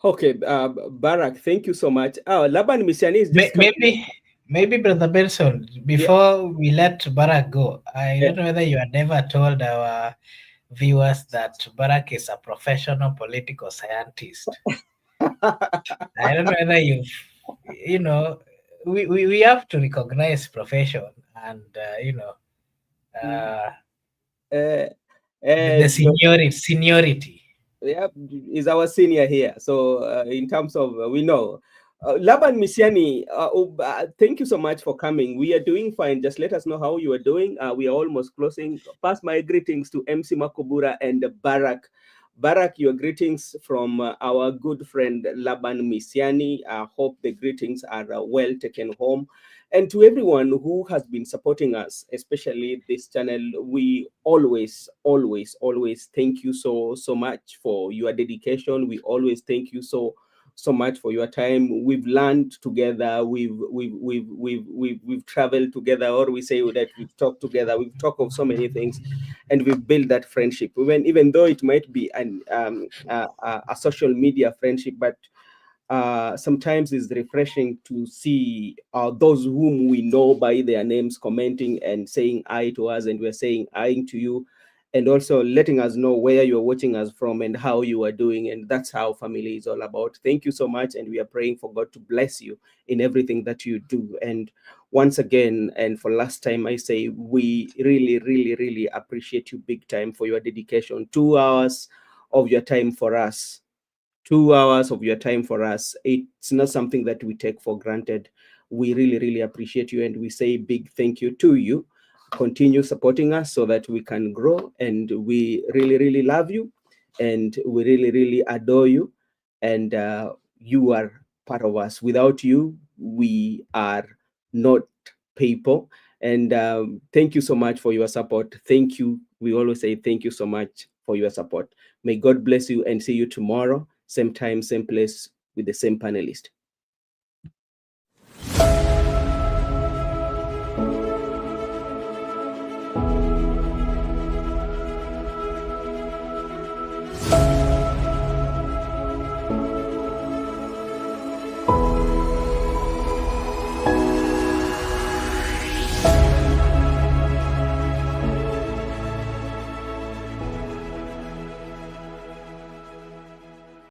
Speaker 1: Okay, Barak, thank you so much. Laban Misiani is just
Speaker 2: maybe Brother Benson, before we let Barak go, I don't know whether you had never told our viewers that Barak is a professional political scientist. I don't know whether you know, we have to recognize profession and the seniority.
Speaker 1: Yeah, is our senior here. So in terms of, we know. Laban Misiani, thank you so much for coming. We are doing fine. Just let us know how you are doing. We are almost closing. Pass my greetings to MC Makobura and Barak. Barak, your greetings from our good friend Laban Misiani. I hope the greetings are well taken home. And to everyone who has been supporting us, especially this channel, we always thank you so much for your dedication. We always thank you so much for your time. We've learned together. We've traveled together, or we say that we've talked together. We've talked of so many things, and we've built that friendship. Even though it might be a social media friendship, but sometimes it's refreshing to see those whom we know by their names commenting and saying hi to us, and we're saying hi to you, and also letting us know where you're watching us from and how you are doing. And that's how family is all about. Thank you so much, and we are praying for God to bless you in everything that you do. And once again, and for last time, I say we really appreciate you big time for your dedication. 2 hours of your time for us. 2 hours of your time for us. It's not something that we take for granted. We really appreciate you, and we say big thank you to you. Continue supporting us so that we can grow, and we really love you, and we really adore you, and you are part of us. Without you, we are not people. And thank you so much for your support. Thank you. We always say thank you so much for your support. May God bless you, and see you tomorrow. Same time, same place, with the same panelist.